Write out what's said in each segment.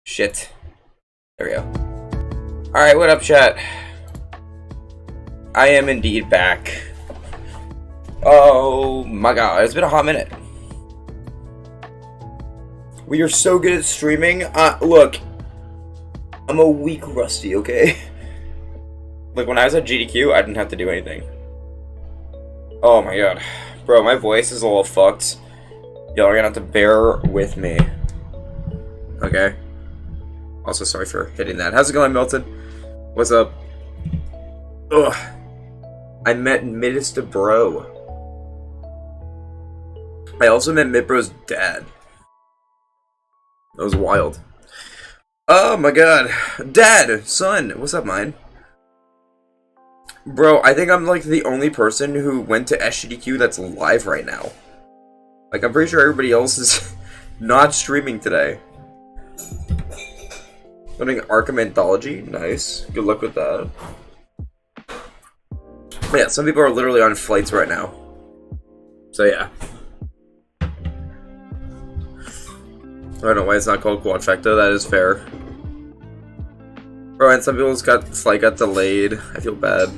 Shit. There we go. Alright, what up, chat? I am indeed back. Oh my god, it's been a hot minute. We are so good at streaming. Look. I'm a weak rusty, okay? Like, when I was at GDQ, I didn't have to do anything. Oh my god. Bro, my voice is a little fucked. Y'all are gonna have to bear with me. Okay? Also, sorry for hitting that. How's it going, Milton? What's up? Ugh. I met Mr. Bro. I also met Midbro's dad. That was wild. Oh my god. Dad! Son! What's up, mine? Bro, I think I'm like the only person who went to SGDQ that's live right now. Like, I'm pretty sure everybody else is not streaming today. Learning Arkham Anthology. Nice. Good luck with that. But yeah, some people are literally on flights right now. So yeah. I don't know why it's not called Quadfecta. That is fair. Bro, and some people's flight got delayed. I feel bad.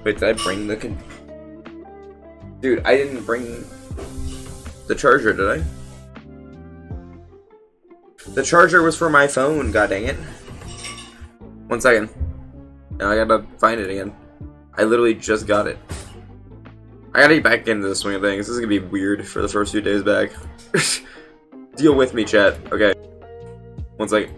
Wait, did I bring the Dude, I didn't bring the charger, did I? The charger was for my phone, god dang it. 1 second. Now I gotta find it again. I literally just got it. I gotta get back into the swing of things. This is gonna be weird for the first few days back. Deal with me, chat. Okay. 1 second.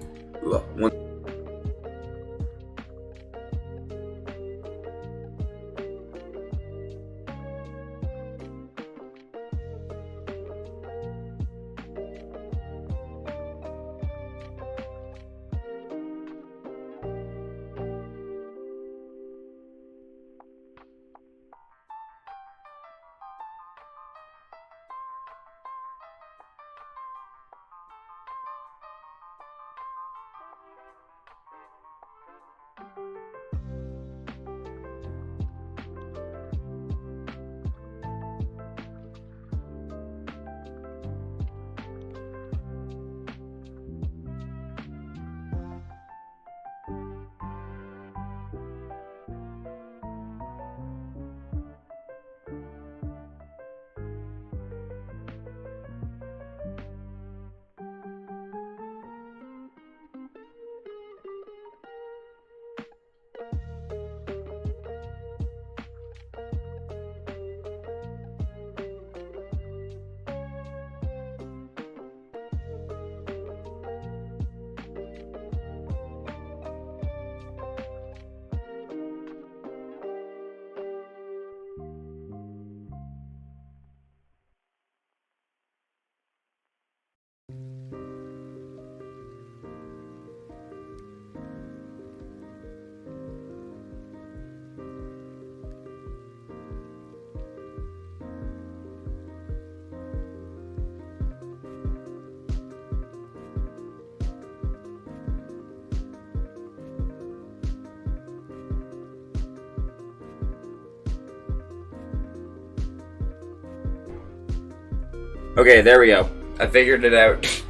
Okay, there we go. I figured it out.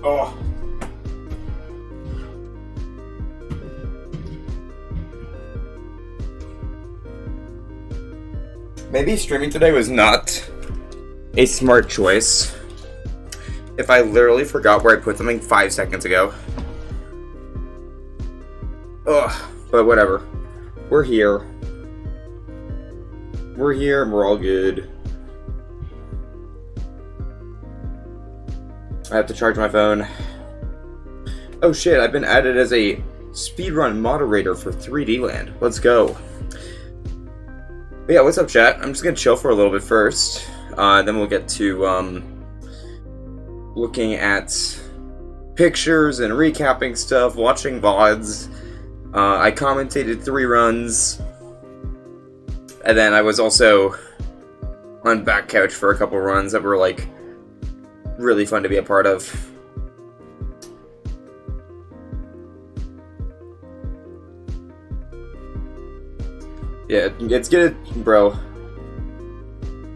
Oh. Maybe streaming today was not a smart choice. If I literally forgot where I put something 5 seconds ago. Ugh, but whatever. We're here. We're here and we're all good. I have to charge my phone. Oh shit, I've been added as a speedrun moderator for 3D Land. Let's go. But yeah, what's up, chat? I'm just gonna chill for a little bit first. Then we'll get to looking at pictures and recapping stuff, watching Vods. I commentated 3 runs. And then I was also on back couch for a couple runs that were like really fun to be a part of. Yeah, it's good, bro.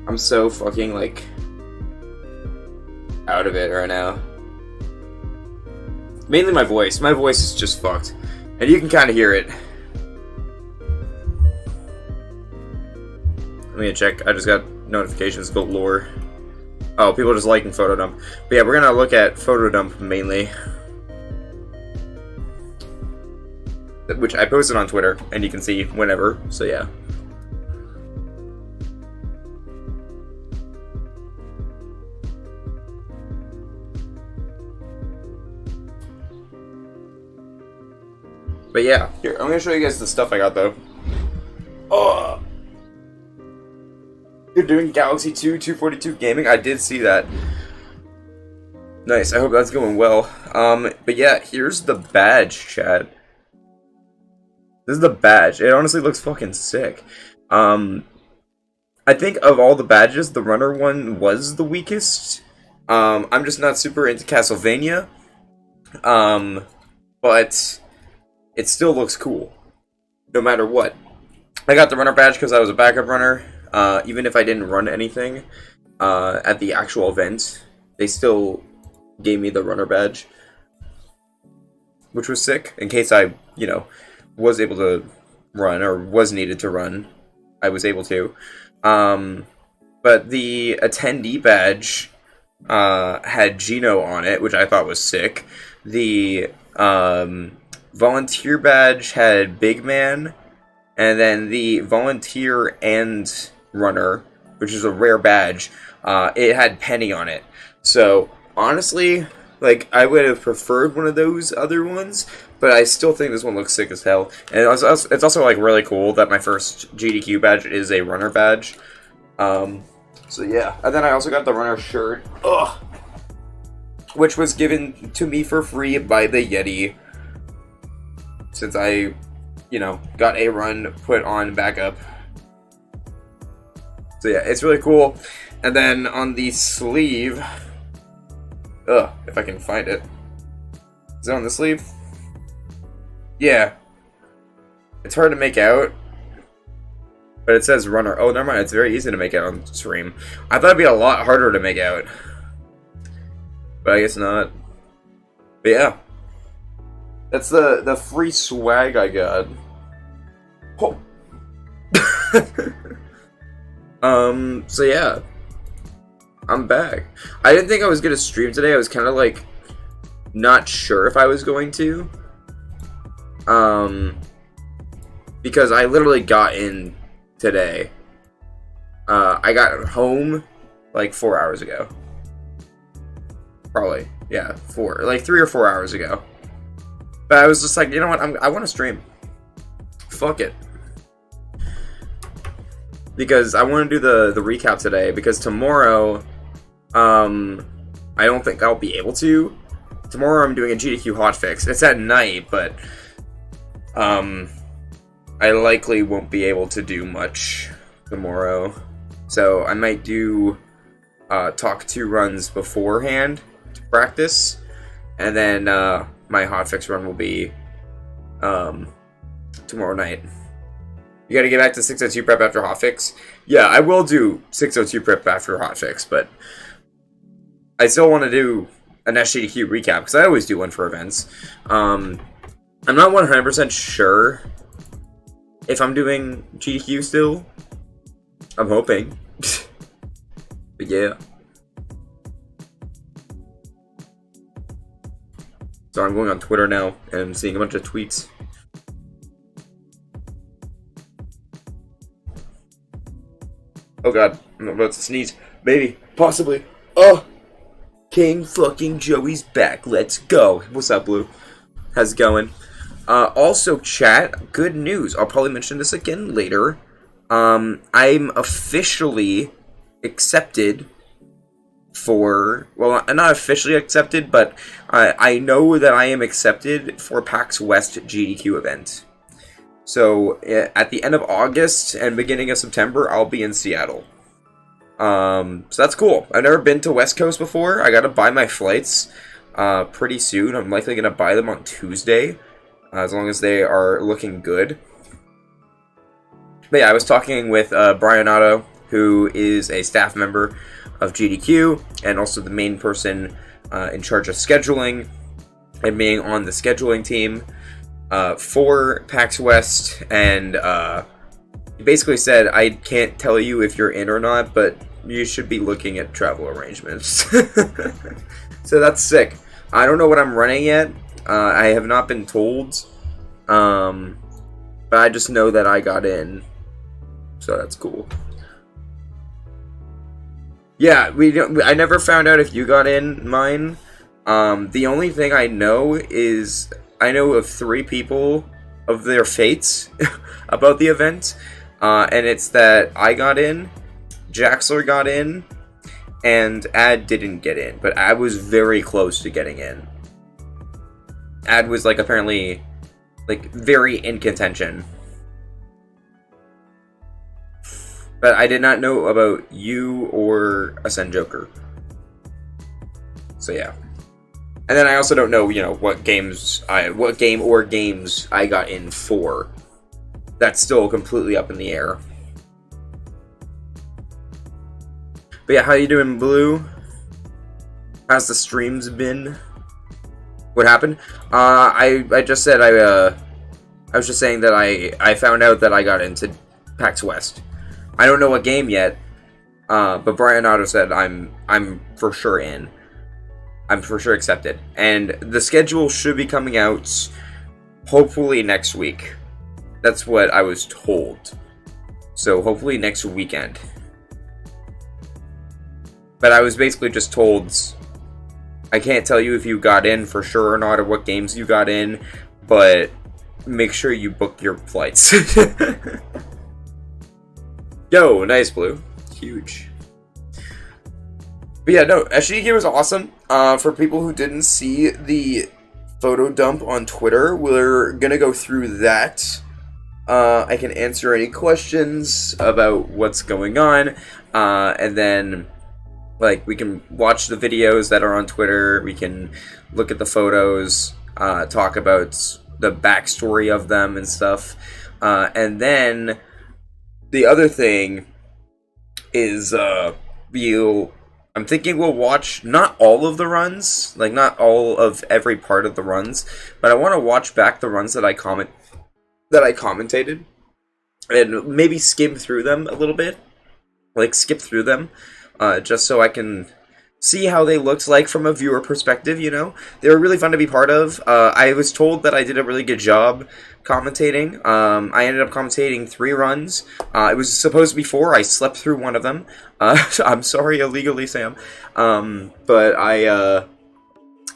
I'm so fucking, like, out of it right now. Mainly my voice. My voice is just fucked. And you can kind of hear it. Let me check. I just got notifications galore. Oh, people are just liking Photodump. But yeah, we're gonna look at Photodump mainly. Which I posted on Twitter, and you can see whenever, so yeah. But yeah, here, I'm gonna show you guys the stuff I got though. Oh! You're doing Galaxy 2 242 gaming? I did see that. Nice, I hope that's going well. But yeah, here's the badge, chat. This is the badge. It honestly looks fucking sick. I think of all the badges, the runner one was the weakest. I'm just not super into Castlevania. But it still looks cool, no matter what. I got the runner badge because I was a backup runner. Even if I didn't run anything at the actual event, they still gave me the runner badge, which was sick. In case I, you know, was able to run or was needed to run, I was able to. But the attendee badge had Gino on it, which I thought was sick. The volunteer badge had Big Man, and then the volunteer and runner, which is a rare badge, it had Penny on it. So honestly, like, I would have preferred one of those other ones, but I still think this one looks sick as hell. And it's also like really cool that my first GDQ badge is a runner badge. So yeah, and then I also got the runner shirt, which was given to me for free by the Yeti, since I, you know, got a run put on backup. So yeah, it's really cool. And then on the sleeve, if I can find it. Is it on the sleeve? Yeah. It's hard to make out, but it says runner. Oh, never mind. It's very easy to make out on stream. I thought it'd be a lot harder to make out, but I guess not. But yeah, that's the free swag I got. Oh. So yeah, I'm back. I didn't think I was gonna stream today. I was kind of like not sure if I was going to, because I literally got in today. I got home like 4 hours ago. Probably, yeah, 3 or 4 hours ago. But I was just like, you know what? I want to stream. Fuck it. Because I want to do the recap today, because tomorrow, I don't think I'll be able to. Tomorrow I'm doing a GDQ hotfix. It's at night, but I likely won't be able to do much tomorrow. So I might do talk 2 runs beforehand to practice, and then my hotfix run will be tomorrow night. You gotta get back to 602 prep after hotfix. Yeah, I will do 602 prep after hotfix, but I still want to do an SGDQ recap, because I always do one for events. I'm not 100% sure if I'm doing GDQ still. I'm hoping. But yeah. So I'm going on Twitter now, and I'm seeing a bunch of tweets. Oh god, I'm about to sneeze. Maybe. Possibly. Oh! King fucking Joey's back. Let's go. What's up, Blue? How's it going? Also, chat, good news. I'll probably mention this again later. I'm officially accepted for... Well, not officially accepted, but I know that I am accepted for PAX West GDQ event. So, at the end of August and beginning of September, I'll be in Seattle. So that's cool. I've never been to West Coast before. I gotta buy my flights pretty soon. I'm likely gonna buy them on Tuesday, as long as they are looking good. But yeah, I was talking with Brian Otto, who is a staff member of GDQ and also the main person in charge of scheduling and being on the scheduling team for PAX West, and he basically said, I can't tell you if you're in or not, but you should be looking at travel arrangements. So that's sick. I don't know what I'm running yet. I have not been told, but I just know that I got in, so that's cool. Yeah, I never found out if you got in mine. The only thing I know is I know of 3 people of their fates about the event, and it's that I got in, Jaxler got in, and Ad didn't get in, but Ad was very close to getting in. Ad was like apparently like very in contention. But I did not know about you or Ascend Joker. So yeah. And then I also don't know, what game or games I got in for. That's still completely up in the air. But yeah, how you doing, Blue? How's the streams been? What happened? I just said I was just saying that I found out that I got into PAX West. I don't know what game yet, but Brian Otto said I'm for sure in. I'm for sure accepted. And the schedule should be coming out hopefully next week. That's what I was told. So hopefully next weekend. But I was basically just told I can't tell you if you got in for sure or not, or what games you got in, but make sure you book your flights. Yo, nice, Blue. Huge. But yeah, no, SGDQ was awesome. For people who didn't see the photo dump on Twitter, we're gonna go through that. I can answer any questions about what's going on, and then we can watch the videos that are on Twitter, we can look at the photos, talk about the backstory of them and stuff, and then the other thing is I'm thinking we'll watch not all of the runs, not all of every part of the runs, but I want to watch back the runs that I commentated, and maybe skim through them a little bit, skip through them, just so I can see how they looked like from a viewer perspective. They were really fun to be part of. I was told that I did a really good job commentating. I ended up commentating 3 runs. It was supposed to be 4. I slept through one of them. I'm sorry illegally, Sam. But I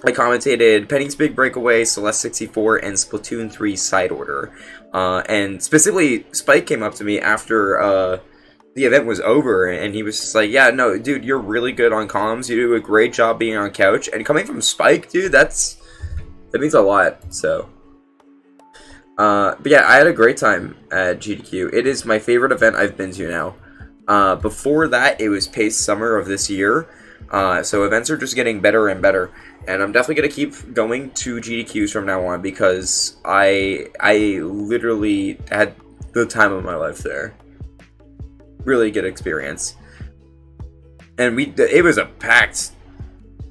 commentated Penny's Big Breakaway, Celeste 64, and Splatoon 3 Side Order. And specifically, Spike came up to me after the event was over, and he was just like, yeah, no, dude, you're really good on comms. You do a great job being on couch. And coming from Spike, dude, that means a lot, so. But yeah, I had a great time at GDQ. It is my favorite event I've been to now. Before that, it was PACE Summer of this year. So events are just getting better and better. And I'm definitely going to keep going to GDQs from now on, because I literally had the time of my life there. Really good experience. And it was a packed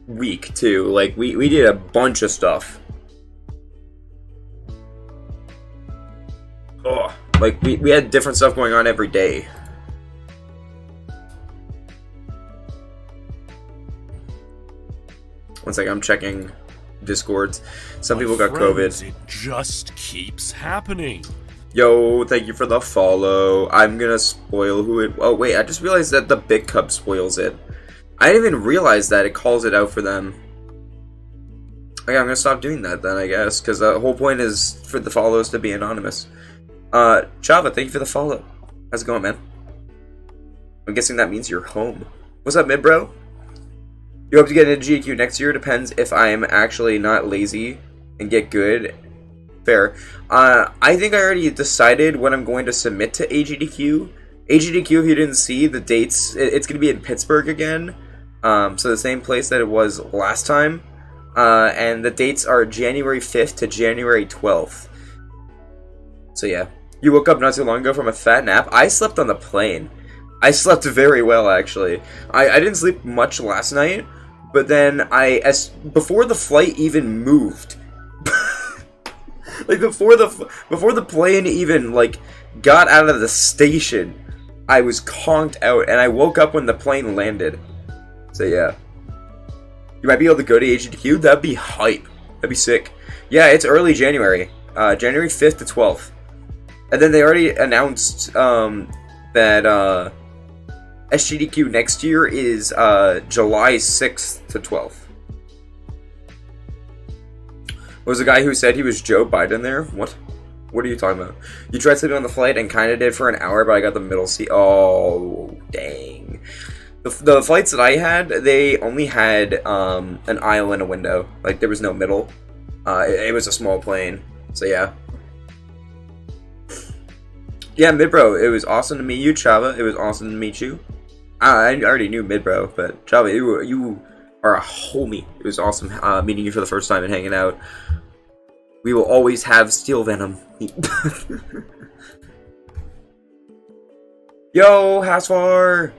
week too. We did a bunch of stuff. Oh, we had different stuff going on every day. One second, I'm checking Discords. Some people got COVID. It just keeps happening. Yo, thank you for the follow. I'm gonna spoil who it... Oh, wait, I just realized that the Big Cub spoils it. I didn't even realize that it calls it out for them. Okay, I'm gonna stop doing that then, I guess, because the whole point is for the follows to be anonymous. Java, thank you for the follow. How's it going, man? I'm guessing that means you're home. What's up, mid bro? You hope to get into GDQ next year? Depends if I am actually not lazy and get good. Fair. I think I already decided when I'm going to submit to AGDQ. AGDQ, if you didn't see the dates, it's going to be in Pittsburgh again. So the same place that it was last time. And the dates are January 5th to January 12th. So yeah. You woke up not too long ago from a fat nap? I slept on the plane. I slept very well, actually. I didn't sleep much last night, but then before the flight even moved, like before the plane even like got out of the station, I was conked out, and I woke up when the plane landed. So yeah. You might be able to go to SGDQ? That'd be hype. That'd be sick. Yeah, it's early January. January 5th to 12th. And then they already announced that SGDQ next year is July 6th to 12th. Was the guy who said he was Joe Biden there? What? What are you talking about? You tried sleeping on the flight and kind of did for an hour, but I got the middle seat. Oh, dang. The flights that I had, they only had an aisle and a window. Like, there was no middle. It was a small plane. So, yeah. Yeah, Midbro, it was awesome to meet you, Chava. It was awesome to meet you. I already knew Midbro, but Chava, you are a homie. It was awesome meeting you for the first time and hanging out. We will always have Steel Venom. Yo, Hasfar!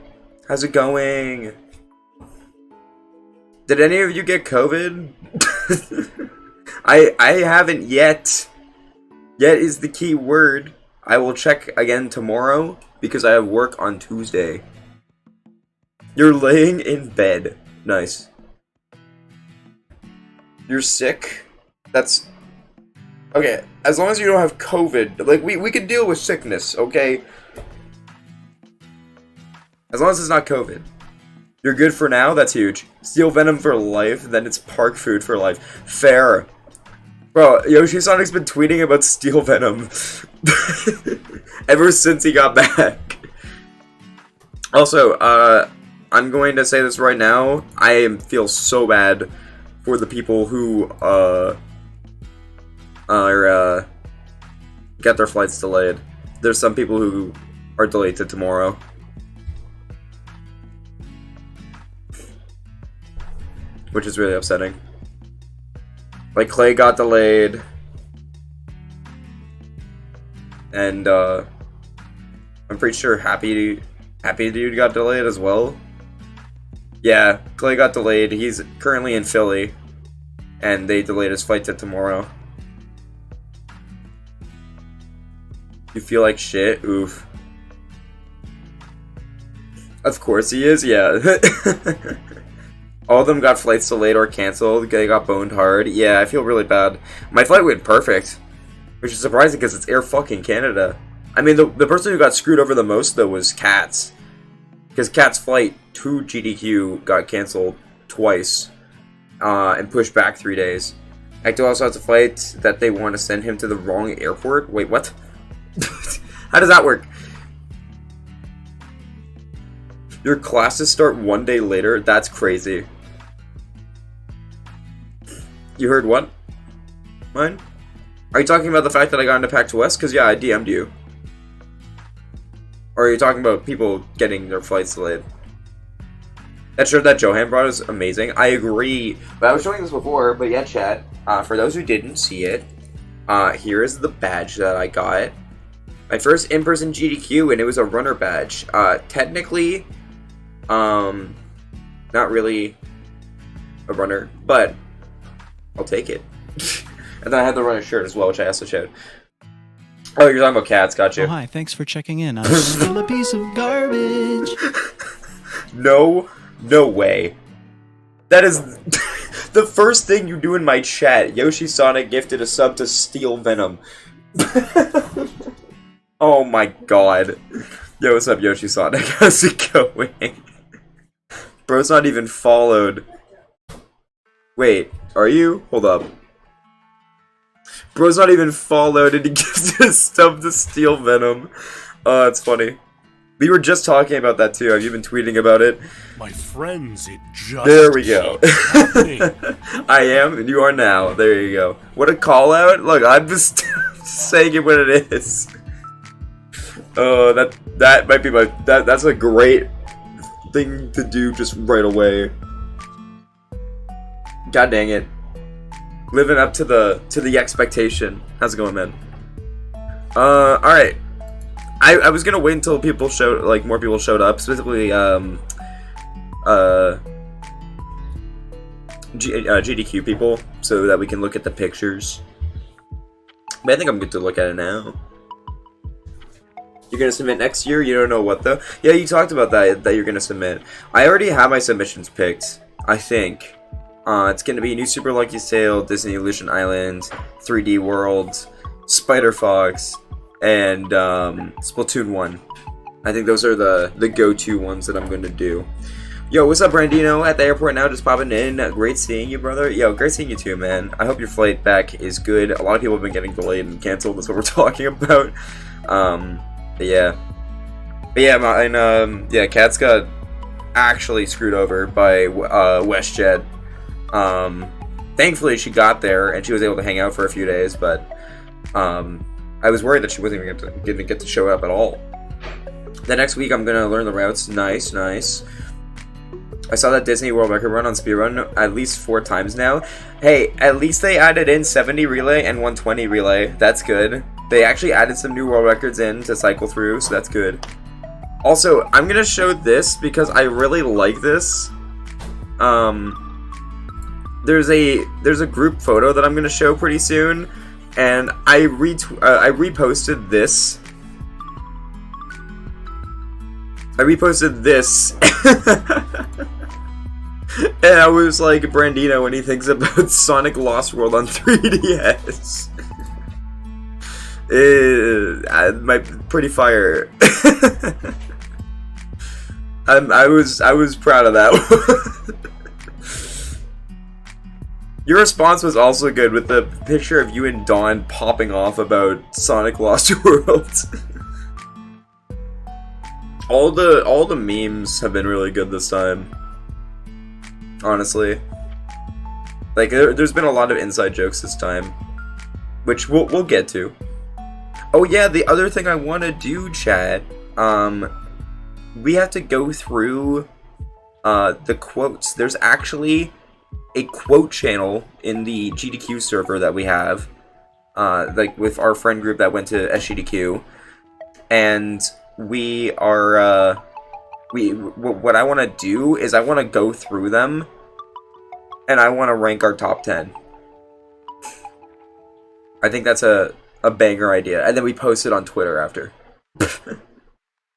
How's it going? Did any of you get COVID? I haven't yet. Yet is the key word. I will check again tomorrow because I have work on Tuesday. You're laying in bed. Nice. You're sick? That's... Okay, as long as you don't have COVID, like, we could deal with sickness, okay? As long as it's not COVID. You're good for now? That's huge. Steel Venom for life, then it's Park Food for life. Fair. Bro, Yoshi Sonic's been tweeting about Steel Venom ever since he got back. Also, I'm going to say this right now. I feel so bad for the people who, got their flights delayed. There's some people who are delayed to tomorrow. Which is really upsetting. Like, Clay got delayed. And, I'm pretty sure Happy Dude got delayed as well. Yeah, Clay got delayed. He's currently in Philly. And they delayed his flight to tomorrow. You feel like shit? Oof. Of course he is, yeah. All of them got flights delayed or canceled. They got boned hard. Yeah, I feel really bad. My flight went perfect. Which is surprising because it's Air fucking Canada. I mean, the person who got screwed over the most, though, was Kat's. Because Kat's flight to GDQ got canceled twice. And pushed back 3 days. Ecto also has a flight that they want to send him to the wrong airport. Wait, what? How does that work? Your classes start 1 day later? That's crazy. You heard what? Mine? Are you talking about the fact that I got into PAX West? Because, yeah, I DM'd you. Or are you talking about people getting their flights delayed? That shirt that Johan brought is amazing. I agree. But I was showing this before, but yeah, chat. For those who didn't see it, here is the badge that I got. My first in-person GDQ, and it was a runner badge. Technically, not really a runner, but I'll take it. And then I had the runner shirt as well, which I also showed. Oh, you're talking about cats, gotcha. Oh, hi, thanks for checking in. I'm still a piece of garbage. No way. That is the first thing you do in my chat. Yoshi Sonic gifted a sub to Steel Venom. Oh my god. Yo, what's up, Yoshi Sonic? How's it going? Bro's not even followed. Wait, are you? Hold up. Bro's not even followed and he gifted a sub to Steel Venom. Oh, that's funny. We were just talking about that too. Have you been tweeting about it? My friends, it just there we go. keeps happening. I am, and you are now. There you go. What a call out. Look, I'm just saying it what it is. Oh, that might be my that's a great thing to do just right away. God dang it. Living up to the expectation. How's it going, man? Alright. I was gonna wait until people showed, like, more people showed up, specifically, GDQ people, so that we can look at the pictures. But I think I'm good to look at it now. You're gonna submit next year? You don't know what, though? Yeah, you talked about that you're gonna submit. I already have my submissions picked, I think. It's gonna be New Super Lucky Sail, Disney Illusion Island, 3D World, Spider Fox, and Splatoon 1. I think those are the go-to ones that I'm gonna do. Yo, what's up, Brandino? At the airport now, just popping in. Great seeing you, brother. Yo, great seeing you too, man. I hope your flight back is good. A lot of people have been getting delayed and canceled. That's what we're talking about. But yeah. Yeah, Kat's got actually screwed over by WestJet. Thankfully, she got there and she was able to hang out for a few days, but I was worried that she wasn't even gonna get to show up at all. The next week, I'm gonna learn the routes. Nice, nice. I saw that Disney World Record run on speedrun at least 4 times now. Hey, at least they added in 70 relay and 120 relay. That's good. They actually added some new world records in to cycle through, so that's good. Also, I'm gonna show this because I really like this. There's a group photo that I'm gonna show pretty soon, and I reposted this. I reposted this. And I was like, Brandino when he thinks about Sonic Lost World on 3DS. Pretty fire. I was proud of that one. Your response was also good with the picture of you and Dawn popping off about Sonic Lost World. All the memes have been really good this time. Honestly. Like, there's been a lot of inside jokes this time. Which we'll get to. Oh yeah, the other thing I want to do, chat. We have to go through the quotes. There's actually a quote channel in the GDQ server that we have. Like, with our friend group that went to SGDQ. And we are, what I want to do is I want to go through them, and I want to rank our top 10. I think that's a banger idea, and then we post it on Twitter after.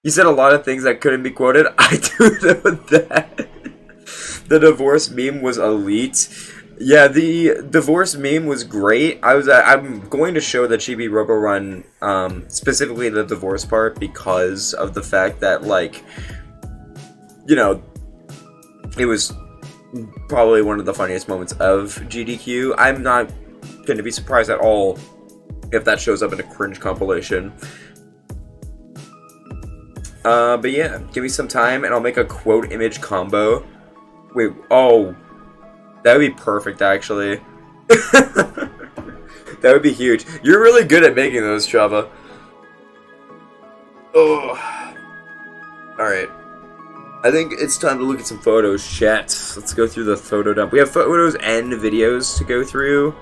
You said a lot of things that couldn't be quoted. I do know that. The divorce meme was elite. Yeah, the divorce meme was great. I'm going to show the Chibi Robo Run, specifically the divorce part, because of the fact that, like, you know, it was probably one of the funniest moments of GDQ. I'm not going to be surprised at all if that shows up in a cringe compilation. But yeah, give me some time and I'll make a quote image combo. Wait, oh, that would be perfect, actually. That would be huge. You're really good at making those, Chava. Oh. Alright. I think it's time to look at some photos, chat. Let's go through the photo dump. We have photos and videos to go through.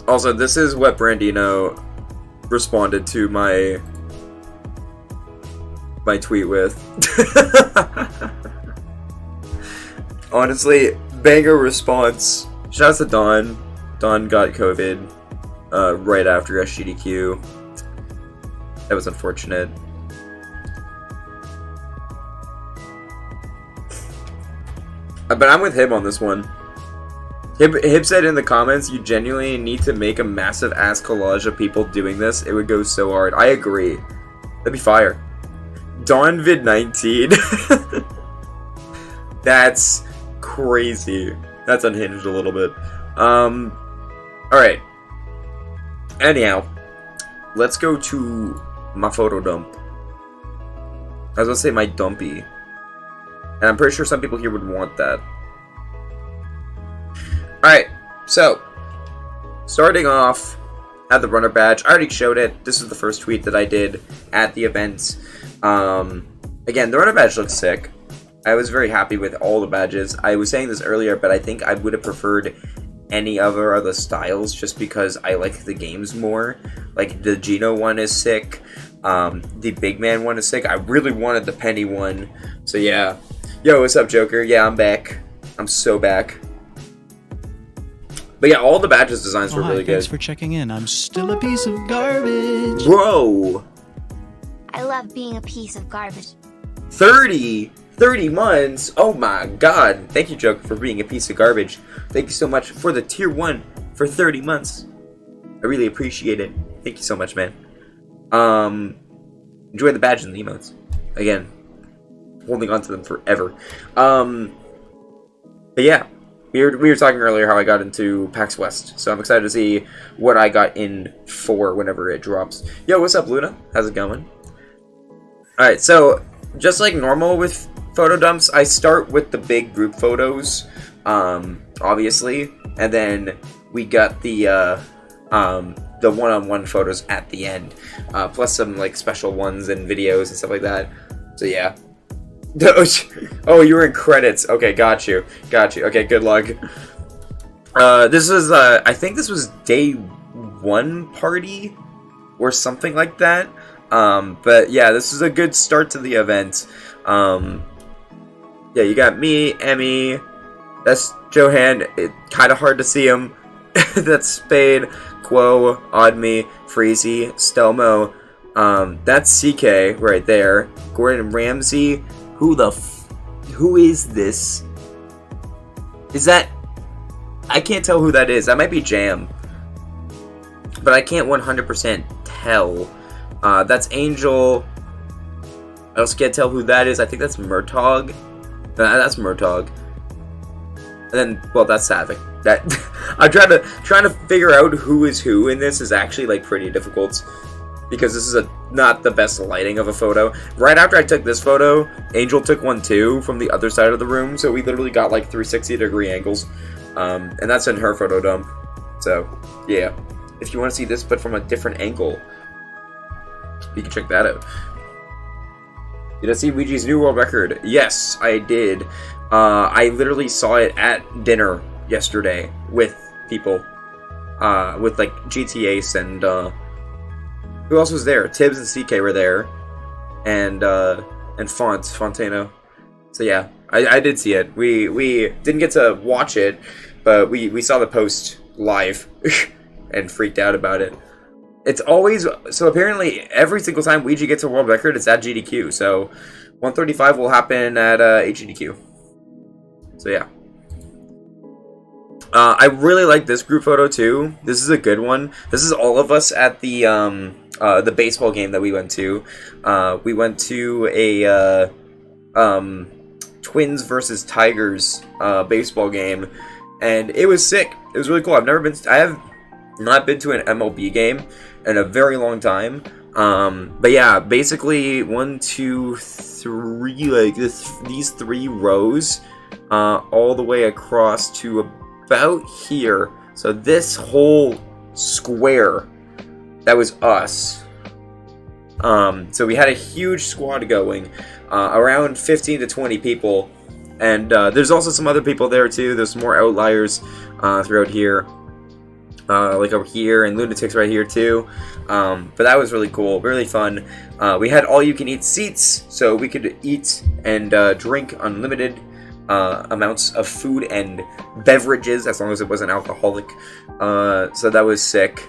Also, this is what Brandino responded to my tweet with. Honestly, banger response. Shouts to Dawn. Dawn got COVID right after SGDQ. That was unfortunate. But I'm with him on this one. Hib said in the comments, you genuinely need to make a massive ass collage of people doing this. It would go so hard. I agree. That'd be fire. Dawn Vid 19. That's crazy. That's unhinged a little bit. Alright. Anyhow, let's go to my photo dump. I was gonna say my dumpy. And I'm pretty sure some people here would want that. Alright, so, starting off at the runner badge. I already showed it. This is the first tweet that I did at the event. Again, the runner badge looks sick. I was very happy with all the badges. I was saying this earlier, but I think I would have preferred any other of the styles just because I like the games more. Like the Geno one is sick. The Big Man one is sick. I really wanted the Penny one. So yeah. Yo, what's up, Joker? Yeah, I'm back. I'm so back. But yeah, all the badges designs were really Thanks good. for checking in. I'm still a piece of garbage. Bro! I love being a piece of garbage. 30 months? Oh my god. Thank you, Joker, for being a piece of garbage. Thank you so much for the tier 1 for 30 months. I really appreciate it. Thank you so much, man. Enjoy the badges and the emotes. Again, holding on to them forever. But yeah. We were talking earlier how I got into PAX West, so I'm excited to see what I got in for whenever it drops. Yo, what's up, Luna? How's it going? Alright, so just like normal with photo dumps, I start with the big group photos, obviously, and then we got the one-on-one photos at the end, plus some like special ones and videos and stuff like that. So yeah. Oh, you were in credits. Okay, got you. Okay, good luck. This was, I think this was day 1 party or something like that. But yeah, this is a good start to the event. Yeah, you got me, Emmy. That's Johan. Kind of hard to see him. That's Spade, Quo, Oddme, Freezy, Stelmo. That's CK right there. Gordon Ramsay. Who is this? Is that... I can't tell who that is. That might be Jam. But I can't 100% tell. That's Angel. I also can't tell who that is. I think that's Murtog. That's Murtog. And then, well, that's Savick. That I'm trying to figure out who is who in this is actually like pretty difficult. Because this is not the best lighting of a photo. Right after I took this photo, Angel took one too from the other side of the room, so we literally got like 360-degree angles. And that's in her photo dump. So, yeah. If you want to see this but from a different angle, you can check that out. Did I see Ouija's new world record? Yes, I did. I literally saw it at dinner yesterday with people. With like GTAce and who else was there? Tibbs and CK were there, and Fontano. So yeah, I did see it. We didn't get to watch it, but we saw the post live and freaked out about it. It's always so apparently every single time Ouija gets a world record, it's at GDQ. So 135 will happen at HGDQ. So yeah. I really like this group photo too. This is a good one. This is all of us at the baseball game that we went to. We went to a Twins versus Tigers baseball game, and it was sick. It was really cool. I have not been to an MLB game in a very long time. But yeah, basically 1, 2, 3, like these 3 rows, all the way across to about here. So this whole square, that was us. So we had a huge squad going, around 15 to 20 people, and there's also some other people there too. There's more outliers throughout here, like over here, and lunatics right here too. But that was really cool, really fun. We had all-you-can-eat seats, so we could eat and drink unlimited amounts of food and beverages, as long as it wasn't alcoholic. So that was sick.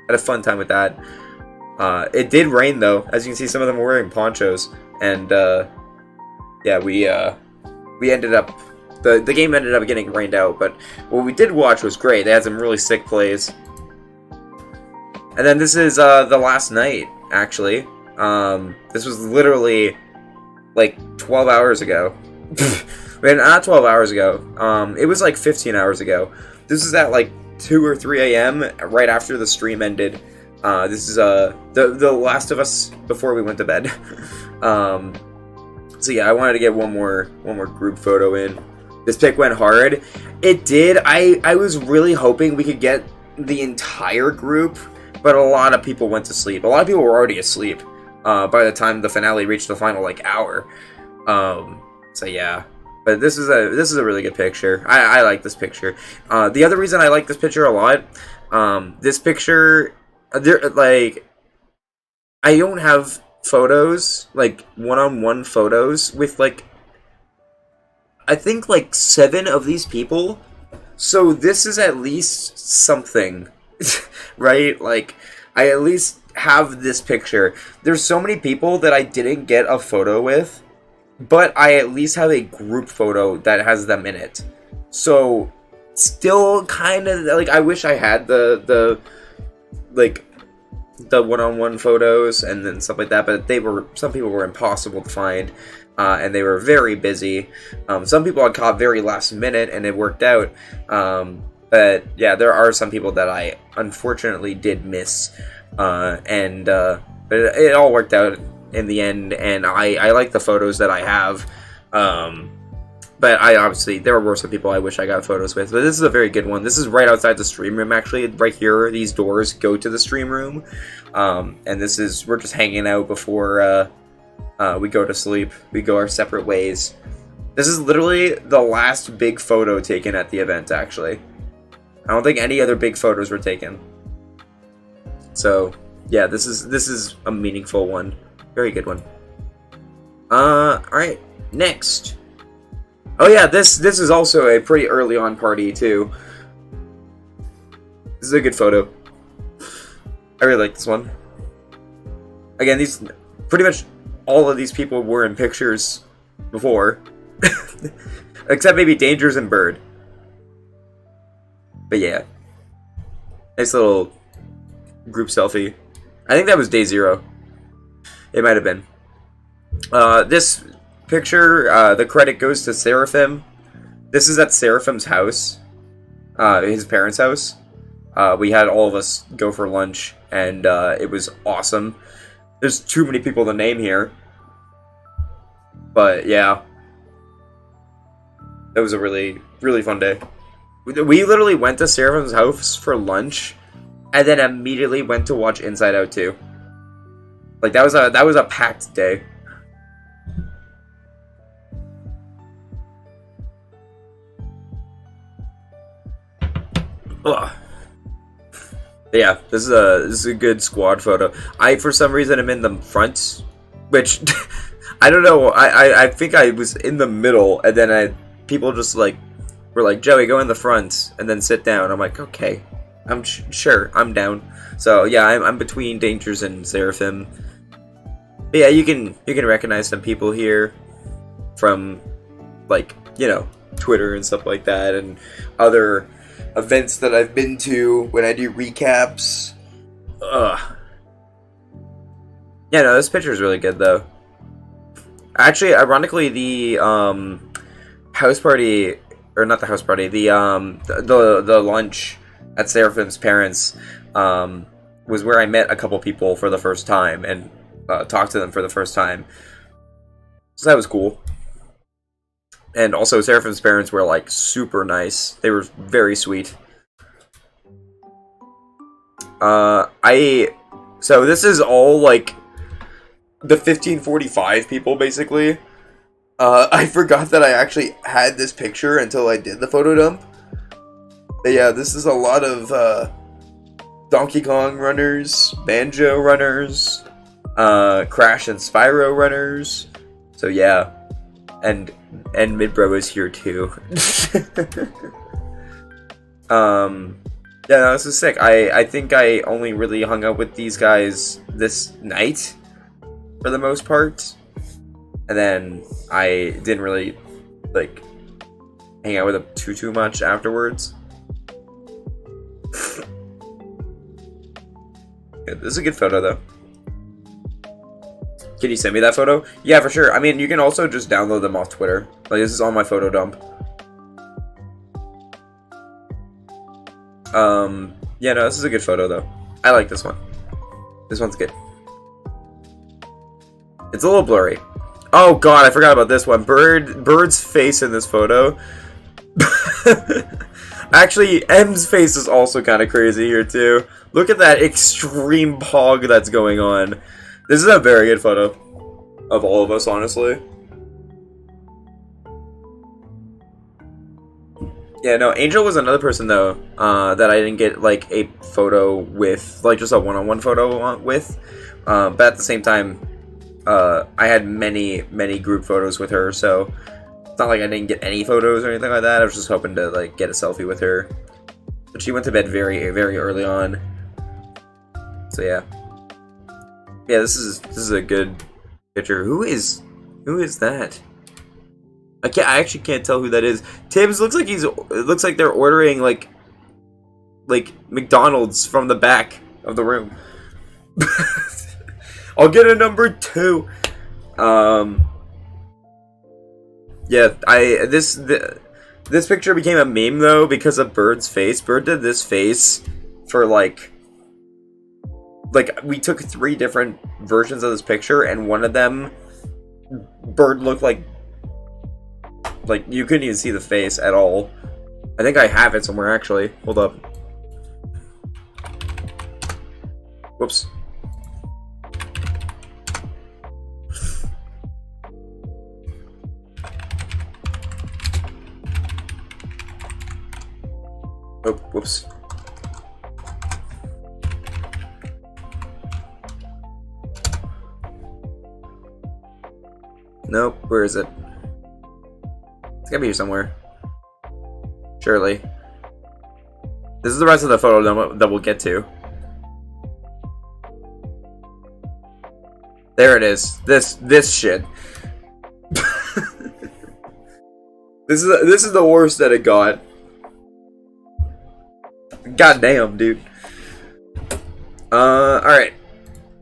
Had a fun time with that. It did rain though, as you can see. Some of them were wearing ponchos, and yeah, we ended up the game ended up getting rained out. But what we did watch was great. They had some really sick plays. And then this is the last night, actually. This was literally like 12 hours ago. Wait, not 12 hours ago. It was like 15 hours ago. This is at like 2 or 3 a.m. right after the stream ended. This is the Last of Us before we went to bed. So yeah, I wanted to get one more group photo in. This pick went hard. It did. I was really hoping we could get the entire group, but a lot of people went to sleep. A lot of people were already asleep by the time the finale reached the final like hour. So yeah, But this is a really good picture. I like this picture. The other reason I like this picture a lot, this picture, like, I don't have photos, like, one-on-one photos with, like, I think, like, 7 of these people. So this is at least something, right? Like, I at least have this picture. There's so many people that I didn't get a photo with, but I at least have a group photo that has them in it. So, still kind of, like, I wish I had the one-on-one photos and then stuff like that, but some people were impossible to find, and they were very busy. Some people I caught very last minute, and it worked out. But yeah, there are some people that I unfortunately did miss, but it all worked out in the end, and I like the photos that I have. But there were some people I wish I got photos with. But this is a very good one. This is right outside the stream room, actually. Right here, these doors go to the stream room. And we're just hanging out before we go to sleep. We go our separate ways. This is literally the last big photo taken at the event, actually. I don't think any other big photos were taken. So, yeah, this is a meaningful one. Very good one. Alright, next. Oh yeah, this is also a pretty early on party too. This is a good photo. I really like this one. Again, pretty much all of these people were in pictures before. Except maybe Dangers and Bird. But yeah. Nice little group selfie. I think that was day 0. It might have been. This picture, the credit goes to Seraphim. This is at Seraphim's house. His parents' house. We had all of us go for lunch, and it was awesome. There's too many people to name here. But yeah. That was a really, really fun day. We literally went to Seraphim's house for lunch, and then immediately went to watch Inside Out 2. Like, that was a packed day. Ugh. Yeah, this is a good squad photo. I, for some reason, am in the front, which I don't know. I think I was in the middle, and then people just were like, Joey, go in the front and then sit down. I'm like, okay, I'm sure, I'm down. So yeah, I'm between Dangers and Seraphim. But yeah, you can recognize some people here from, like, you know, Twitter and stuff like that, and other events that I've been to when I do recaps. Ugh. Yeah, no, this picture is really good though. Actually, ironically, the house party, or not the house party, the lunch at Seraphim's parents was where I met a couple people for the first time and talked to them for the first time. So that was cool. And also, Seraphim's parents were, like, super nice. They were very sweet. So this is all, like, the 1545 people, basically. I forgot that I actually had this picture until I did the photo dump. But yeah, this is a lot of, Donkey Kong runners, Banjo runners, Crash and Spyro runners. So yeah. And Midbro is here too. Yeah, no, this is sick. I think I only really hung out with these guys this night, for the most part. And then I didn't really, like, hang out with them too much afterwards. Yeah, this is a good photo, though. Can you send me that photo? Yeah, for sure. I mean, you can also just download them off Twitter. Like, this is on my photo dump. Yeah, no, this is a good photo, though. I like this one. This one's good. It's a little blurry. Oh, God, I forgot about this one. Bird's face in this photo. Actually, M's face is also kind of crazy here, too. Look at that extreme pog that's going on. This is a very good photo of all of us, honestly. Yeah, no, Angel was another person though that I didn't get like a photo with, like just a one-on-one photo with. But at the same time, I had many group photos with her, so it's not like I didn't get any photos or anything like that. I was just hoping to like get a selfie with her, but she went to bed very early on. So yeah, this is a good picture. Who is that? I actually can't tell who that is. Tibbs looks like it looks like they're ordering like McDonald's from the back of the room. I'll get a number 2. Yeah, this picture became a meme though because of Bird's face. Bird did this face for like we took 3 different versions of this picture, and one of them Bird looked like you couldn't even see the face at all. I think I have it somewhere actually. Hold up. Whoops. Oh, whoops. Nope, where is it? It's gotta be here somewhere. Surely. This is the rest of the photo that we'll get to. There it is. This shit. This is the worst that it got. God damn, dude. Alright.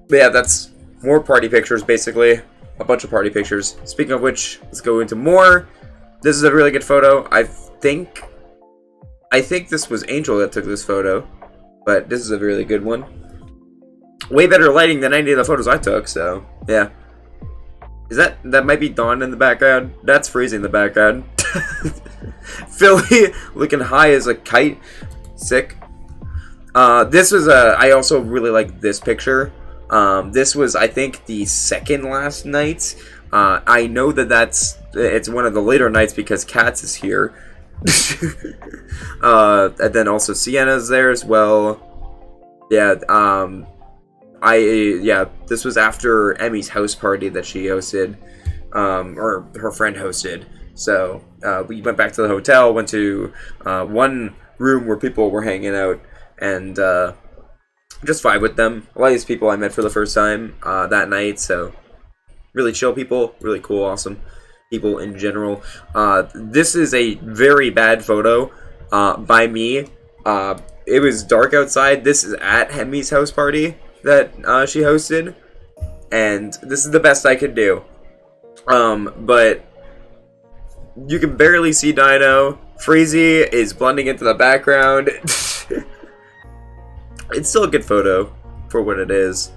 Yeah, that's more party pictures, basically. A bunch of party pictures. Speaking of which, let's go into more. This is a really good photo. I think this was Angel that took this photo, but this is a really good one. Way better lighting than any of the photos I took, so yeah. That might be Dawn in the background? That's Freezing in the background. Philly looking high as a kite. Sick. This was I also really like this picture. This was, I think, the second last night. I know it's one of the later nights because Katz is here. And then also Sienna's there as well. Yeah, this was after Emmy's house party that she hosted, or her friend hosted. So, we went back to the hotel, went to, one room where people were hanging out, and, just vibe with them. A lot of these people I met for the first time, that night, so really chill people, really cool, awesome people in general. This is a very bad photo, by me. It was dark outside. This is at Hemi's house party that, she hosted, and this is the best I could do. But you can barely see Dino. Freezy is blending into the background. It's still a good photo for what it is.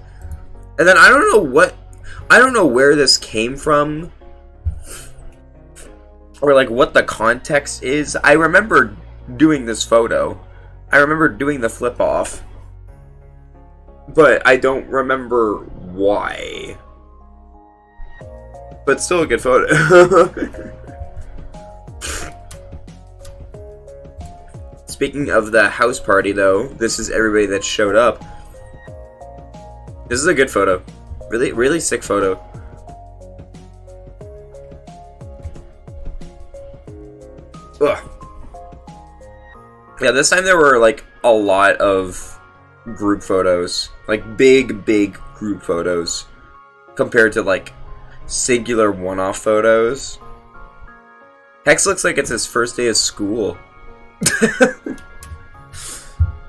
And then I don't know where this came from, or like what the context is. I remember doing this photo. I remember doing the flip off, but I don't remember why. But still a good photo. Speaking of the house party, though, this is everybody that showed up. This is a good photo. Really sick photo. Ugh. Yeah, this time there were, like, a lot of group photos. Like, big group photos. Compared to, like, singular one-off photos. Hex looks like it's his first day of school.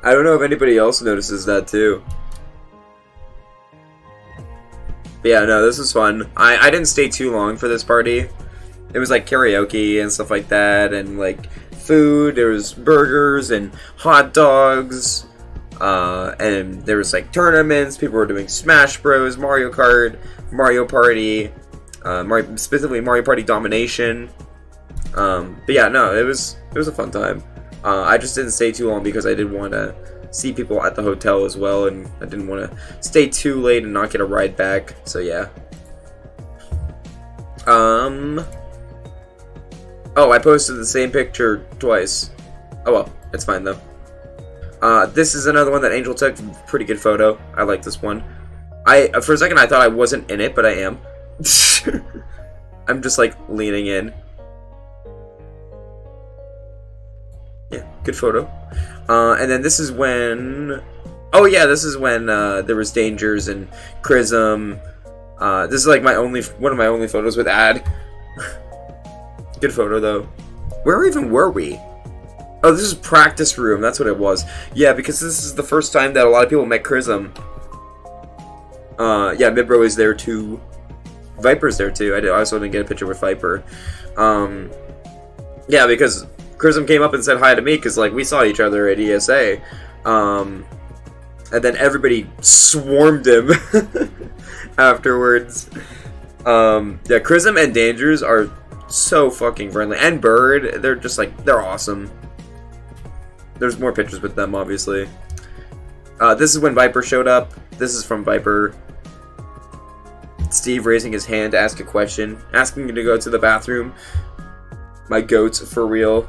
I don't know if anybody else notices that too. But yeah, no, this was fun. I didn't stay too long for this party. It was like karaoke and stuff like that, and like food. There was burgers and hot dogs, and there was like tournaments. People were doing Smash Bros, Mario Kart, Mario Party, specifically Mario Party Domination. But yeah, no, it was a fun time. I just didn't stay too long because I did want to see people at the hotel as well, and I didn't want to stay too late and not get a ride back, so yeah. Oh, I posted the same picture twice. Oh well, it's fine though. This is another one that Angel took. Pretty good photo. I like this one. For a second I thought I wasn't in it, but I am. I'm just like leaning in. Yeah, good photo. And then this is when... Oh yeah, this is when there was Dangers and Chrism. This is like one of my only photos with Ad. Good photo though. Where even were we? Oh, this is practice room. That's what it was. Yeah, because this is the first time that a lot of people met Chrism. Yeah, Mibro is there too. Viper's there too. I also didn't get a picture with Viper. Yeah, because Chrism came up and said hi to me because like we saw each other at ESA. And then everybody swarmed him afterwards. Yeah, Chrism and Dangers are so fucking friendly. And Bird, they're just like, they're awesome. There's more pictures with them, obviously. This is when Viper showed up. This is from Viper. Steve raising his hand to ask a question. Asking him to go to the bathroom. My goats, for real.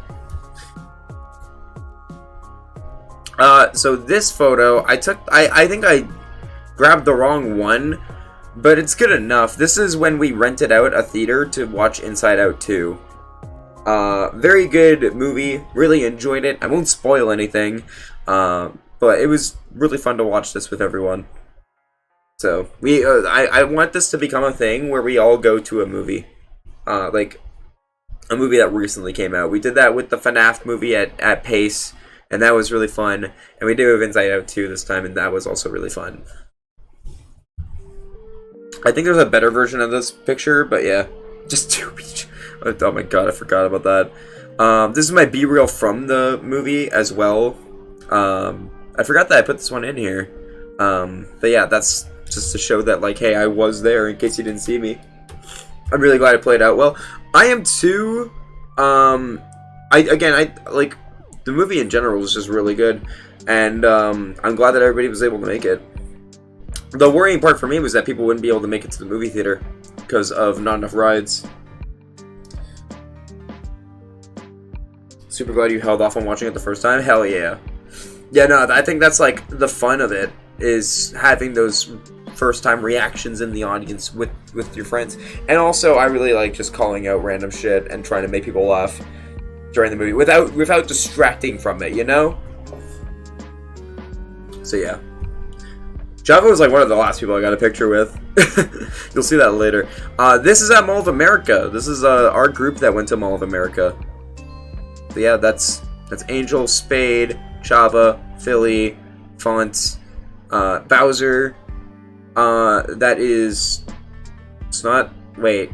So this photo, I think I grabbed the wrong one, but it's good enough. This is when we rented out a theater to watch Inside Out 2. Very good movie, really enjoyed it. I won't spoil anything, but it was really fun to watch this with everyone. So, I want this to become a thing where we all go to a movie. Like, a movie that recently came out. We did that with the FNAF movie at Pace. And that was really fun. And we did it with Inside Out 2 this time, and that was also really fun. I think there's a better version of this picture, but yeah. Just 2 each. Oh my god, I forgot about that. This is my B-reel from the movie as well. I forgot that I put this one in here. But yeah, that's just to show that, like, hey, I was there in case you didn't see me. I'm really glad it played out well. I am too. The movie in general was just really good, and I'm glad that everybody was able to make it. The worrying part for me was that people wouldn't be able to make it to the movie theater because of not enough rides. Super glad you held off on watching it the first time. Hell yeah. Yeah, no, I think that's like the fun of it, is having those first time reactions in the audience with your friends. And also, I really like just calling out random shit and trying to make people laugh during the movie without distracting from it, you know? So yeah. Java was like one of the last people I got a picture with. You'll see that later. This is at Mall of America. This is our group that went to Mall of America. So yeah, that's Angel, Spade, Java, Philly, Fonts, Bowser. That is... It's not... Wait.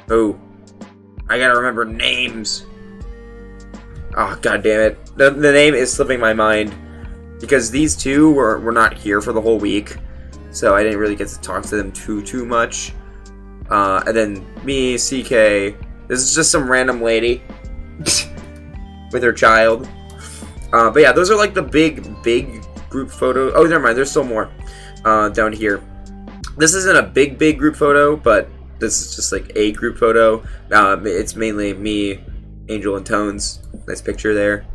Oh. I gotta remember names. Oh, god damn it. The name is slipping my mind. Because these two were not here for the whole week. So I didn't really get to talk to them too much. And then me, CK. This is just some random lady. With her child. But yeah, those are like the big group photos. Oh, never mind. There's still more down here. This isn't a big group photo, but this is just like a group photo. It's mainly me, Angel, and Tones. Nice picture there.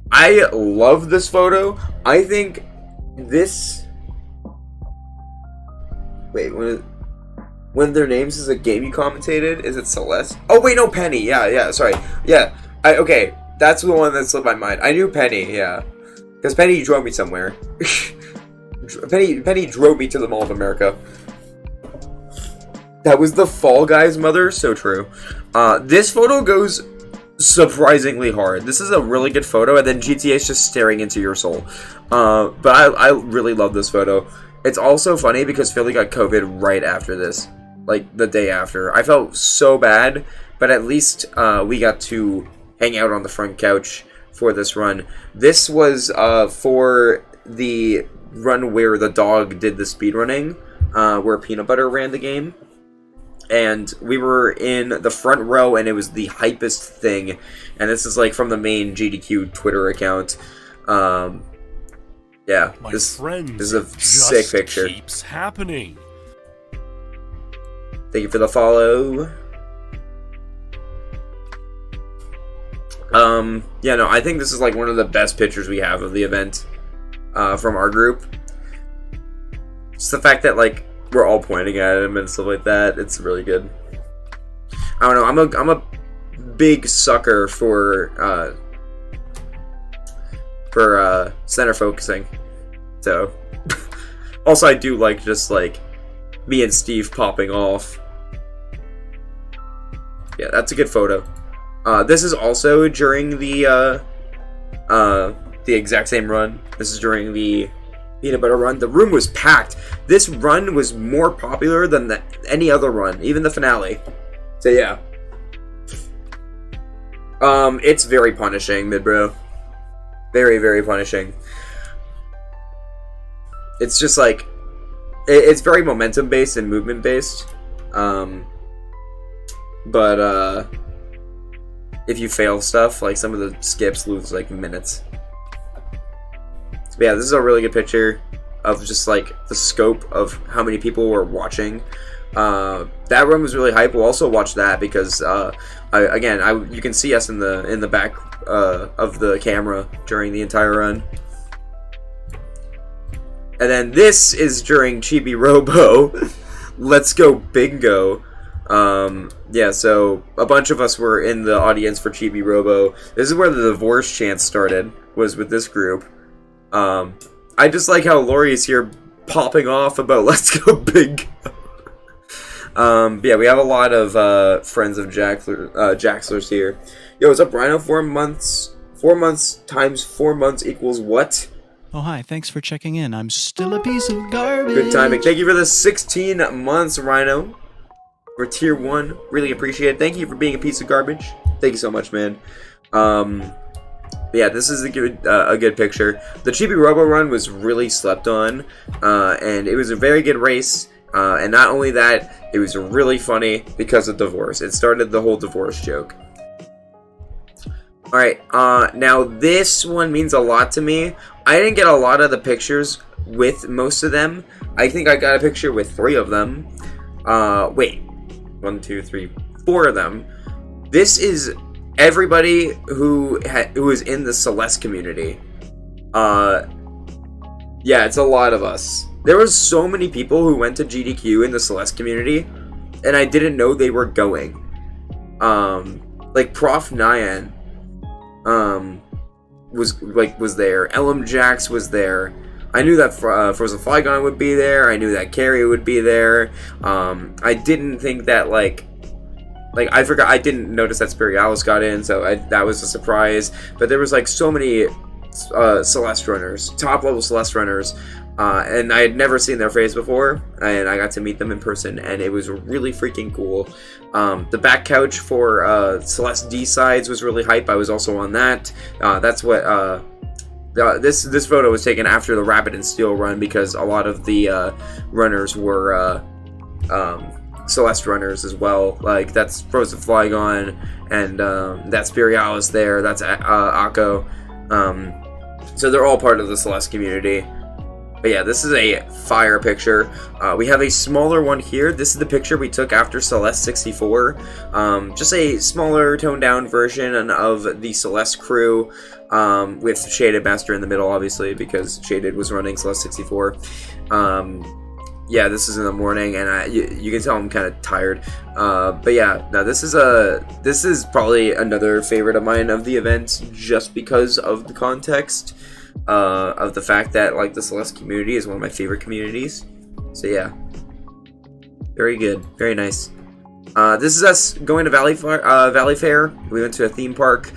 I love this photo. I think this... Wait, one of their names is a game you commentated? Is it Celeste? Oh, wait, no, Penny. Yeah, sorry. Yeah, okay, that's the one that slipped my mind. I knew Penny, yeah. Because Penny drove me somewhere. Penny drove me to the Mall of America. That was the Fall Guys mother? So true. This photo goes surprisingly hard. This is a really good photo, and then GTA is just staring into your soul. But I really love this photo. It's also funny because Philly got COVID right after this. Like, the day after. I felt so bad, but at least we got to hang out on the front couch for this run. This was for the run where the dog did the speedrunning, where Peanut Butter ran the game. And we were in the front row, and it was the hypest thing. And this is like from the main GDQ Twitter account. Yeah, this is a sick picture. Keeps happening. Thank you for the follow. Yeah, no, I think this is like one of the best pictures we have of the event from our group. Just the fact that like we're all pointing at him and stuff like that. It's really good. I don't know. I'm a big sucker for center focusing. So also I do like just like me and Steve popping off. Yeah, that's a good photo. This is also during the exact same run. This is during the peanut butter run. The room was packed. This run was more popular than any other run, even the finale. So yeah. It's very punishing, mid-bro. Very, very punishing. It's just like, it's very momentum-based and movement-based. But if you fail stuff, like some of the skips lose like minutes. So yeah, this is a really good picture of just like the scope of how many people were watching. That run was really hype. We'll also watch that because you can see us in the back of the camera during the entire run. And then this is during Chibi Robo. Let's go bingo. Yeah, so a bunch of us were in the audience for Chibi Robo. This is where the divorce chant started, was with this group. I just like how Lori's here popping off about let's go bingo. Yeah, we have a lot of friends of Jaxlers here. Yo, what's up, Rhino? 4 months. 4 months times 4 months equals what? Oh, hi. Thanks for checking in. I'm still a piece of garbage. Good timing. Thank you for the 16 months, Rhino. For tier 1. Really appreciate it. Thank you for being a piece of garbage. Thank you so much, man. Yeah, this is a good picture. The Chibi Robo run was really slept on, and it was a very good race. And not only that, it was really funny because of divorce. It started the whole divorce joke. Alright, now this one means a lot to me. I didn't get a lot of the pictures with most of them. I think I got a picture with 3 of them. Wait. 1, 2, 3, 4 of them. This is everybody who is in the Celeste community. Yeah, it's a lot of us. There was so many people who went to GDQ in the Celeste community, and I didn't know they were going. Like Prof Nyan, was there. LM Jax was there. I knew that Frozen Flygon would be there. I knew that Carrie would be there. I didn't think that like I forgot. I didn't notice that Spirialis got in, so that was a surprise. But there was like so many Celeste runners, top level Celeste runners. And I had never seen their face before, and I got to meet them in person, and it was really freaking cool. The back couch for Celeste D-Sides was really hype. I was also on that. That's what this photo was taken after the Rapid and Steel run, because a lot of the runners were Celeste runners as well. Like that's Frozen Flygon, and that's Spirialis there. That's Akko. So they're all part of the Celeste community. But yeah, this is a fire picture. We have a smaller one here. This is the picture we took after Celeste 64. Just a smaller, toned-down version of the Celeste crew, with Shaded Master in the middle, obviously, because Shaded was running Celeste 64. Yeah, this is in the morning, and you can tell I'm kind of tired. But yeah, no, this is probably another favorite of mine of the event, just because of the context. Of the fact that like the Celeste community is one of my favorite communities. So yeah, very good, very nice. This is us going to Valley Fair. We went to a theme park.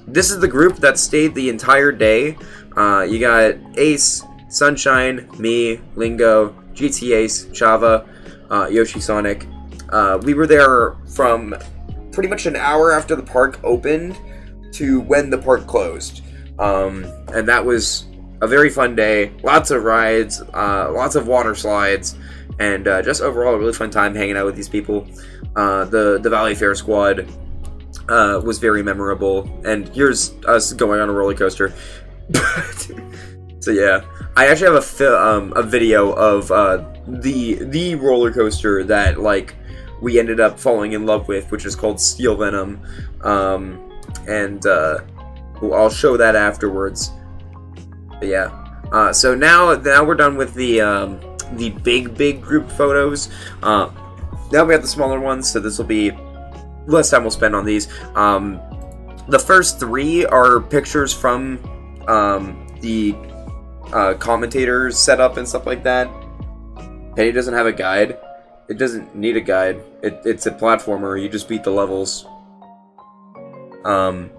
This is the group that stayed the entire day. You got Ace, Sunshine, me, Lingo, GT Ace, Chava, Yoshi Sonic. We were there from pretty much an hour after the park opened to when the park closed. And that was a very fun day. Lots of rides, lots of water slides, and just overall a really fun time hanging out with these people. The Valley Fair squad was very memorable, and here's us going on a roller coaster. So yeah, I actually have a video of the roller coaster that like we ended up falling in love with, which is called Steel Venom. and I'll show that afterwards. But yeah, so now we're done with the big group photos. Now we have the smaller ones, so this will be less time we'll spend on these. The first 3 are pictures from the commentators setup and stuff like that. Penny doesn't have a guide. It doesn't need a guide. It's a platformer. You just beat the levels. But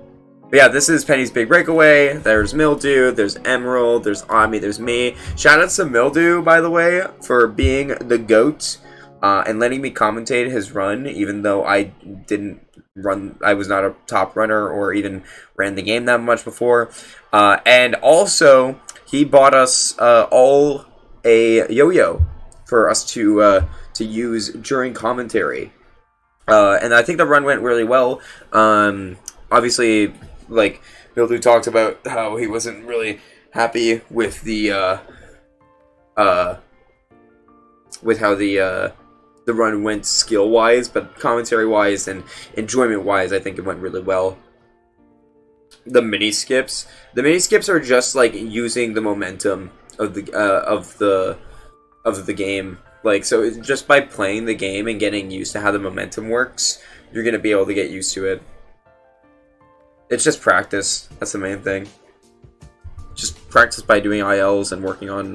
yeah, this is Penny's Big Breakaway. There's Mildew, there's Emerald, there's Ami, there's me. Shout out to Mildew, by the way, for being the GOAT and letting me commentate his run, even though I didn't run, I was not a top runner or even ran the game that much before. And also, he bought us all a yo-yo for us to use during commentary. And I think the run went really well. Obviously, like, Mildew talked about how he wasn't really happy with with how the run went skill-wise, but commentary-wise and enjoyment-wise, I think it went really well. The mini-skips are just, like, using the momentum of the game. Like, so it's just by playing the game and getting used to how the momentum works, you're gonna be able to get used to it. It's just practice. That's the main thing. Just practice by doing ILs and working on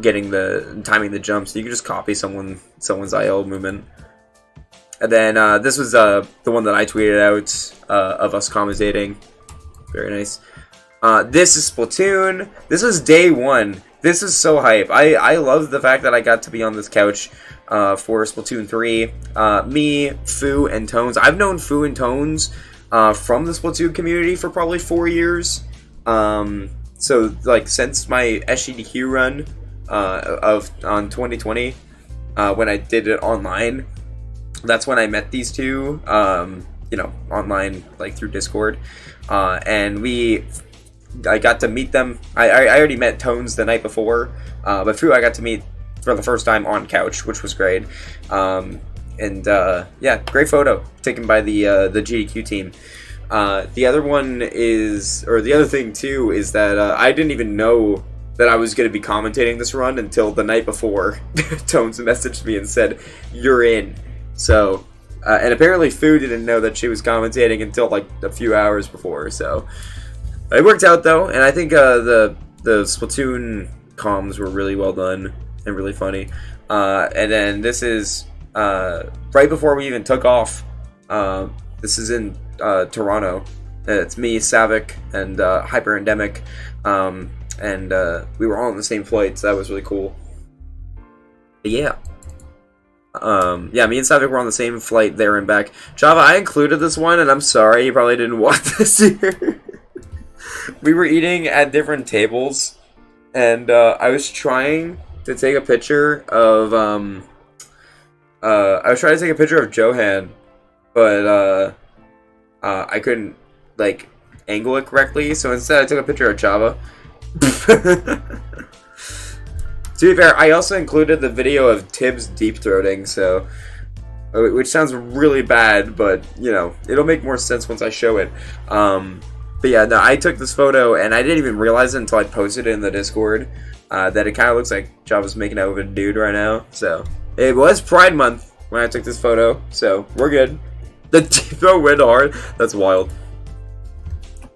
timing the jumps. You can just copy someone's IL movement. And then this was the one that I tweeted out of us commentating. Very nice. This is Splatoon. This was day 1. This is so hype. I love the fact that I got to be on this couch for Splatoon 3. Me, Foo, and Tones. I've known Foo and Tones from the Splatoon community for probably 4 years. So, like, since my SGDQ run on 2020, when I did it online, that's when I met these two, you know, online, like, through Discord. And I got to meet them. I already met Tones the night before, but Foo I got to meet for the first time on couch, which was great. Yeah, great photo taken by the GDQ team. The other thing too is that I didn't even know that I was going to be commentating this run until the night before. Tones messaged me and said, "You're in." So, and apparently Foo didn't know that she was commentating until like a few hours before. So it worked out though, and I think the Splatoon comms were really well done and really funny. And then this is right before we even took off. This is in Toronto. It's me, Savic, and Hyper Endemic, and we were all on the same flight, so that was really cool. But yeah. Yeah, me and Savic were on the same flight there and back. Java, I included this one, and I'm sorry, you probably didn't want this here. We were eating at different tables, and I was trying to take a picture of Johan, but I couldn't like angle it correctly, so instead I took a picture of Java. To be fair, I also included the video of Tibbs deep throating, so which sounds really bad, but you know, it'll make more sense once I show it. But yeah, no, I took this photo and I didn't even realize it until I posted it in the Discord that it kind of looks like Java's making out with a dude right now. So it was Pride Month when I took this photo, so we're good. The deep throat went hard. That's wild.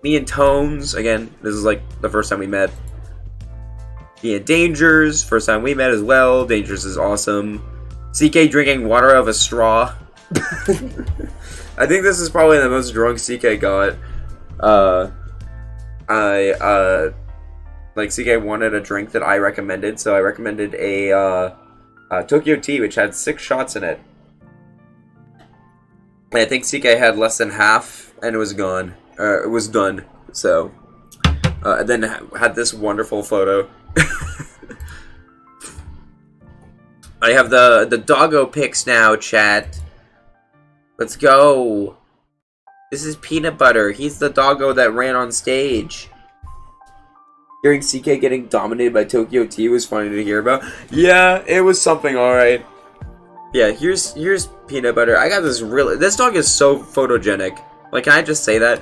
Me and Tones, again, this is like the first time we met. Me and Dangers, first time we met as well. Dangers is awesome. CK drinking water out of a straw. I think this is probably the most drunk CK got. Like CK wanted a drink that I recommended, so I recommended a Tokyo tea, which had 6 shots in it. And I think CK had less than half, and it was gone. It was done. So, and then had this wonderful photo. I have the doggo pics now, chat. Let's go. This is Peanut Butter. He's the doggo that ran on stage. Hearing CK getting dominated by Tokyo T was funny to hear about. Yeah, it was something alright. Yeah, here's Peanut Butter. I got this dog is so photogenic. Like, can I just say that?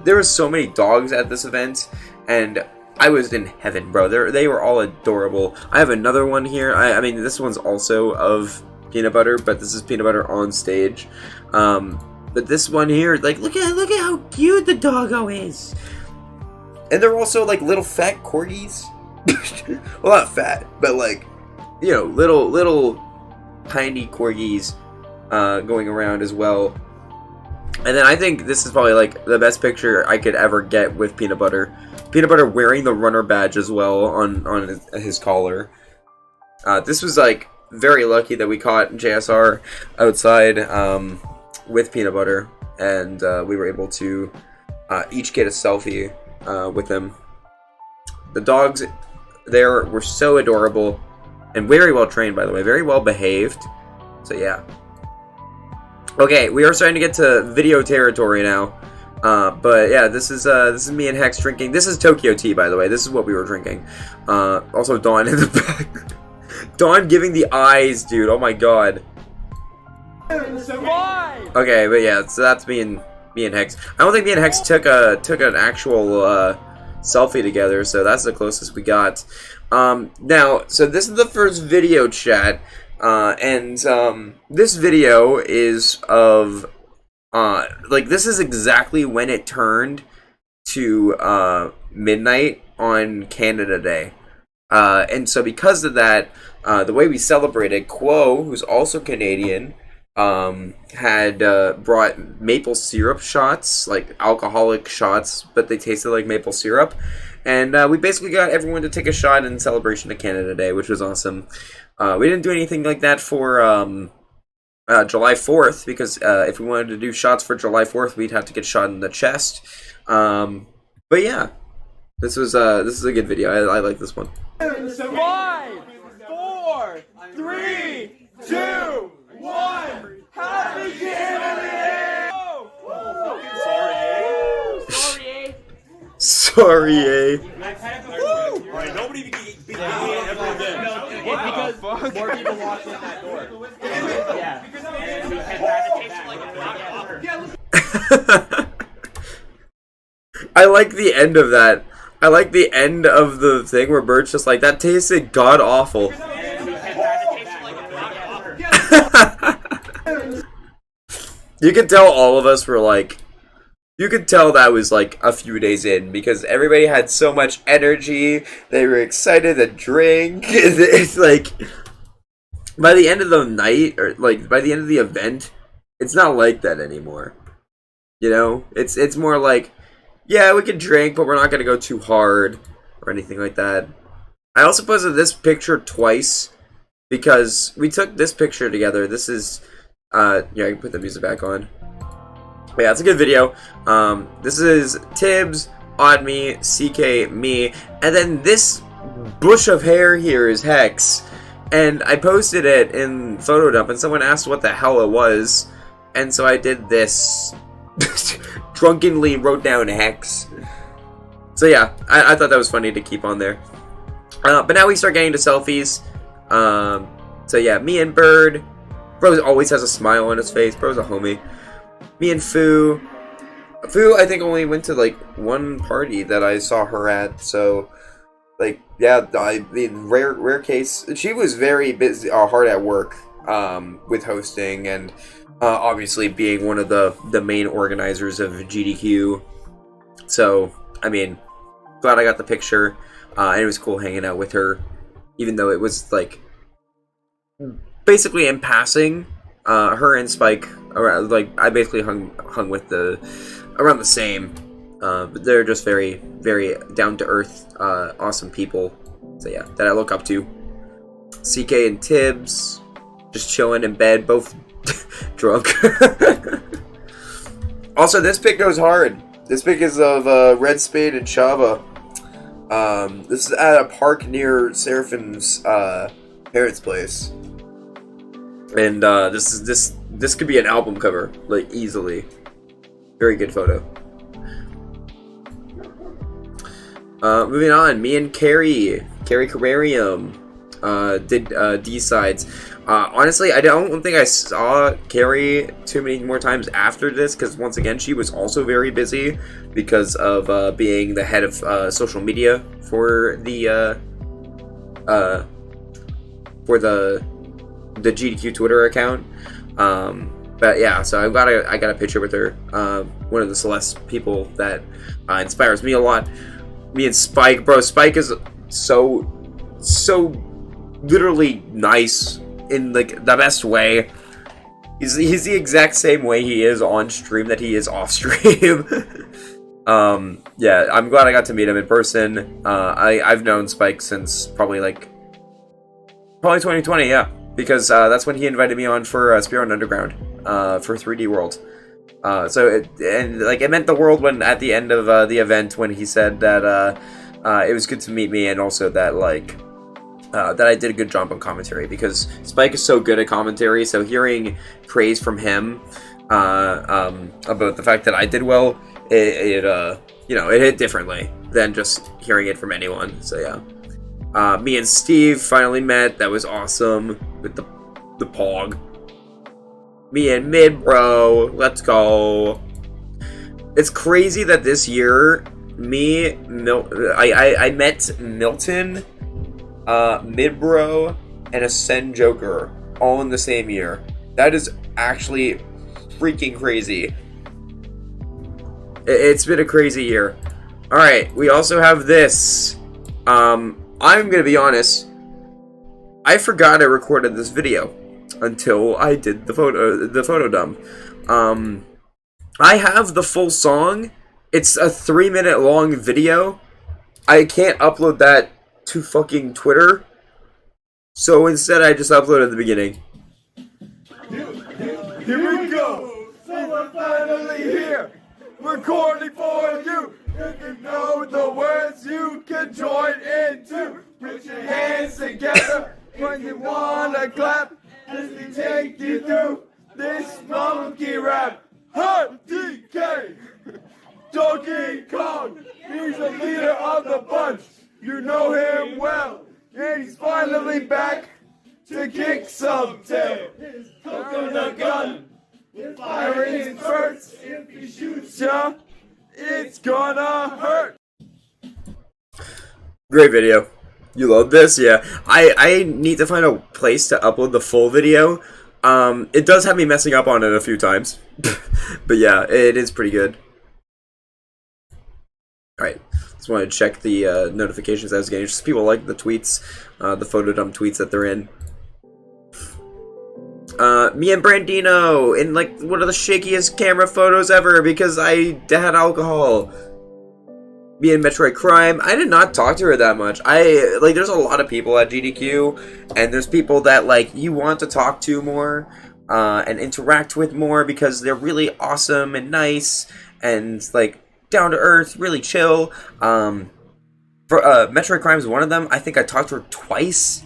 There were so many dogs at this event, and I was in heaven, bro. They were all adorable. I have another one here. I mean, this one's also of peanut butter, but this is peanut butter on stage. But this one here, like, look at how cute the doggo is. And they're also like little fat corgis. Well, not fat, but like, you know, little tiny corgis going around as well. And then I think this is probably like the best picture I could ever get with Peanut Butter. Peanut Butter wearing the runner badge as well on his collar. This was like very lucky that we caught JSR outside with Peanut Butter, and we were able to each get a selfie with him. The dogs there were so adorable and very well trained, by the way, very well behaved. So yeah. Okay, we are starting to get to video territory now. But yeah, this is me and Hex drinking. This is Tokyo tea, by the way. This is what we were drinking. Also Dawn in the back. Dawn giving the eyes, dude. Oh my god. Okay, but yeah, so that's me and Hex. I don't think me and Hex took an actual selfie together, so that's the closest we got. Now, so this is the first video chat, and this video is of like, this is exactly when it turned to midnight on Canada Day. And so because of that, the way we celebrated, Quo, who's also Canadian, had brought maple syrup shots, like alcoholic shots, but they tasted like maple syrup. And we basically got everyone to take a shot in celebration of Canada Day, which was awesome. We didn't do anything like that for July 4th, because if we wanted to do shots for July 4th, we'd have to get shot in the chest. But yeah, this is a good video. I like this one. 5, 4, 3, 2, 1. Happy Canada Day! Sorry, eh? Alright, nobody beat me ever again. Because more people walked in that door. Yeah. I like the end of that. I like the end of the thing where Bert's just like, that tasted god awful. You could tell all of us were like, you could tell that was like a few days in, because everybody had so much energy. They were excited to drink. It's like, by the end of the night, or like by the end of the event, it's not like that anymore. You know, it's more like, yeah, we can drink, but we're not gonna go too hard or anything like that. I also posted this picture twice because we took this picture together. This is, yeah, I can put the music back on. But yeah, it's a good video. This is Tibbs, Oddme, CK, me, and then this bush of hair here is Hex. And I posted it in Photodump, and someone asked what the hell it was, and so I did this. Drunkenly wrote down Hex. So yeah, I thought that was funny to keep on there. But now we start getting to selfies. So yeah, me and Bird. Bro always has a smile on his face. Bro's a homie. Me and Fu. Fu, I think, only went to like one party that I saw her at. So, like, yeah, I mean, rare case. She was very busy, hard at work, with hosting and obviously being one of the main organizers of GDQ. So, I mean, glad I got the picture. And it was cool hanging out with her, even though it was like basically in passing. Her and Spike, like, I basically hung with around the same. But they're just very, very down to earth, awesome people. So yeah, that I look up to. CK and Tibbs just chilling in bed, both drunk. Also, this pic goes hard. This pic is of Red Spade and Chava. This is at a park near Seraphine's parents' place. And this could be an album cover, like, easily. Very good photo. Moving on, me and Carrie Carrarium did D-sides. Honestly, I don't think I saw Carrie too many more times after this, because once again, she was also very busy because of being the head of social media for the GDQ Twitter account. But yeah, so I got a picture with her. One of the Celeste people that inspires me a lot. Me and Spike, bro. Spike is so literally nice in like the best way. He's the exact same way he is on stream that he is off stream. Yeah, I'm glad I got to meet him in person. I've known Spike since probably 2020, yeah, because that's when he invited me on for Spearrun Underground for 3D World. So it meant the world when at the end of the event when he said that it was good to meet me, and also that that I did a good job on commentary, because Spike is so good at commentary. So hearing praise from him about the fact that I did well, it hit differently than just hearing it from anyone. So yeah, me and Steve finally met. That was awesome with the Pog. Me and Mid Bro, let's go. It's crazy that this year, I met Milton, Midbro, and Ascend Joker all in the same year. That is actually freaking crazy. It's been a crazy year. Alright, we also have this. I'm gonna be honest, I forgot I recorded this video until I did the photo dump. I have the full song. It's a 3-minute long video. I can't upload that to fucking Twitter, so instead I just uploaded the beginning. Here we go. So we're finally here, recording for you. If you know the words, you can join in too. Put your hands together when you wanna clap as we take you through this monkey rap. Hot DK, Donkey Kong, he's the leader of the bunch. You know him well, and he's finally back to kick some tail. His coconut gun, if firing hurts, if he shoots ya, it's gonna hurt. Great video. You love this? Yeah. I need to find a place to upload the full video. It does have me messing up on it a few times. But yeah, it is pretty good. Alright. Just want to check the notifications I was getting. Just people like the tweets, the photo dump tweets that they're in. Me and Brandino in like one of the shakiest camera photos ever because I had alcohol. Me and Metroid Crime. I did not talk to her that much. There's a lot of people at GDQ, and there's people that like you want to talk to more and interact with more because they're really awesome and nice and like down to earth, really chill. For Metroid Crime is one of them. I think I talked to her twice.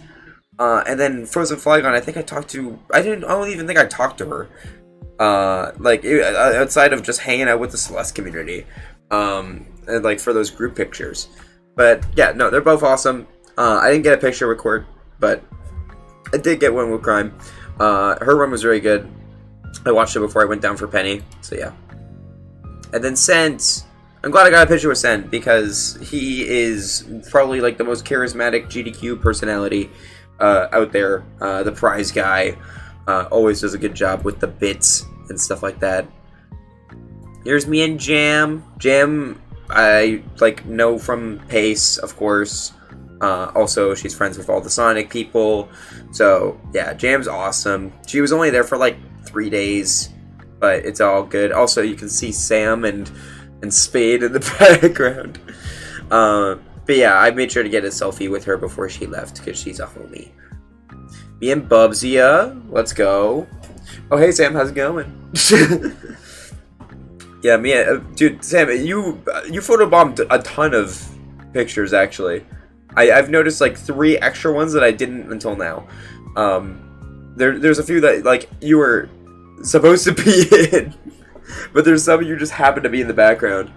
And then Frozen Flygon, I think I talked to... I don't even think I talked to her. Outside of just hanging out with the Celeste community. And like for those group pictures. But yeah, no, they're both awesome. I didn't get a picture record, but I did get one with Crime. Her run was very good. I watched it before I went down for Penny, so yeah. And then Sent. I'm glad I got a picture with Sent because he is probably like the most charismatic GDQ personality out there. The prize guy always does a good job with the bits and stuff like that. Here's me and Jam. Jam, I like know from Pace, of course. Also, she's friends with all the Sonic people. So yeah, Jam's awesome. She was only there for like 3 days, but it's all good. Also, you can see Sam and Spade in the background. But yeah, I made sure to get a selfie with her before she left because she's a homie. Me and Bubsia, let's go. Oh hey Sam, how's it going? Yeah, dude, Sam, you photobombed a ton of pictures actually. I've noticed like 3 extra ones that I didn't until now. There's a few that like you were supposed to be in, but there's some you just happen to be in the background.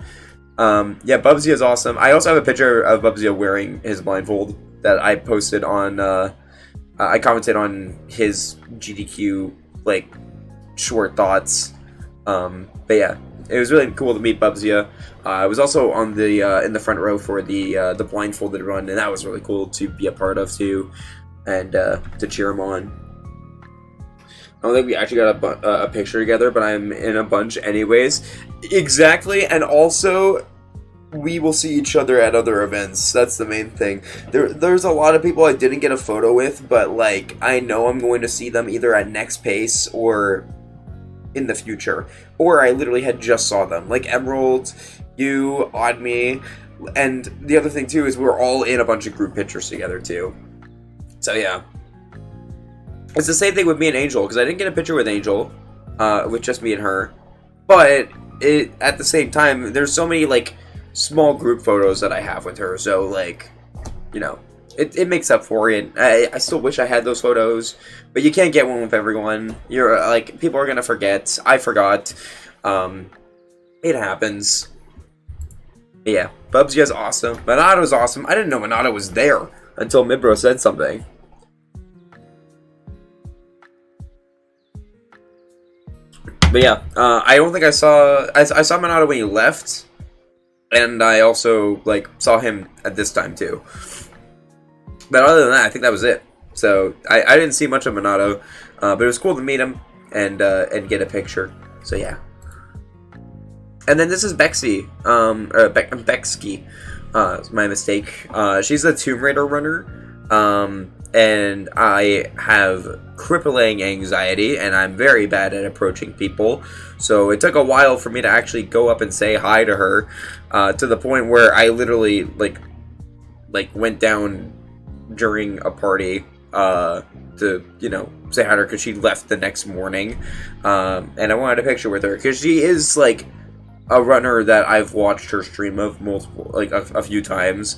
Yeah, Bubsia is awesome. I also have a picture of Bubsia wearing his blindfold that I posted on I commented on his GDQ like short thoughts. But yeah, it was really cool to meet Bubsia. I was also on the in the front row for the blindfolded run, and that was really cool to be a part of too, and to cheer him on. I don't think we actually got a picture together, but I'm in a bunch anyways. Exactly, and also we will see each other at other events. That's the main thing. There's a lot of people I didn't get a photo with, but like I know I'm going to see them either at Next Pace or in the future, or I literally had just saw them, like Emerald, you, Odd Me, and the other thing too is we're all in a bunch of group pictures together too. So yeah. It's the same thing with me and Angel, because I didn't get a picture with Angel, with just me and her. But at the same time, there's so many like small group photos that I have with her, so like, you know, it makes up for it. I still wish I had those photos, but you can't get one with everyone. You're like, people are gonna forget. I forgot. It happens. Yeah, Bubsia's awesome. Monato's awesome. I didn't know Monato was there until Midbro said something. But yeah, I don't think I saw Monato when he left, and I also like saw him at this time too. But other than that, I think that was it. So I didn't see much of Monato, but it was cool to meet him and get a picture. So yeah. And then this is Bexy, Bexky, my mistake. She's a Tomb Raider runner, and I have crippling anxiety, and I'm very bad at approaching people, so it took a while for me to actually go up and say hi to her, to the point where I literally, like went down during a party, to, you know, say hi to her, because she left the next morning, and I wanted a picture with her, because she is, like, a runner that I've watched her stream of multiple, like, a few times,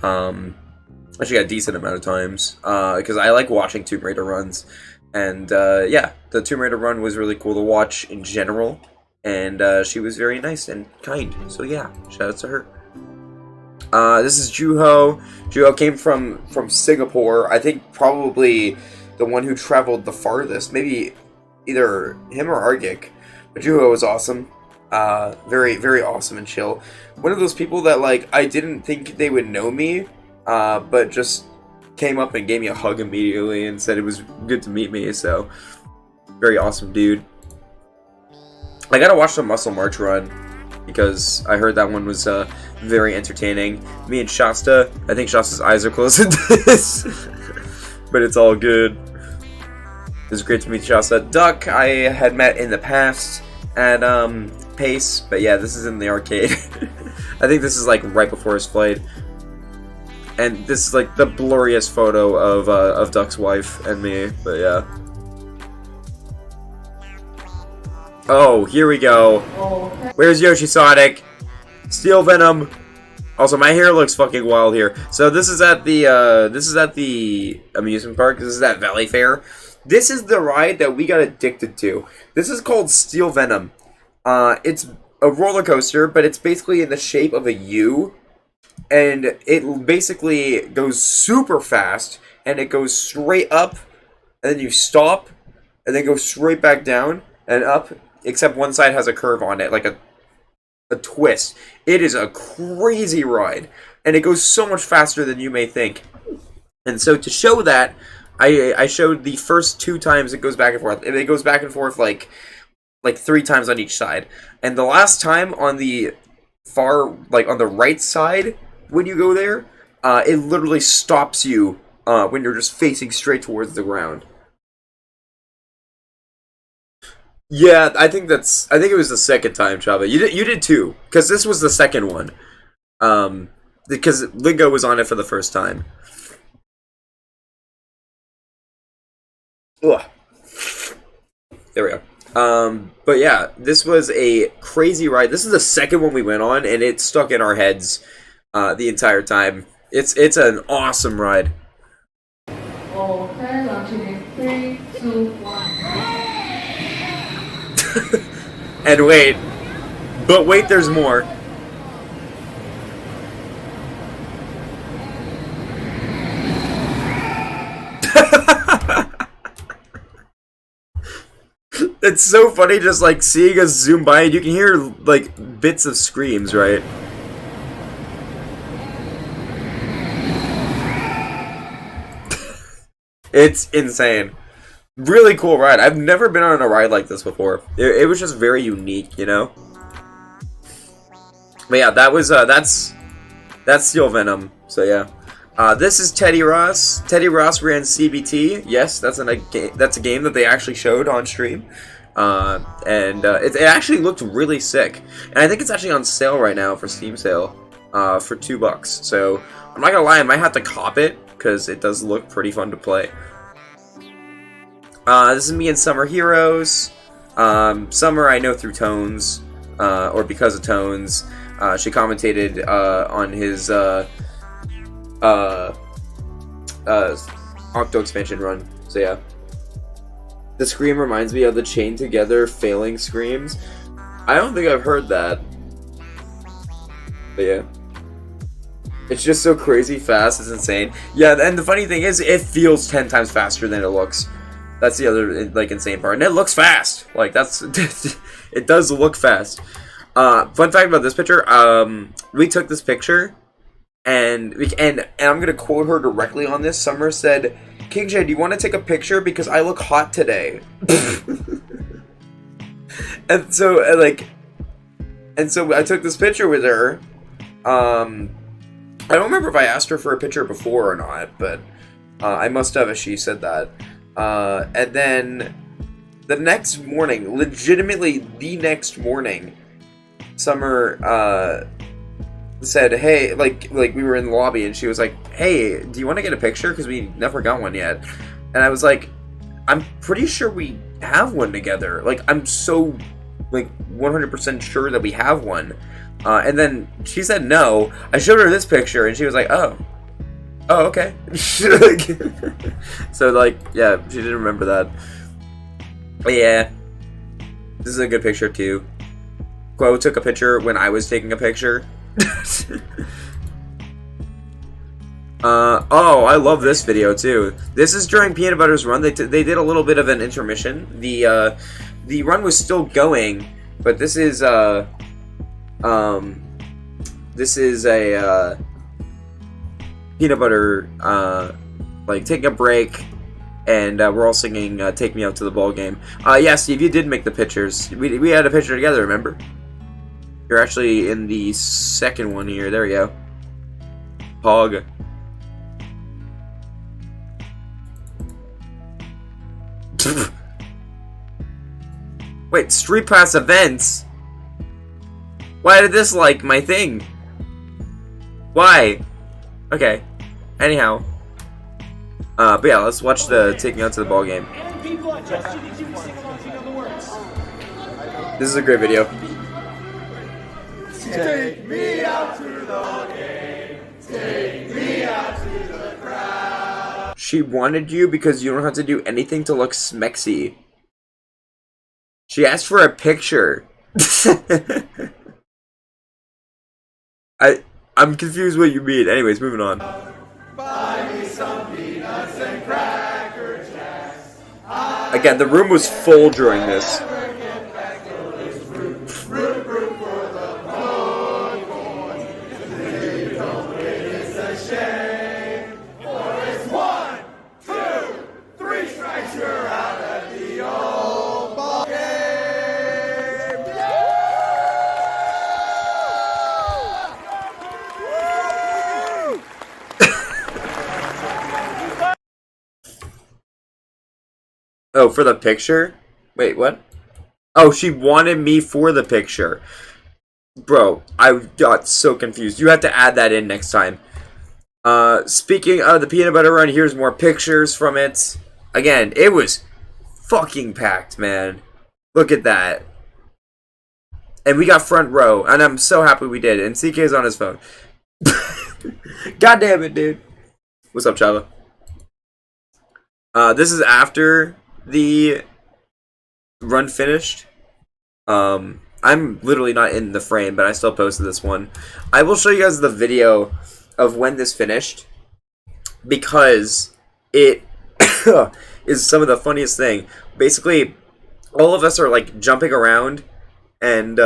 actually a decent amount of times, because I like watching Tomb Raider runs, and yeah, the Tomb Raider run was really cool to watch in general, and she was very nice and kind, so yeah, shout out to her. This is Juho. Juho came from Singapore, I think probably the one who traveled the farthest, maybe either him or Argik, but Juho was awesome. Very, very awesome and chill. One of those people that, like, I didn't think they would know me, but just came up and gave me a hug immediately and said it was good to meet me, so very awesome dude. I gotta watch the Muscle March run, because I heard that one was very entertaining. Me and Shasta, I think Shasta's eyes are closed into this, but it's all good. It was great to meet Shasta. Duck, I had met in the past at Pace, but yeah, this is in the arcade. I think this is like right before his flight. And this is like the blurriest photo of Duck's wife and me, but yeah. Oh, here we go. Where's Yoshi Sonic? Steel Venom. Also, my hair looks fucking wild here. So this is at the amusement park. This is at Valley Fair. This is the ride that we got addicted to. This is called Steel Venom. It's a roller coaster, but it's basically in the shape of a U. And it basically goes super fast, and it goes straight up, and then you stop, and then go straight back down and up, except one side has a curve on it, like a twist. It is a crazy ride, and it goes so much faster than you may think. And so to show that, I showed the first 2 times it goes back and forth. It goes back and forth like 3 times on each side. And the last time on the far, like on the right side, when you go there, it literally stops you when you're just facing straight towards the ground. Yeah, I think it was the second time, Chava. You did too, because this was the second one. Because Lingo was on it for the first time. Ugh. There we go. But yeah, this was a crazy ride. This is the second one we went on, and it stuck in our heads the entire time. It's an awesome ride. Okay, launching in 3, 2, 1. And wait, there's more. It's so funny just like seeing us zoom by and you can hear like bits of screams, right? It's insane. Really cool ride. I've never been on a ride like this before. It was just very unique, you know? But yeah, that was that's Steel Venom. So yeah. This is Teddy Ross. Teddy Ross ran CBT. Yes, that's a game that they actually showed on stream. It actually looked really sick. And I think it's actually on sale right now for Steam sale for $2. So I'm not gonna lie, I might have to cop it because it does look pretty fun to play. This is me and Summer Heroes. Summer I know through Tones, or because of Tones. She commentated on his Octo expansion run. So yeah. The scream reminds me of the chain together failing screams. I don't think I've heard that. But yeah. It's just so crazy fast, it's insane. Yeah, and the funny thing is, it feels 10 times faster than it looks. That's the other, like, insane part. And it looks fast! Like, that's... it does look fast. Fun fact about this picture, we took this picture, and I'm gonna quote her directly on this. Summer said, "King J, do you want to take a picture? Because I look hot today." And so I took this picture with her. I don't remember if I asked her for a picture before or not, but I must have if she said that. And then the next morning, legitimately the next morning, Summer said, "Hey," like we were in the lobby, and she was like, "Hey, do you want to get a picture? Because we never got one yet." And I was like, "I'm pretty sure we have one together. Like, I'm so, like, 100% sure that we have one." And then she said no. I showed her this picture, and she was like, "Oh, okay." So, like, yeah, she didn't remember that. But yeah, this is a good picture too. Quo took a picture when I was taking a picture. Oh, I love this video too. This is during Peanut Butter's run. They did a little bit of an intermission. The run was still going, but this is a Peanut Butter like taking a break, and we're all singing "Take Me Out to the Ball Game." Yeah, Steve, you did make the pictures. We had a picture together, remember? You're actually in the second one here. There we go. Pog. Wait, Street Pass events? Why did this like my thing? Why? Okay. Anyhow. But yeah, let's watch the Taking Out to the Ball Game. This is a great video. Take me out to the ball game. Take me out to the crowd. She wanted you because you don't have to do anything to look smexy. She asked for a picture. I'm confused what you mean. Anyways, moving on. Buy me some peanuts and Cracker Jacks. Again, the room was full during this. Oh, for the picture? Wait, what? Oh, she wanted me for the picture. Bro, I got so confused. You have to add that in next time. Speaking of the Peanut Butter Run, here's more pictures from it. Again, it was fucking packed, man. Look at that. And we got front row, and I'm so happy we did. And CK's on his phone. God damn it, dude. What's up, Chava? This is after the run finished. I'm literally not in the frame, but I still posted this one. I will show you guys the video of when this finished, because it is some of the funniest thing. Basically, all of us are like jumping around, and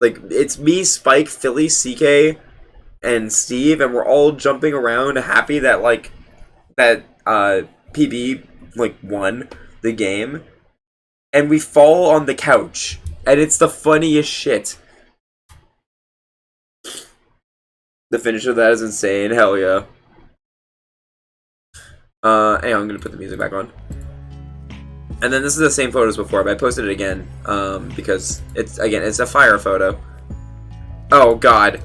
like it's me, Spike, Philly, CK, and Steve, and we're all jumping around, happy that like that PB like won the game, and we fall on the couch, and it's the funniest shit. The finish of that is insane. Hell yeah. Hang on, I'm gonna put the music back on. And then this is the same photo as before, but I posted it again, because it's a fire photo. Oh god.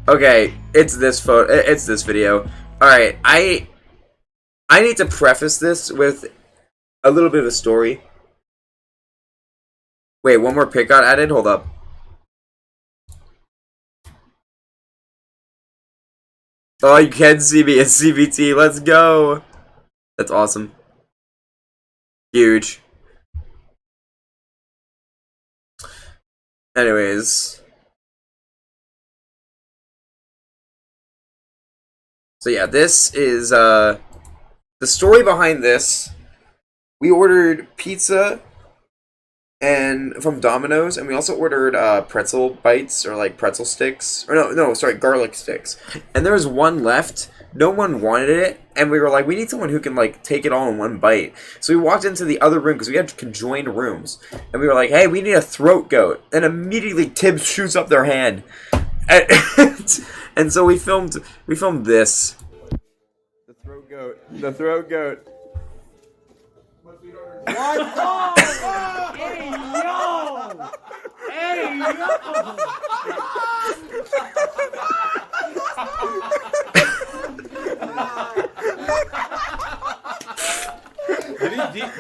Okay, it's this photo. It's this video. All right, I need to preface this with a little bit of a story. Wait, one more pic got added. Hold up. Oh, you can see me at CBT. Let's go. That's awesome. Huge. Anyways. So yeah, this is the story behind this. We ordered pizza and from Domino's, and we also ordered pretzel bites, or like pretzel sticks. Or no, sorry, garlic sticks. And there was one left. No one wanted it, and we were like, we need someone who can like take it all in one bite. So we walked into the other room because we had conjoined rooms, and we were like, hey, we need a throat goat. And immediately Tibbs shoots up their hand, and so we filmed this. The throat goat. The throat goat. What? Hey, yo! Hey, yo!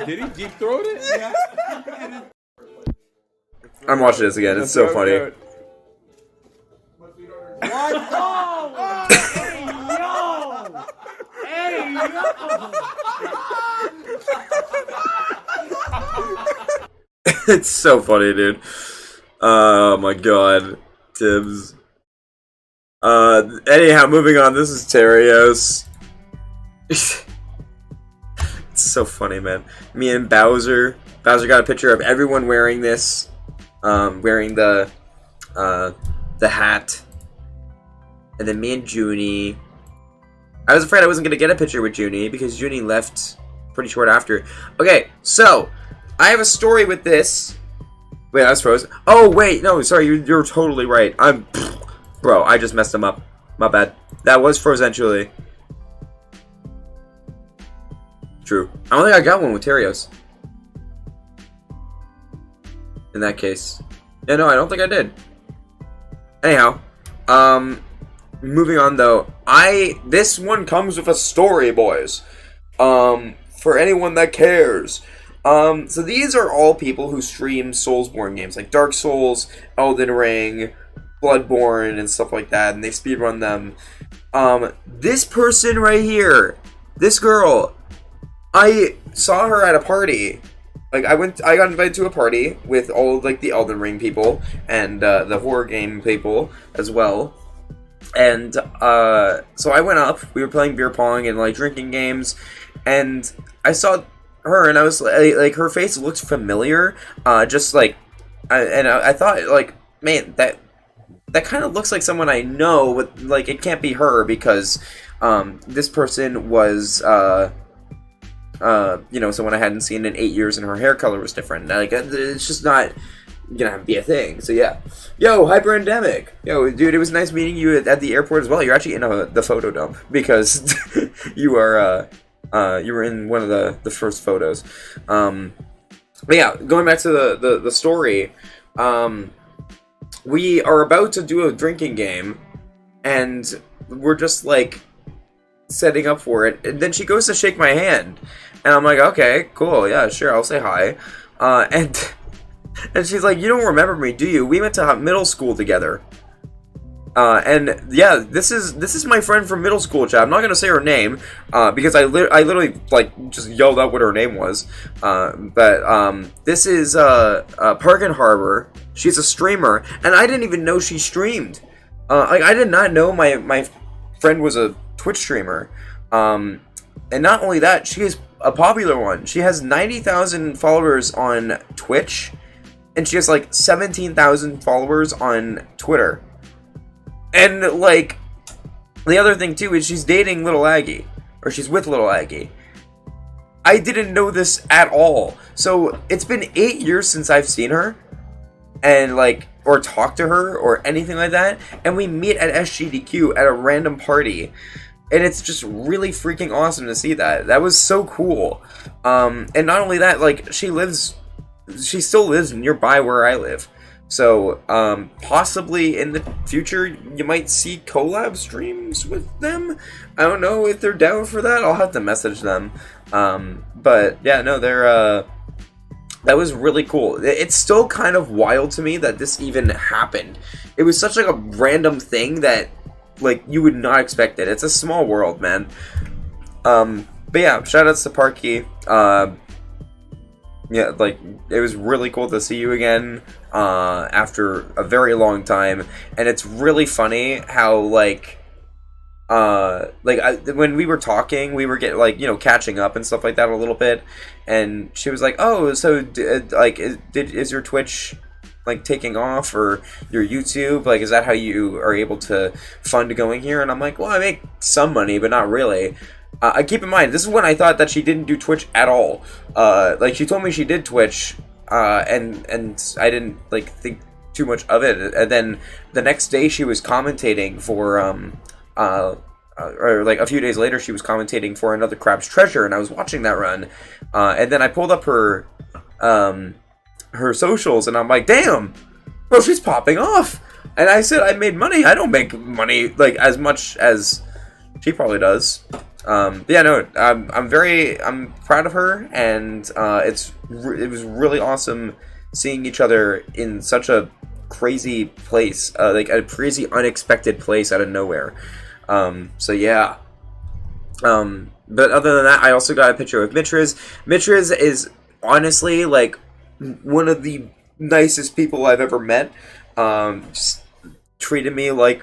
Did he deep throat it? Yeah. I'm watching this again. It's so funny. What? Hey, yo! Hey, yo! It's so funny, dude. Oh my god. Tibbs. Anyhow, moving on. This is Terios. It's so funny, man. Me and Bowser. Bowser got a picture of everyone wearing this. Wearing the hat. And then me and Junie. I was afraid I wasn't going to get a picture with Junie because Junie left pretty short after. Okay, so I have a story with this. Wait, I was frozen. Oh, wait, no, sorry, you're totally right. Bro, I just messed him up. My bad. That was Frozentually. True. I don't think I got one with Terios. In that case. Yeah, no, I don't think I did. Anyhow, moving on though. This one comes with a story, boys. For anyone that cares. So these are all people who stream Soulsborne games, like Dark Souls, Elden Ring, Bloodborne, and stuff like that, and they speedrun them. This person right here, this girl, I saw her at a party. Like, I got invited to a party with all of, like, the Elden Ring people, and, the horror game people, as well. And, so I went up, we were playing beer pong and, like, drinking games, and I saw her, and I was like, her face looked familiar, just like, I thought, like, man, that kind of looks like someone I know, but like, it can't be her because this person was you know, someone I hadn't seen in 8 years, and her hair color was different. Like, it's just not gonna be a thing. So yeah, yo, Hyper Endemic, yo, dude, it was nice meeting you at the airport as well. You're actually in the photo dump because you were in one of the first photos. But yeah, going back to the story, we are about to do a drinking game, and we're just like setting up for it, and then she goes to shake my hand, and I'm like, okay, cool, yeah, sure, I'll say hi, and she's like, you don't remember me, do you? We went to middle school together. And yeah, this is my friend from middle school, chat. I'm not gonna say her name, because I literally like just yelled out what her name was. But this is Park and Harbor. She's a streamer, and I didn't even know she streamed. Like, I did not know my friend was a Twitch streamer. And not only that, she is a popular one. She has 90,000 followers on Twitch, and she has like 17,000 followers on Twitter. And like, the other thing too is she's dating Little Aggie, or she's with Little Aggie. I didn't know this at all. So it's been 8 years since I've seen her, and like, or talked to her, or anything like that, and we meet at SGDQ at a random party. And it's just really freaking awesome to see that. That was so cool. And not only that, like, she still lives nearby where I live. So, possibly in the future, you might see collab streams with them. I don't know if they're down for that. I'll have to message them. But, yeah, no, that was really cool. It's still kind of wild to me that this even happened. It was such like a random thing that, like, you would not expect it. It's a small world, man. But yeah, shoutouts to Parky. Yeah, like, it was really cool to see you again, after a very long time, and it's really funny how, like, when we were talking, we were catching up and stuff like that a little bit, and she was like, oh, so, is your Twitch, like, taking off, or your YouTube, like, is that how you are able to fund going here? And I'm like, well, I make some money, but not really. I keep in mind, this is when I thought that she didn't do Twitch at all. Like, she told me she did Twitch, and I didn't, like, think too much of it. And then the next day she was commentating for, or like a few days later she was commentating for another Crab's Treasure, and I was watching that run. And then I pulled up her socials, and I'm like, damn, bro, she's popping off. And I said, I made money. I don't make money, like, as much as she probably does. Yeah, no, I'm proud of her, and it was really awesome seeing each other in such a crazy place, like a crazy unexpected place out of nowhere. So yeah. But other than that, I also got a picture with Mitriz. Mitriz is honestly like one of the nicest people I've ever met. Just treated me like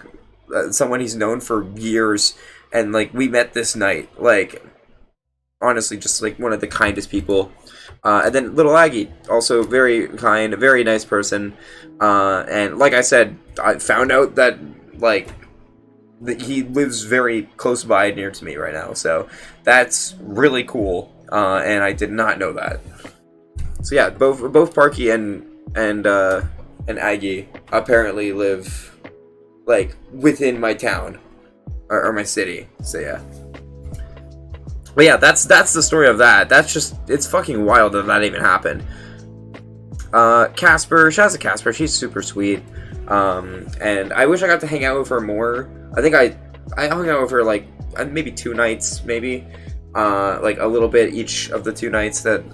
someone he's known for years. And, like, we met this night, like, honestly, just, like, one of the kindest people. And then Little Aggie, also very kind, very nice person. And, like I said, I found out that, like, that he lives very close by near to me right now. So, that's really cool. And I did not know that. So, yeah, both Parky and Aggie apparently live, like, within my town. Or my city, so yeah. But yeah, that's the story of that. That's just, it's fucking wild that even happened. Casper, shout out to Casper, she's super sweet. And I wish I got to hang out with her more. I think I hung out with her like maybe 2 nights, maybe. Like a little bit each of the 2 nights that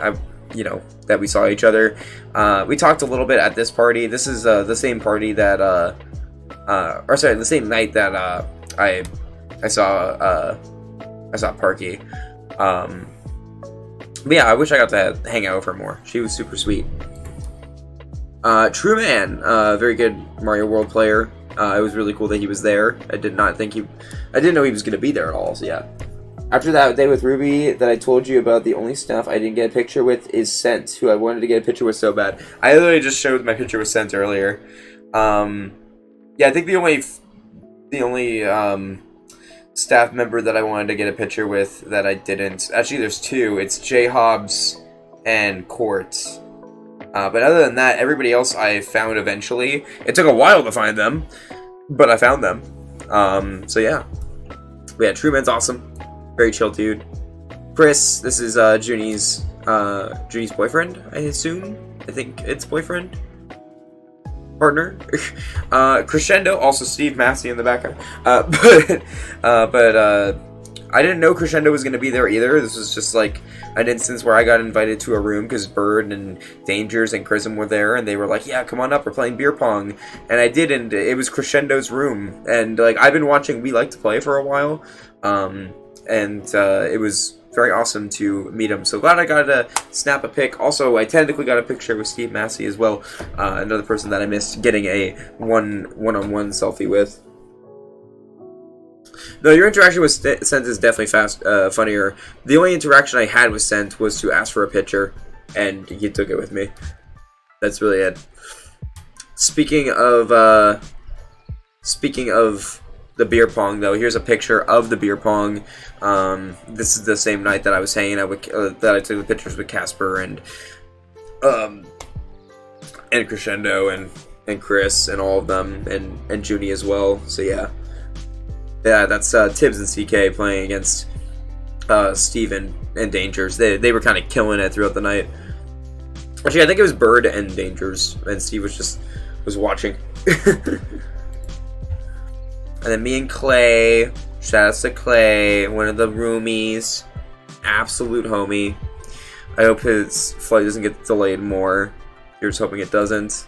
that we saw each other. We talked a little bit at this party. This is the same party that the same night that I saw Parky. But yeah, I wish I got to hang out with her more. She was super sweet. True Man, very good Mario World player. It was really cool that he was there. I didn't know he was going to be there at all, so yeah. After that day with Ruby that I told you about, the only stuff I didn't get a picture with is Scent, who I wanted to get a picture with so bad. I literally just showed my picture with Scent earlier. Yeah, I think the only staff member that I wanted to get a picture with that I didn't. Actually, there's 2. It's J Hobbs and Court. But other than that, everybody else I found eventually. It took a while to find them, but I found them. So yeah. But yeah, Truman's awesome. Very chill dude. Chris, this is Junie's boyfriend, I assume. I think it's boyfriend. Partner. Crescendo, also Steve Massey in the background. But I didn't know Crescendo was going to be there either. This was just like an instance where I got invited to a room because Bird and Dangers and Chrism were there, and they were like, yeah, come on up, we're playing beer pong. And I did, and it was Crescendo's room. And like, I've been watching We Like to Play for a while, and it was very awesome to meet him. So glad I got to snap a pic. Also, I technically got a picture with Steve Massey as well, another person that I missed getting a one-on-one selfie with. No, your interaction with Sent is definitely funnier. The only interaction I had with Sent was to ask for a picture, and he took it with me. That's really it. Speaking of the beer pong, though, here's a picture of the beer pong. This is the same night that I was hanging out with, that I took the pictures with Casper and Crescendo and Chris and all of them, and Junie as well. So yeah, that's Tibbs and CK playing against Steven and Dangers. They were kind of killing it throughout the night. Actually, I think it was Bird and Dangers, and Steve was watching. And then me and Clay, shout out to Clay, one of the roomies, absolute homie. I hope his flight doesn't get delayed more. You're just hoping it doesn't.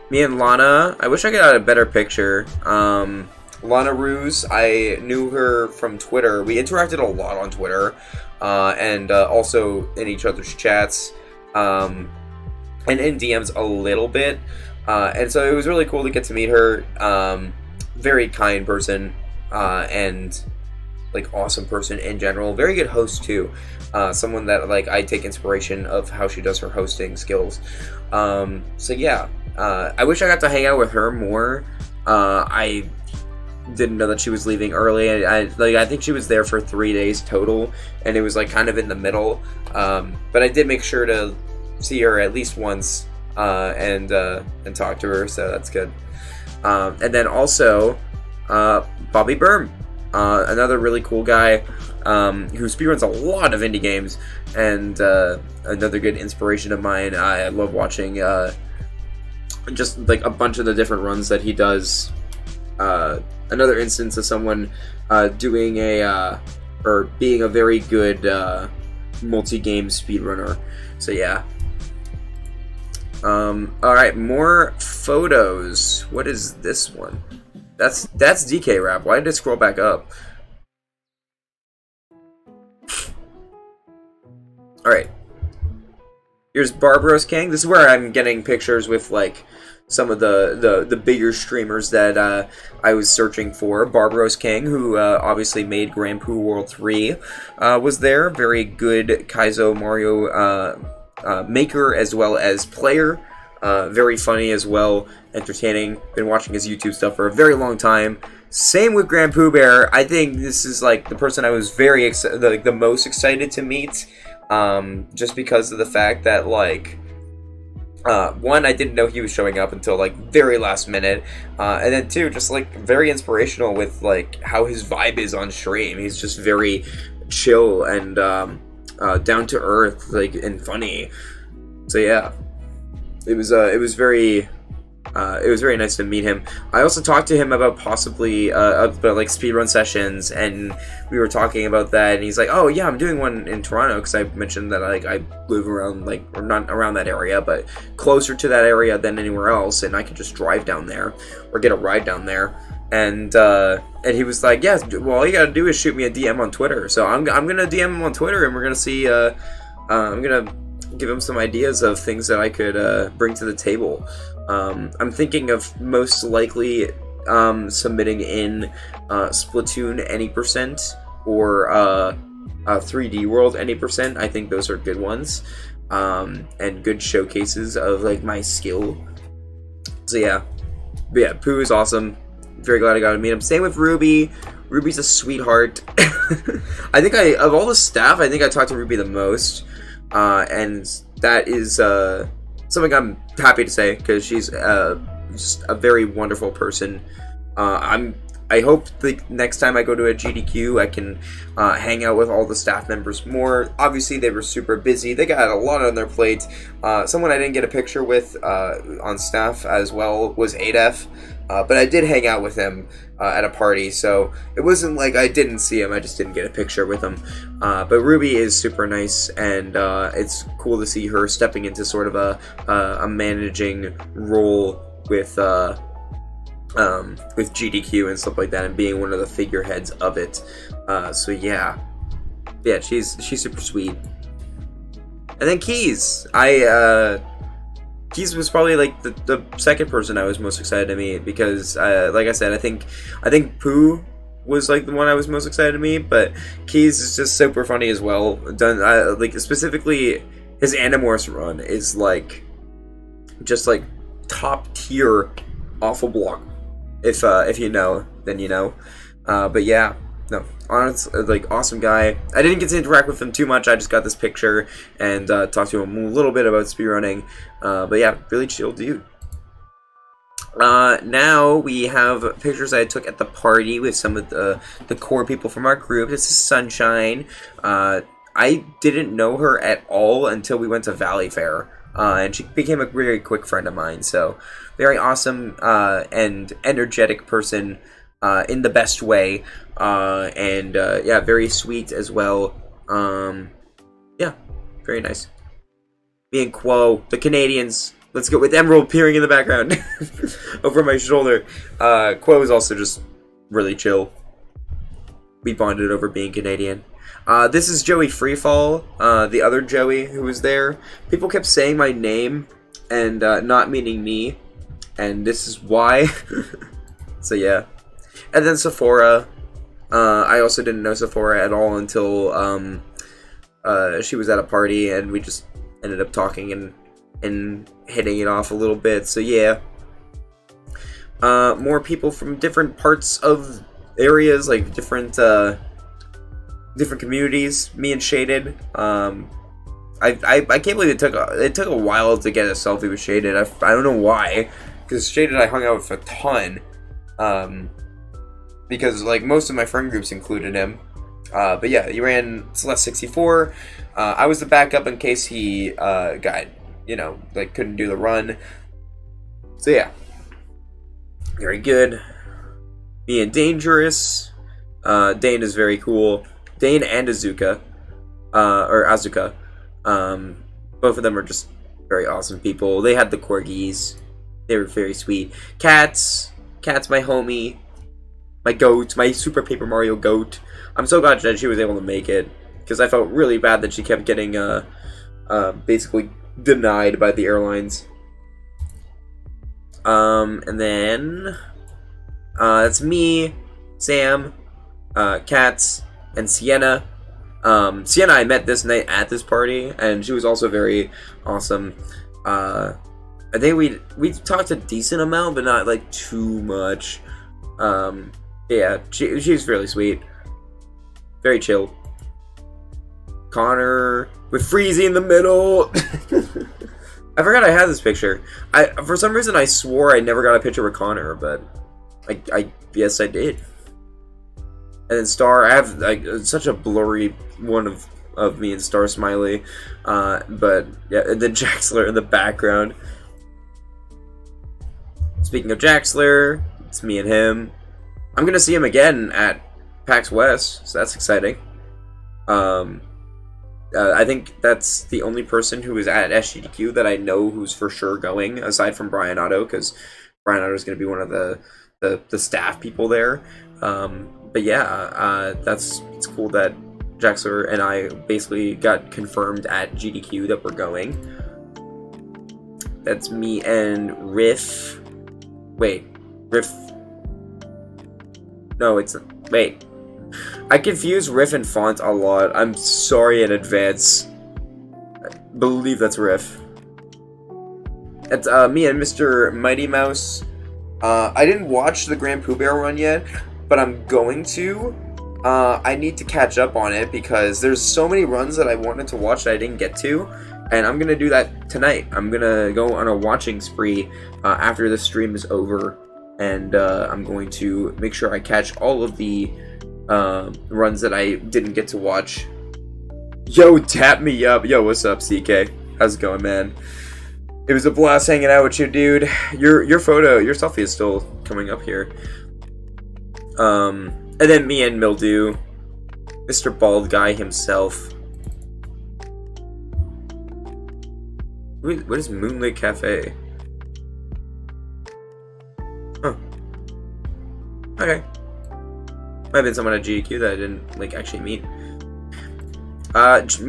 Me and Lana, I wish I got a better picture. Lana Ruse, I knew her from Twitter. We interacted a lot on Twitter, and also in each other's chats, and in DMs a little bit. And so it was really cool to get to meet her. Very kind person, and like awesome person in general. Very good host too. Someone that like I take inspiration of how she does her hosting skills. So yeah, I wish I got to hang out with her more. I didn't know that she was leaving early. I think she was there for 3 days total, and it was like kind of in the middle. But I did make sure to see her at least once and talk to her, so that's good. And then also Bobby Berm, another really cool guy who speedruns a lot of indie games, and another good inspiration of mine. I love watching just like a bunch of the different runs that he does. Another instance of someone doing or being a very good multi-game speedrunner. So yeah. Alright, more photos. What is this one? That's DK Rap. Why did it scroll back up? Alright. Here's Barbaros King. This is where I'm getting pictures with like some of the bigger streamers that I was searching for. Barbaros King, who obviously made Grand Poo World 3, was there. Very good Kaizo Mario maker as well as player. Very funny as well, entertaining. Been watching his YouTube stuff for a very long time. Same with Grand Pooh Bear. I think this is like the person I was very the most excited to meet, just because of the fact that like one, I didn't know he was showing up until like very last minute, and then two, just like very inspirational with like how his vibe is on stream. He's just very chill and down to earth, like, and funny. So yeah, it was very nice to meet him. I also talked to him about possibly about like speedrun sessions, and we were talking about that, and he's like, oh yeah, I'm doing one in Toronto, because I mentioned that like I live around like, or not around that area, but closer to that area than anywhere else, and I could just drive down there or get a ride down there. And he was like, yeah, well, all you gotta do is shoot me a DM on Twitter. So I'm gonna DM him on Twitter, and we're gonna see, I'm gonna give him some ideas of things that I could bring to the table. I'm thinking of most likely submitting in Splatoon any percent, or 3D World any percent. I think those are good ones, and good showcases of like my skill. So yeah, but yeah, Pooh is awesome. Very glad I got to meet him. Same with Ruby. Ruby's a sweetheart. I think of all the staff, I think I talked to Ruby the most, and that is something I'm happy to say, because she's just a very wonderful person. I hope the next time I go to a GDQ, I can hang out with all the staff members more. Obviously, they were super busy. They got a lot on their plate. Someone I didn't get a picture with on staff as well was Adef, but I did hang out with him at a party, so it wasn't like I didn't see him, I just didn't get a picture with him. But Ruby is super nice, and it's cool to see her stepping into sort of a managing role with GDQ and stuff like that, and being one of the figureheads of it. So yeah, she's super sweet. And then Keys, Keys was probably like the second person I was most excited to meet, because like I said, I think Pooh was like the one I was most excited to meet, but Keys is just super funny as well. Done like specifically his Animorphs run is like just like top tier awful block. If you know, then you know. But yeah, no, honest, like awesome guy. I didn't get to interact with him too much. I just got this picture and talked to him a little bit about speedrunning. But yeah, really chill dude. Now we have pictures I took at the party with some of the core people from our group. This is Sunshine. I didn't know her at all until we went to Valley Fair. And she became a very quick friend of mine. So, very awesome and energetic person in the best way. And yeah, very sweet as well. Yeah, very nice. Me and Quo, the Canadians. Let's go with Emerald peering in the background over my shoulder. Quo is also just really chill. We bonded over being Canadian. This is Joey Freefall, the other Joey who was there. People kept saying my name and not meaning me, and this is why. So yeah. And then Sephora. I also didn't know Sephora at all until she was at a party, and we just ended up talking and hitting it off a little bit. So yeah. More people from different parts of areas, like different communities. Me and Shaded. I can't believe it took a while to get a selfie with Shaded. I don't know why, because Shaded I hung out with a ton. Because like most of my friend groups included him. But yeah, he ran Celeste 64. I was the backup in case he got, you know, like couldn't do the run. So yeah, very good. Me and Dangerous. Dane is very cool. Dane and Azuka, or Azuka, both of them are just very awesome people. They had the corgis. They were very sweet. Cat's my homie, my goat, my Super Paper Mario goat. I'm so glad that she was able to make it, because I felt really bad that she kept getting basically denied by the airlines. And then it's me, Sam, Katz, and Sienna. Sienna I met this night at this party, and she was also very awesome. I think we talked a decent amount, but not like too much. Yeah, she's really sweet, very chill. Connor with Freezy in the middle. I forgot I had this picture. For some reason I swore I never got a picture with Connor, but I yes I did. And then Star, I have like such a blurry one of me and Star Smiley, but yeah, and then Jaxler in the background. Speaking of Jaxler, it's me and him. I'm gonna see him again at PAX West, so that's exciting. I think that's the only person who is at SGDQ that I know who's for sure going, aside from Brian Otto, because Brian Otto is gonna be one of the staff people there. But yeah, it's cool that Jaxler and I basically got confirmed at GDQ that we're going. That's me and Riff. Wait, Riff. No, it's wait. I confuse Riff and Font a lot. I'm sorry in advance. I believe that's Riff. It's me and Mr. Mighty Mouse. I didn't watch the Grand Pooh Bear run yet, but I'm going to. I need to catch up on it because there's so many runs that I wanted to watch that I didn't get to, and I'm gonna do that tonight. I'm gonna go on a watching spree after the stream is over, and I'm going to make sure I catch all of the runs that I didn't get to watch. Yo, tap me up. Yo, what's up, CK? How's it going, man? It was a blast hanging out with you, dude. Your photo, your selfie is still coming up here. And then me and Mildew, Mr. Bald Guy himself. What is Moonlit Cafe? Huh. Okay. Might have been someone at GQ that I didn't like actually meet. Me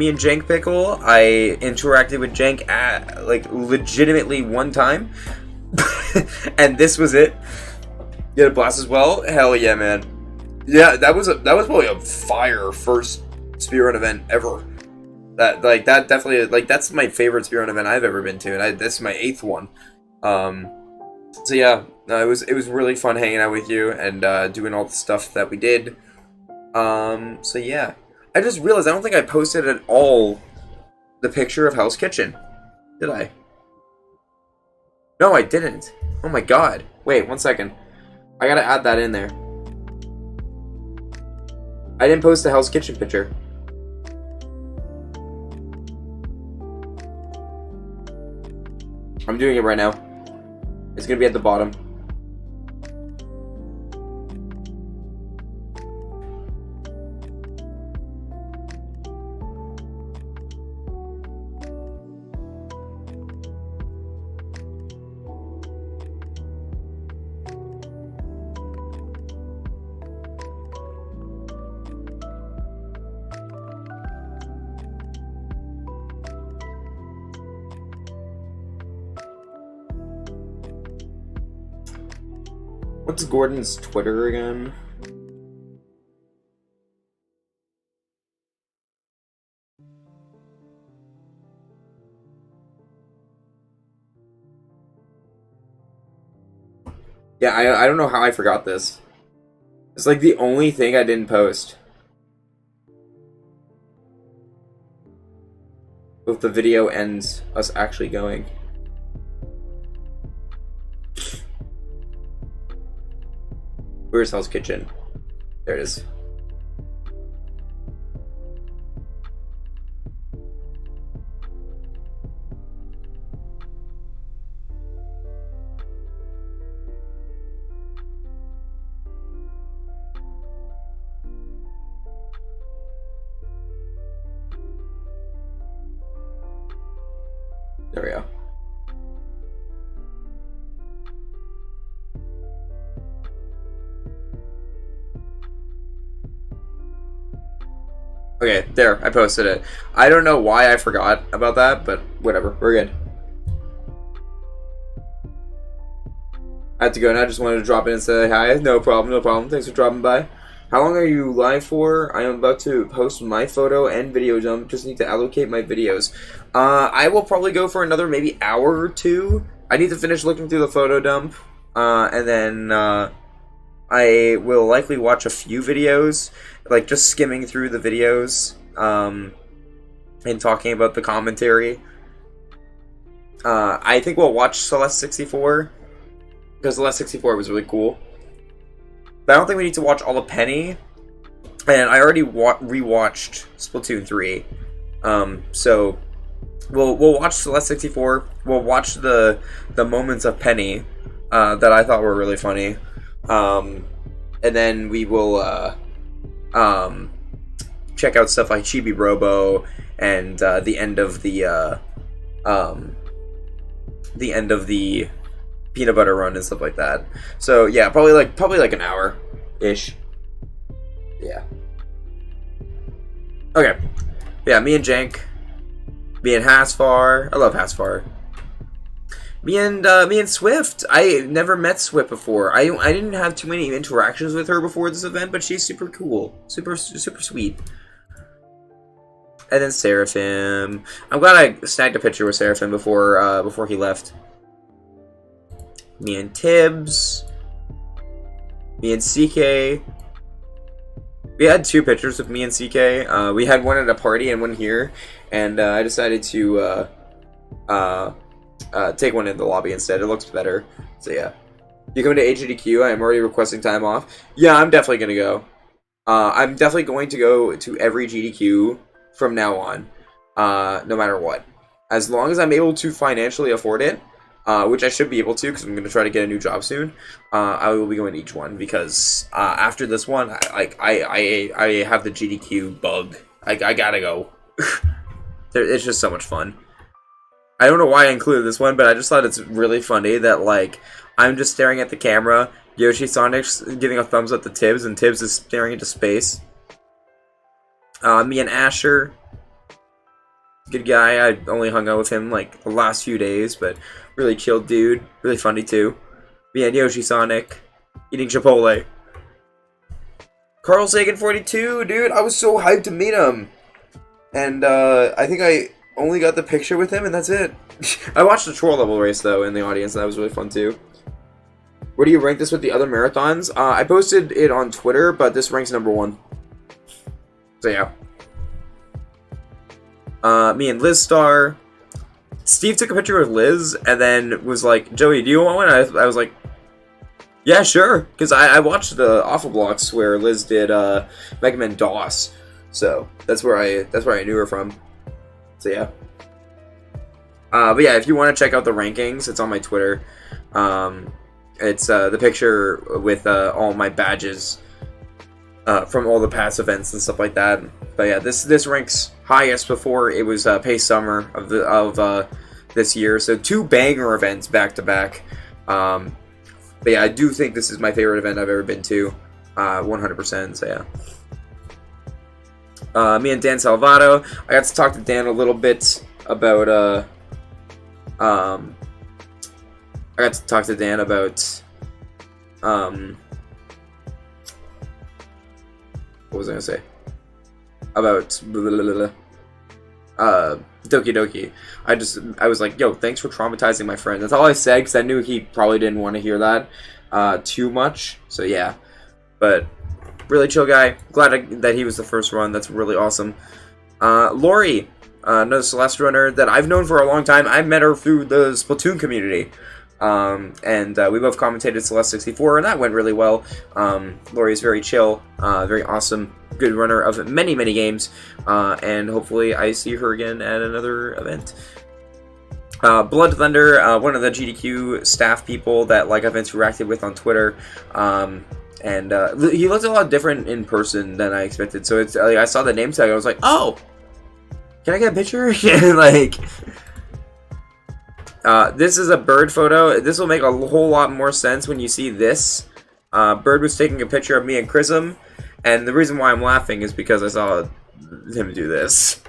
and Jank Pickle, I interacted with Jank at like legitimately one time, and this was it. You had a blast as well? Hell yeah, man. Yeah, that was probably a fire first speedrun event ever. That definitely, like, that's my favorite speedrun event I've ever been to, and this is my 8th one. So yeah, it was really fun hanging out with you and doing all the stuff that we did. So yeah, I just realized I don't think I posted at all the picture of Hell's Kitchen, did I? No, I didn't. Oh my god. Wait, 1 second. I gotta add that in there. I didn't post the Hell's Kitchen picture. I'm doing it right now. It's gonna be at the bottom. What's Gordon's Twitter again? Yeah, I don't know how I forgot this. It's like the only thing I didn't post. If the video ends us actually going. Where's Hell's Kitchen? There it is. There we go. Okay, there, I posted it. I don't know why I forgot about that, but whatever, we're good. I have to go now, just wanted to drop in and say hi. No problem, no problem. Thanks for dropping by. How long are you live for? I am about to post my photo and video dump. Just need to allocate my videos. I will probably go for another maybe hour or two. I need to finish looking through the photo dump. And then I will likely watch a few videos. Like just skimming through the videos. And talking about the commentary. I think we'll watch Celeste 64. Because Celeste 64 was really cool. But I don't think we need to watch all of Penny. And I already rewatched Splatoon 3. So we'll watch Celeste 64. We'll watch the moments of Penny that I thought were really funny. And then we will check out stuff like Chibi Robo and the end of the peanut butter run and stuff like that. So yeah, probably like an hour ish. Yeah. Okay. Yeah, me and Jank, me and Hasfar. I love Hasfar. Me and Swift. I never met Swift before. I didn't have too many interactions with her before this event, but she's super cool, super sweet. And then Seraphim. I'm glad I snagged a picture with Seraphim before he left. Me and Tibbs. Me and CK. We had 2 pictures with me and CK. We had one at a party and one here, and I decided to take one in the lobby instead. It looks better. So yeah. You coming to SGDQ? I am already requesting time off. Yeah, I'm definitely gonna go. I'm definitely going to go to every GDQ from now on, no matter what. As long as I'm able to financially afford it, which I should be able to because I'm going to try to get a new job soon. I will be going to each one because after this one, I have the GDQ bug. I gotta go. It's just so much fun. I don't know why I included this one, but I just thought it's really funny that like I'm just staring at the camera, Yoshi Sonic's giving a thumbs up to Tibbs, and Tibbs is staring into space. Me and Asher. Good guy. I only hung out with him like the last few days, but really chill dude. Really funny too. Me and Yoshi Sonic eating Chipotle. Carl Sagan 42, dude. I was so hyped to meet him. And I think I only got the picture with him, and that's it. I watched the troll level race, though, in the audience, and that was really fun, too. Where do you rank this with the other marathons? I posted it on Twitter, but this ranks #1. So, yeah. Me and Liz Star. Steve took a picture with Liz, and then was like, Joey, do you want one? I was like, yeah, sure. Because I watched the Awful Blocks where Liz did Mega Man DOS. So, that's where I knew her from. So, yeah. But yeah, if you want to check out the rankings, it's on my Twitter. It's the picture with all my badges from all the past events and stuff like that. But yeah, this ranks highest before it was Pace Summer of this year. So 2 banger events back to back. But yeah, I do think this is my favorite event I've ever been to, 100%. So yeah. Me and Dan Salvato. I got to talk to Dan a little bit about I got to talk to Dan about what was I gonna say? About Doki Doki. I was like, yo, thanks for traumatizing my friend. That's all I said, because I knew he probably didn't want to hear that too much. So yeah, but really chill guy. Glad that he was the first run. That's really awesome. Lori, another Celeste runner that I've known for a long time. I met her through the Splatoon community. And we both commentated Celeste 64, and that went really well. Lori is very chill, very awesome, good runner of many, many games, and hopefully I see her again at another event. Blood Thunder, one of the GDQ staff people that I've interacted with on Twitter, and he looked a lot different in person than I expected. So it's I saw the name tag, I was like, oh, can I get a picture? This is a bird photo. This will make a whole lot more sense when you see this. Bird was taking a picture of me and Chrism, and the reason why I'm laughing is because I saw him do this.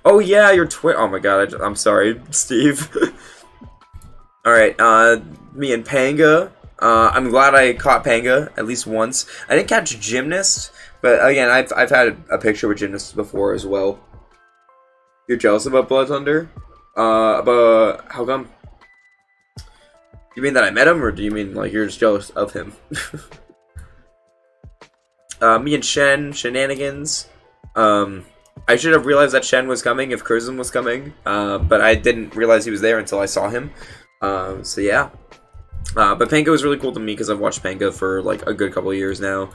Oh yeah, your oh my god, I'm sorry, Steve. Alright, me and Panga. I'm glad I caught Panga at least once. I didn't catch Gymnast, but again, I've had a picture with Gymnast before as well. You're jealous about Blood Thunder? But how come? You mean that I met him, or do you mean you're just jealous of him? Me and Shenanigans. I should have realized that Shen was coming if Kurzum was coming, but I didn't realize he was there until I saw him. So yeah. But Pango was really cool to me because I've watched Pango for a good couple of years now.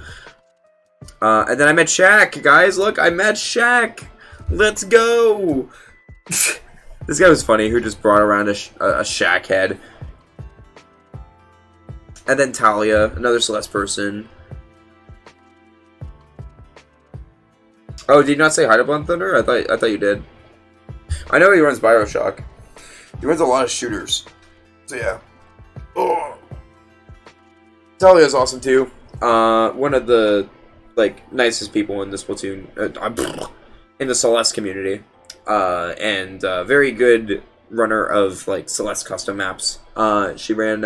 And then I met Shaq, guys. Look, I met Shaq. Let's go. This guy was funny, who just brought around a Shaq head. And then Talia, another Celeste person. Oh, did you not say hi to Blood Thunder? I thought you did. I know he runs Bioshock. He runs a lot of shooters. So yeah. Oh. Talia's awesome too. One of the nicest people in the Splatoon, in the Celeste community. And very good runner of Celeste custom maps. She ran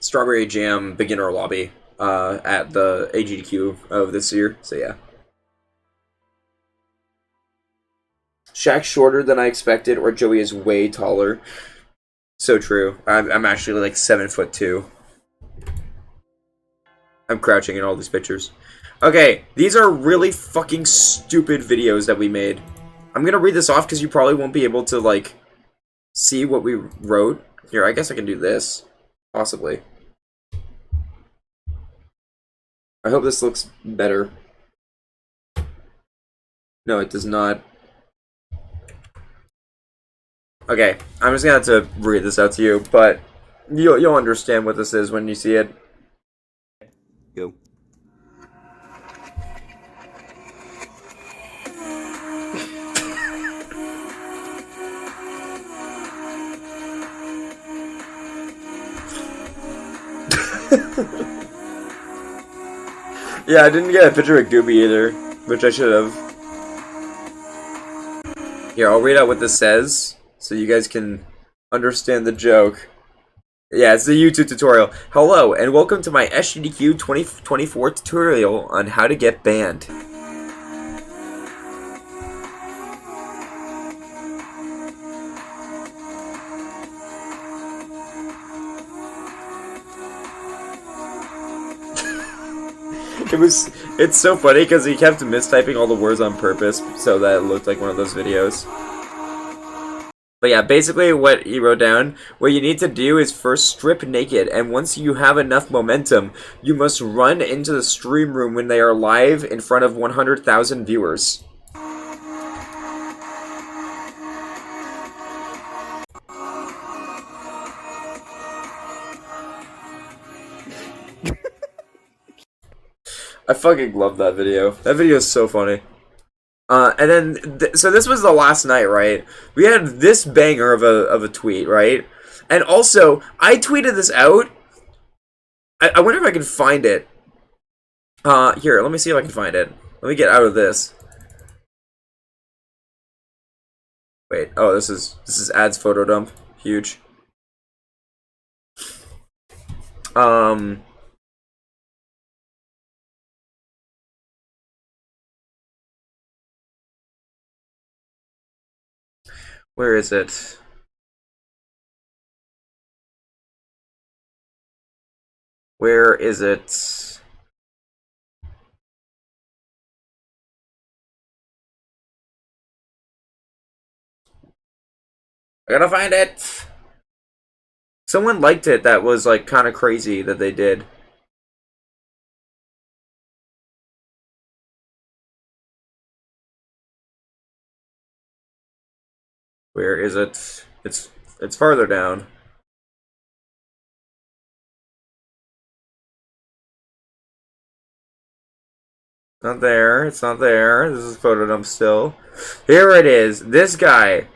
Strawberry Jam beginner lobby at the SGDQ of this year. So yeah. Shaq's shorter than I expected, or Joey is way taller. So true. I'm actually 7'2". I'm crouching in all these pictures. Okay, these are really fucking stupid videos that we made. I'm gonna read this off because you probably won't be able to, see what we wrote. Here, I guess I can do this. Possibly. I hope this looks better. No, it does not. Okay, I'm just gonna have to read this out to you, but you'll understand what this is when you see it. Go. Yeah, I didn't get a picture of Gooby either, which I should have. Here, I'll read out what this says, so you guys can understand the joke. Yeah, it's the YouTube tutorial. Hello, and welcome to my SGDQ 2024 tutorial on how to get banned. It's so funny because he kept mistyping all the words on purpose so that it looked like one of those videos. But yeah, basically what he wrote down, what you need to do is first strip naked, and once you have enough momentum, you must run into the stream room when they are live in front of 100,000 viewers. I fucking love that video. That video is so funny. And then, so this was the last night, right? We had this banger of a tweet, right? And also, I tweeted this out. I wonder if I can find it. Here, let me see if I can find it. Let me get out of this. Wait, oh, this is ads photo dump. Huge. Where is it? Where is it? I gotta find it! Someone liked it that was like kind of crazy that they did. Where is it? It's farther down. Not there. It's not there. This is photo dump still. Here it is. This guy.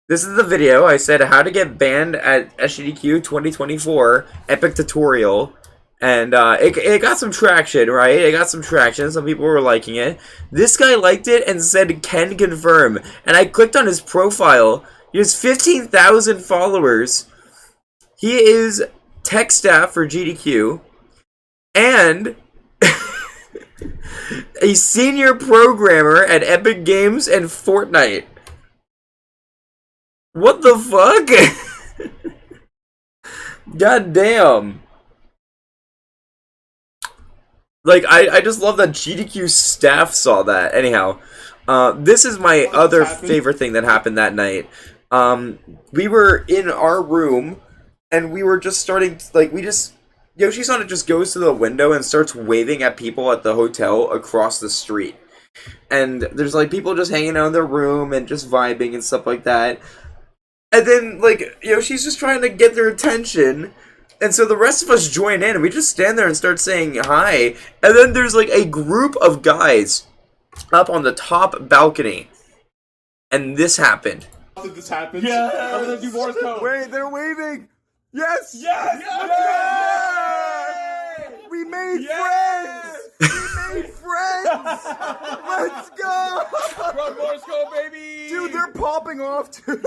This is the video. I said how to get banned at SGDQ 2024 epic tutorial. And it got some traction, right? It got some traction. Some people were liking it. This guy liked it and said, "Can confirm." And I clicked on his profile. He has 15,000 followers. He is tech staff for GDQ. And a senior programmer at Epic Games and Fortnite. What the fuck? God damn. Like, I just love that GDQ staff saw that. Anyhow, this is my other favorite thing that happened that night. We were in our room, and we were just starting to, like, Yoshi-san just goes to the window and starts waving at people at the hotel across the street. And there's, like, people just hanging out in their room and just vibing and stuff like that. And then, like, Yoshi's just trying to get their attention. And so the rest of us join in, and we just stand there and start saying hi. And then there's, like, a group of guys up on the top balcony. And this happened. Did this happen? Yes! I'm gonna do Morse code. Wait, they're waving! Yes! Yes! Yes! We made friends! We made friends! Let's go! Run Morse code, baby! Dude, they're popping off too!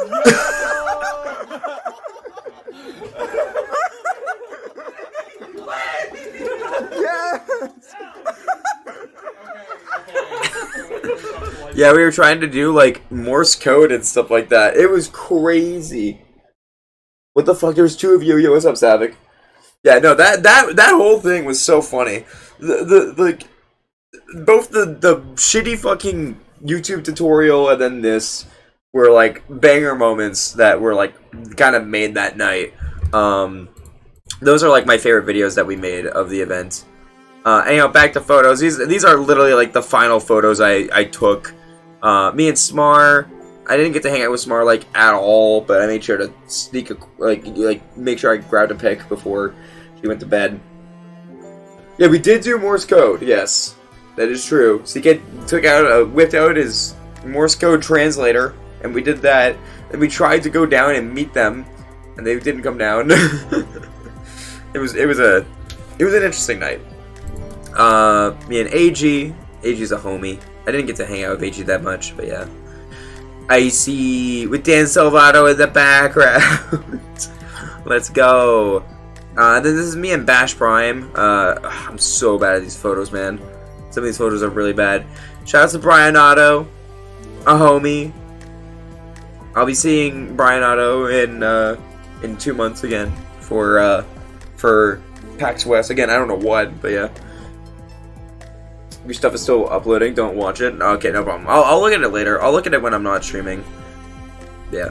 Yes! Yeah, we were trying to do, like, Morse code and stuff like that. It was crazy. What the fuck? There's two of you. Yo, what's up, Savick? Yeah, no, that whole thing was so funny. Like, both the shitty fucking YouTube tutorial and then this were, like, banger moments that were, like, kind of made that night. Those are, like, my favorite videos that we made of the event. Anyhow, back to photos. These are literally, like, the final photos I took. Me and Smar. I didn't get to hang out with Smar, like, at all, but I made sure to sneak, make sure I grabbed a pic before she went to bed. Yeah, we did do Morse code, yes. That is true. So he whipped out his Morse code translator, and we did that. And we tried to go down and meet them, and they didn't come down. It was an interesting night. Me and AG. AG's a homie. I didn't get to hang out with AG that much, but yeah. Icy with Dan Salvato in the background. Let's go. Then this is me and Bash Prime. I'm so bad at these photos, man. Some of these photos are really bad. Shout out to Brian Otto, a homie. I'll be seeing Brian Otto in 2 months again for PAX West. Again, I don't know what, but yeah. Your stuff is still uploading. Don't watch it. Okay, no problem. I'll look at it later. I'll look at it when I'm not streaming. Yeah.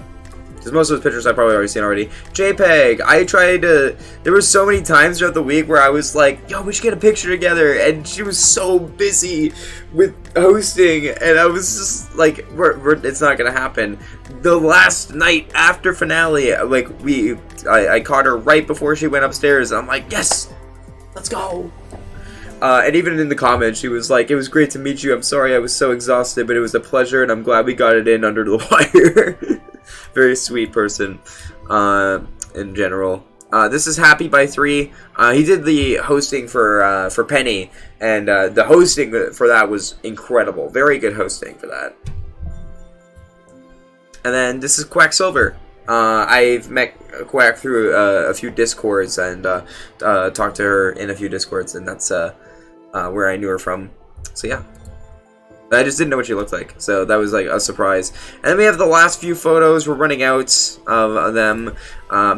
Because most of those pictures I've probably already seen already. JPEG. I tried to... There were so many times throughout the week where I was like, yo, we should get a picture together. And she was so busy with hosting. And I was just like, it's not going to happen. The last night after finale, like, I caught her right before she went upstairs. And I'm like, yes, let's go. And even in the comments, she was like, it was great to meet you. I'm sorry I was so exhausted, but it was a pleasure, and I'm glad we got it in under the wire. Very sweet person, in general. This is Happy by 3. He did the hosting for Penny, and the hosting for that was incredible. Very good hosting for that. And then this is Quacksilver. I've met Quack through a few Discords and talked to her in a few Discords, and that's where I knew her from. So yeah, I just didn't know what she looked like, so that was like a surprise. And then we have the last few photos. We're running out of them.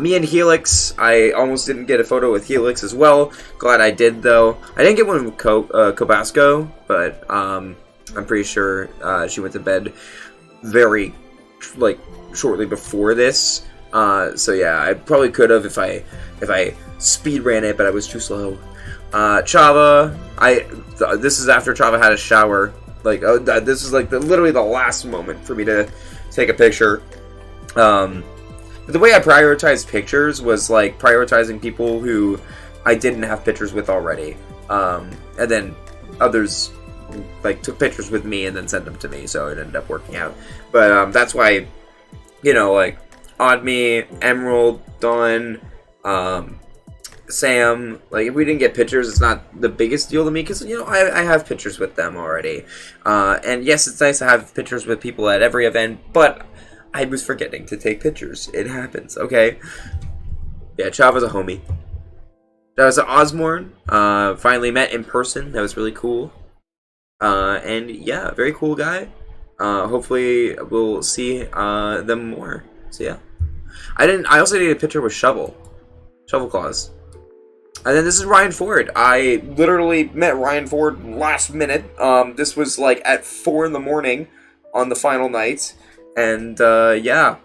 Me and Helix. I almost didn't get a photo with Helix as well. Glad I did though. I didn't get one with Cobasco, but I'm pretty sure she went to bed very shortly before this. So yeah, I probably could have if I speed ran it, but I was too slow. Chava, this is after Chava had a shower. Like, this is like literally the last moment for me to take a picture. The way I prioritized pictures was like prioritizing people who I didn't have pictures with already, and then others like took pictures with me and then sent them to me, so it ended up working out. But that's why, you know, like Odd Me, Emerald, Dawn, Sam, like if we didn't get pictures, it's not the biggest deal to me because, you know, I have pictures with them already. And yes, it's nice to have pictures with people at every event, but I was forgetting to take pictures. It happens, okay? Yeah, Chava's a homie. That was Osborne. Finally met in person. That was really cool. And yeah, very cool guy. Hopefully we'll see them more. So yeah. I also need a picture with Shovel Claws. And then this is Ryan Ford. I literally met Ryan Ford last minute. This was like at 4 in the morning on the final night. And yeah.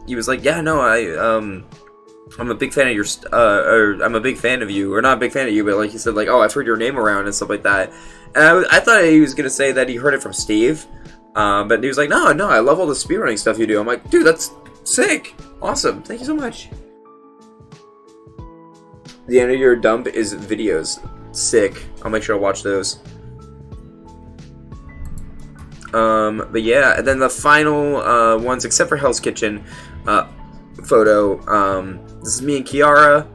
He was like, yeah, no, I'm a big fan of your, or I'm a big fan of you, or not a big fan of you, but like he said, like, oh, I've heard your name around and stuff like that. And I thought he was gonna say that he heard it from Steve, but he was like, no, I love all the speedrunning stuff you do. I'm like, dude, that's sick, awesome, thank you so much. The end of your dump is videos, sick. I'll make sure I watch those. But yeah, and then the final ones, except for Hell's Kitchen photo. This is me and Kiara.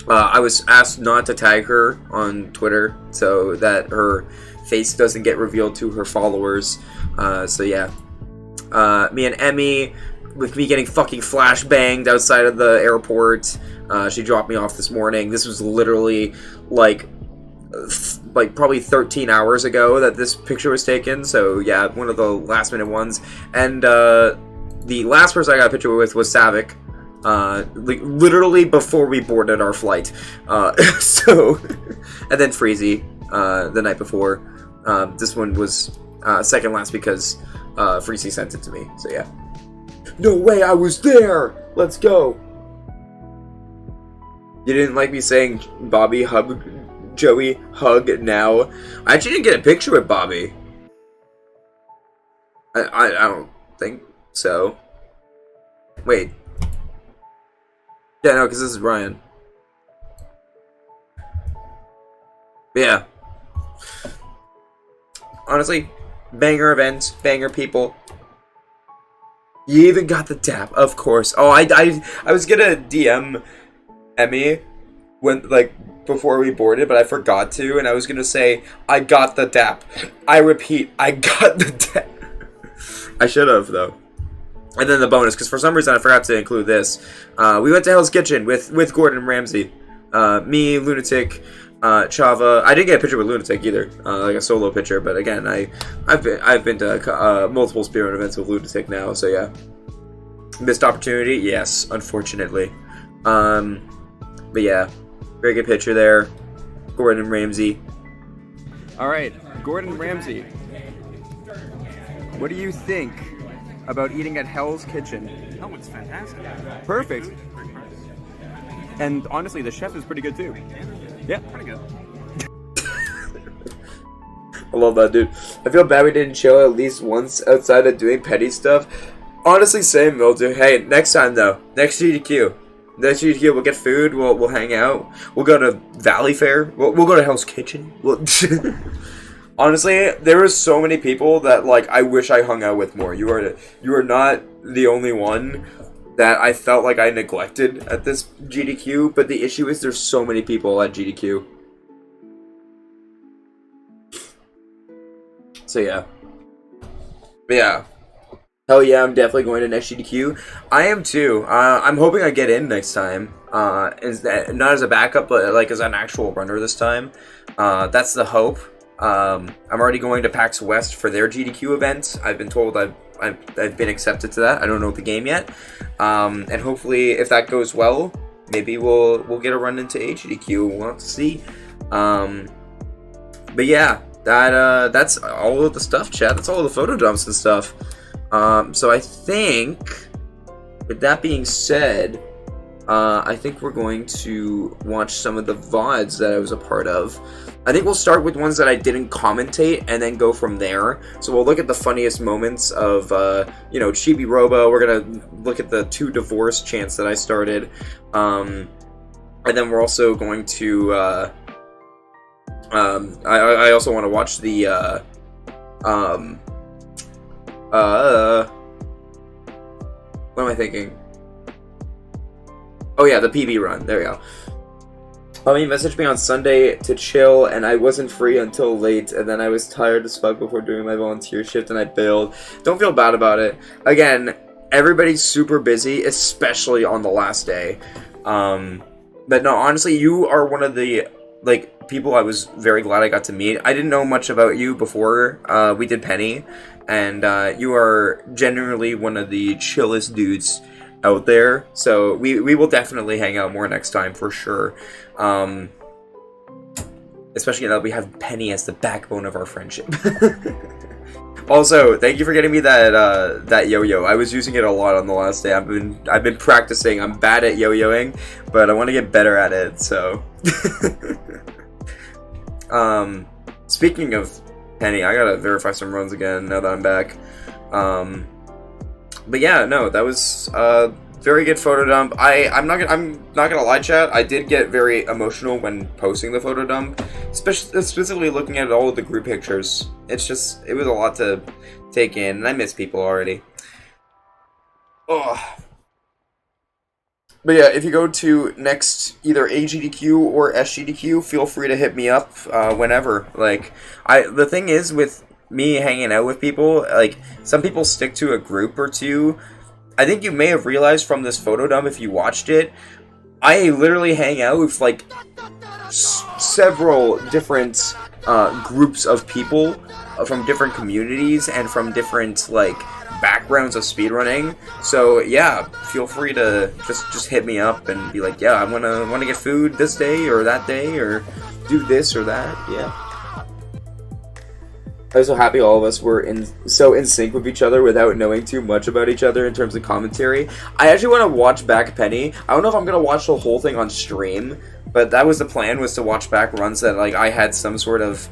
I was asked not to tag her on Twitter so that her face doesn't get revealed to her followers. So yeah. Me and Emmy, with me getting fucking flashbanged outside of the airport. She dropped me off this morning. This was literally like probably 13 hours ago that this picture was taken. So yeah, one of the last minute ones. And the last person I got a picture with was Savick. Like literally before we boarded our flight. So, and then Freezy the night before. This one was second last because Freezy sent it to me. So yeah. No way, I was there. Let's go. You didn't like me saying Bobby hug Joey hug now? I actually didn't get a picture with Bobby. I don't think so. Wait. Yeah, no, because this is Brian. But yeah. Honestly, banger events, banger people. You even got the tap, of course. Oh, I was gonna DM Emmy when, like, before we boarded, but I forgot to, and I was gonna say, I got the dap. I repeat, I got the dap. I should have, though. And then the bonus, because for some reason I forgot to include this. We went to Hell's Kitchen with Gordon Ramsay. Me, Lunatic, Chava. I didn't get a picture with Lunatic either, like a solo picture. But again, I've been to multiple Speedrun events with Lunatic now, so yeah. Missed opportunity, yes, unfortunately. But yeah, very good picture there. Gordon Ramsay. All right, Gordon Ramsay. What do you think about eating at Hell's Kitchen? Oh, it's fantastic. Perfect. And honestly, the chef is pretty good too. Yeah. Pretty good. I love that, dude. I feel bad we didn't chill at least once outside of doing petty stuff. Honestly, same, we'll do. Hey, next time though, next GDQ. Next GDQ, we'll get food, we'll hang out. We'll go to Valley Fair. We'll go to Hell's Kitchen. Honestly, there are so many people that, like, I wish I hung out with more. You are not the only one that I felt like I neglected at this GDQ, but the issue is there's so many people at GDQ. So yeah. But yeah. Hell yeah, I'm definitely going to next GDQ. I am too. I'm hoping I get in next time. Not as a backup, but like as an actual runner this time. That's the hope. I'm already going to PAX West for their GDQ event. I've been told I've been accepted to that. I don't know the game yet. And hopefully, if that goes well, maybe we'll get a run into GDQ. We'll have to see. But yeah, that's all of the stuff, chat. That's all of the photo dumps and stuff. So I think, with that being said, I think we're going to watch some of the Vods that I was a part of. I think we'll start with ones that I didn't commentate and then go from there. So we'll look at the funniest moments of, Chibi Robo. We're going to look at the 2 divorce chants that I started. And then we're also going to, I also want to watch the, what am I thinking? Oh yeah, the PB run. There we go. He messaged me on Sunday to chill, and I wasn't free until late, and then I was tired as fuck before doing my volunteer shift, and I bailed. Don't feel bad about it. Again, everybody's super busy, especially on the last day. But no, honestly, you are one of the, people I was very glad I got to meet. I didn't know much about you before we did Penny, and you are genuinely one of the chillest dudes out there, so we will definitely hang out more next time for sure. Especially now that we have Penny as the backbone of our friendship. Also, thank you for getting me that yo-yo. I was using it a lot on the last day. I've been practicing. I'm bad at yo-yoing, but I want to get better at it. So, speaking of Penny, I gotta verify some runs again now that I'm back. But yeah, no, that was very good photo dump. I'm not gonna lie, chat. I did get very emotional when posting the photo dump, specifically looking at all of the group pictures. It was a lot to take in, and I miss people already. Oh. But yeah, if you go to next either AGDQ or SGDQ, feel free to hit me up whenever. The thing is with me hanging out with people, some people stick to a group or two. I think you may have realized from this photo dump if you watched it, I literally hang out with several different groups of people from different communities and from different backgrounds of speedrunning. So yeah, feel free to just hit me up and be like, yeah, I wanna get food this day or that day or do this or that. Yeah. I was so happy all of us were so in sync with each other without knowing too much about each other in terms of commentary. I actually want to watch back Penny. I don't know if I'm going to watch the whole thing on stream, but that was the plan, was to watch back runs that I had some sort of,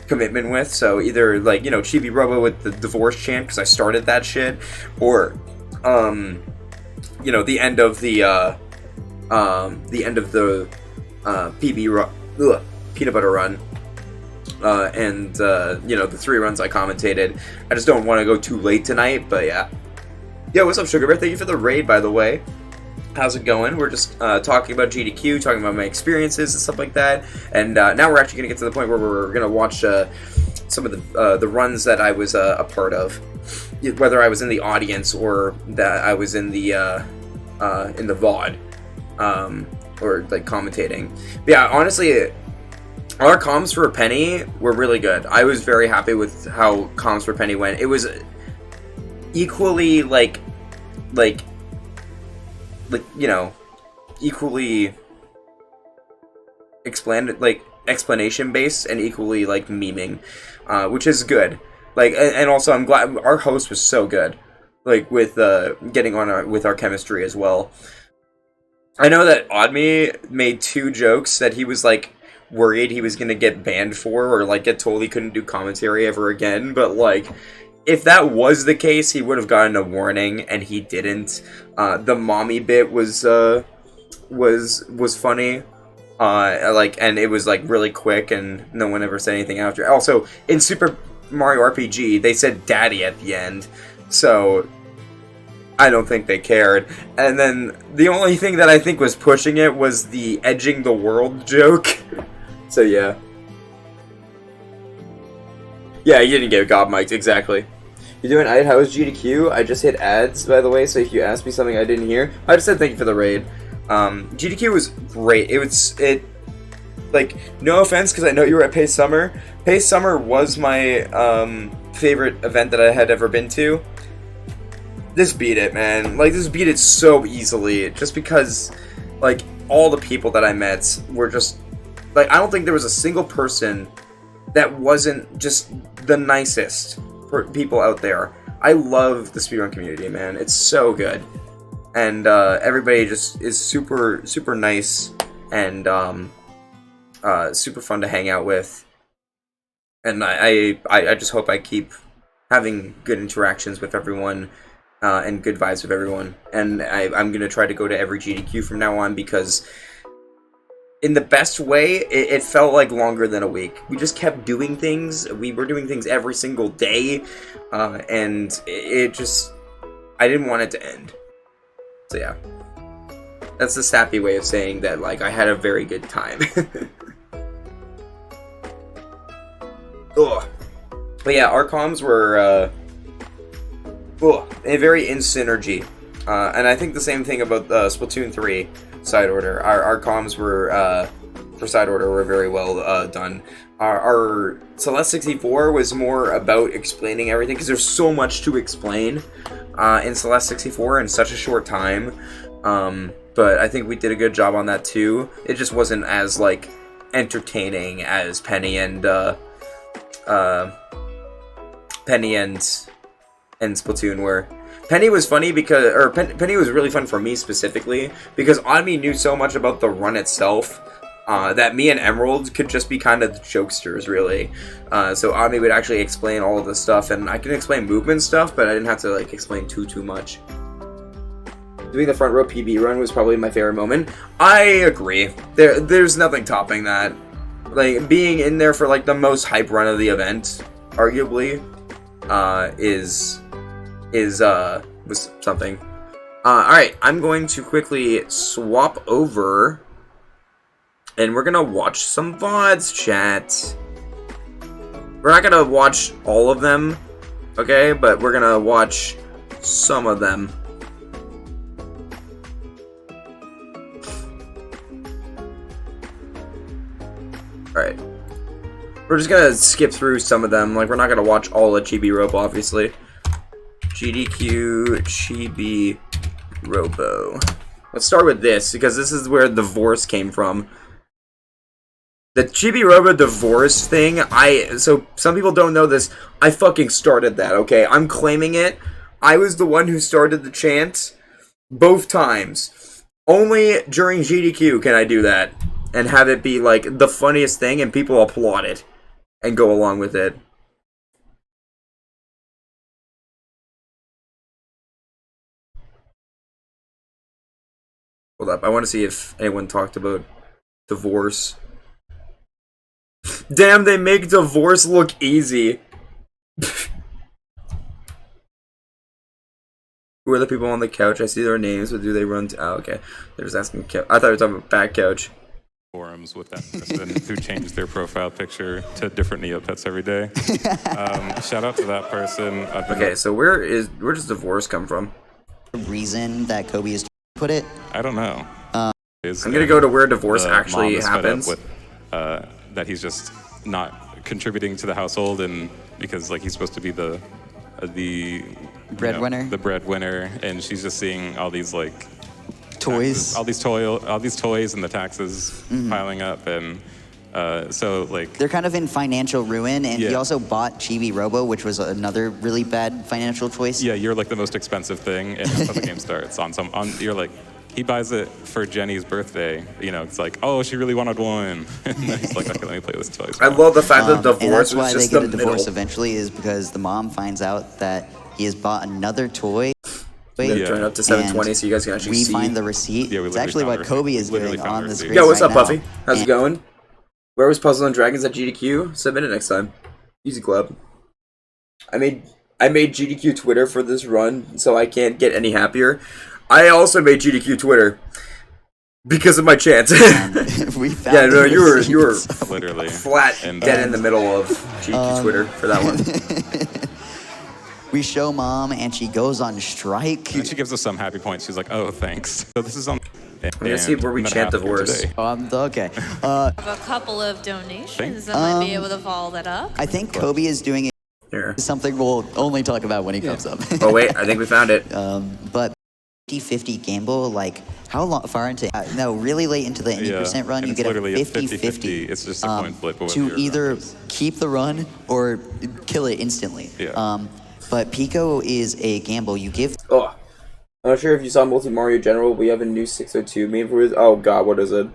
commitment with. So either Chibi Robo with the divorce chant, because I started that shit, or, the end of the peanut butter run. And the 3 runs I commentated. I just don't want to go too late tonight, but yeah. Yo, what's up, Sugar Bear? Thank you for the raid, by the way. How's it going? We're just talking about GDQ, talking about my experiences and stuff like that. And now we're actually going to get to the point where we're going to watch some of the runs that I was a part of, whether I was in the audience or that I was in the VOD, or like commentating. But yeah, honestly, our comms for Penny were really good. I was very happy with how comms for Penny went. It was equally like you know, equally explanation based and equally like memeing, which is good. Like, and also I'm glad our host was so good, like with getting on with our chemistry as well. I know that Oddme made 2 jokes that he was like worried he was gonna get banned for, or like get told he couldn't do commentary ever again, but like if that was the case, he would have gotten a warning, and he didn't. The mommy bit was funny. And it was like really quick, and no one ever said anything after. Also, in Super Mario RPG, they said "Daddy" at the end, so I don't think they cared. And then the only thing that I think was pushing it was the edging the world joke. So yeah. Yeah, you didn't get gobmiked, exactly. You're doing how is GDQ? I just hit ads, by the way, so if you asked me something I didn't hear, I just said thank you for the raid. GDQ was great. Like, no offense, because I know you were at Pace Summer. Pace Summer was my, favorite event that I had ever been to. This beat it, man. Like, this beat it so easily, just because, like, all the people that I met were just, like, I don't think there was a single person that wasn't just the nicest people out there. I love the speedrun community, man. It's so good. And everybody just is super, super nice and super fun to hang out with. And I just hope I keep having good interactions with everyone and good vibes with everyone. And I'm going to try to go to every GDQ from now on, because in the best way, it felt like longer than a week. We just kept doing things. We were doing things every single day. And it just, I didn't want it to end. So yeah, that's the sappy way of saying that, like, I had a very good time. Ugh. But yeah, our comms were very in synergy. And I think the same thing about Splatoon 3 side order. Our comms were, for side order, were very well done. Our Celeste 64 was more about explaining everything, because there's so much to explain in Celeste 64 in such a short time. But I think we did a good job on that too. It just wasn't as, like, entertaining as Penny and Splatoon were. Penny was funny because, Penny was really fun for me specifically, because Oddme knew so much about the run itself, that me and Emerald could just be kind of the jokesters, really. So Oddme would actually explain all of the stuff, and I can explain movement stuff, but I didn't have to, like, explain too much. Doing the front row PB run was probably my favorite moment. I agree. There's nothing topping that. Like, being in there for, like, the most hype run of the event, arguably, was something. Alright, I'm going to quickly swap over, and we're gonna watch some VODs, chat. We're not gonna watch all of them, okay? But we're gonna watch some of them. Alright. We're just gonna skip through some of them. Like, we're not gonna watch all of Chibi Robo, obviously. GDQ Chibi Robo. Let's start with this, because this is where the divorce came from. The Chibi Robo divorce thing, so some people don't know this, I fucking started that, okay? I'm claiming it. I was the one who started the chant both times. Only during GDQ can I do that and have it be, like, the funniest thing and people applaud it and go along with it. Hold up, I want to see if anyone talked about divorce. Damn, they make divorce look easy. Who are the people on the couch? I see their names, but do they run to... Oh, okay. They're just asking... I thought you were talking about back couch. forums with that person who changed their profile picture to different Neopets every day. Shout out to that person. Okay, so where does divorce come from? Reason that Kobe is put it? I don't know. I'm gonna go to where divorce actually mom is fed up happens. with, that he's just not contributing to the household, and because like he's supposed to be the breadwinner, the breadwinner, and she's just seeing all these like toys, taxes, all these toys and the taxes piling up, and so like they're kind of in financial ruin. And he also bought Chibi Robo, which was another really bad financial choice. Yeah, you're like the most expensive thing, and that's how the game starts. You're like, he buys it for Jenny's birthday. You know, it's like, oh, she really wanted one. And then he's like, okay, let me play this toy. I love the fact that divorce and that's why is they just get the a divorce middle. eventually, is because the mom finds out that he has bought another toy. Turn up to 720 so you guys can actually see. We find the receipt. Yeah, it's actually what Kobe is doing on the screen. Yeah, what's right up, Puffy? now. How's it going? Where was Puzzle and Dragons at GDQ? Submit it next time. Easy club. I made GDQ Twitter for this run, so I can't get any happier. I also made GDQ Twitter because of my chance. We found yeah, no, you were literally flat and dead in the middle of GDQ Twitter for that one. We show mom, and she goes on strike. And she gives us some happy points. She's like, oh, thanks. So this is on. I'm gonna see where we chant divorce. Okay. I have a couple of donations that might be able to follow that up. I think Kobe is doing it. Here. Something we'll only talk about when he comes up. Oh wait, I think we found it. But 50-50 gamble, like how long, far into? No, really late into the 80% run, you get a 50-50. It's just a coin flip to either keep the run or kill it instantly. Yeah. But Pico is a gamble. You give. Oh, I'm not sure if you saw Multi Mario General. We have a new 602 meme for his. Oh god, what is it?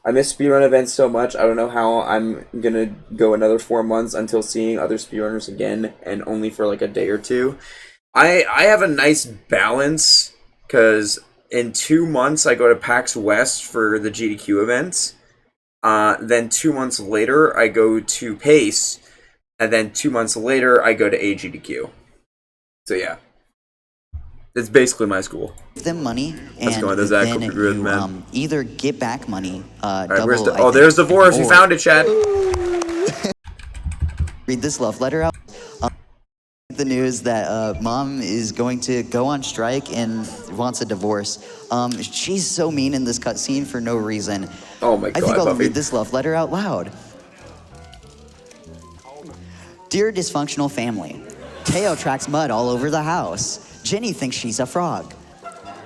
I miss speedrun events so much. I don't know how I'm gonna go another 4 months until seeing other speedrunners again, and only for like a day or two. I have a nice balance because in 2 months I go to PAX West for the GDQ events. Then 2 months later I go to PACE. And then 2 months later, I go to AGDQ. So yeah, it's basically my school. Give them money, Let's and go. There's then that you man. Either get back money. Right, there's divorce. We found it, Chad. Read this love letter out. The news that mom is going to go on strike and wants a divorce. She's so mean in this cutscene for no reason. Oh my god, I think I'll Buffy. read this love letter out loud. Dear dysfunctional family, Teo tracks mud all over the house. Jenny thinks she's a frog.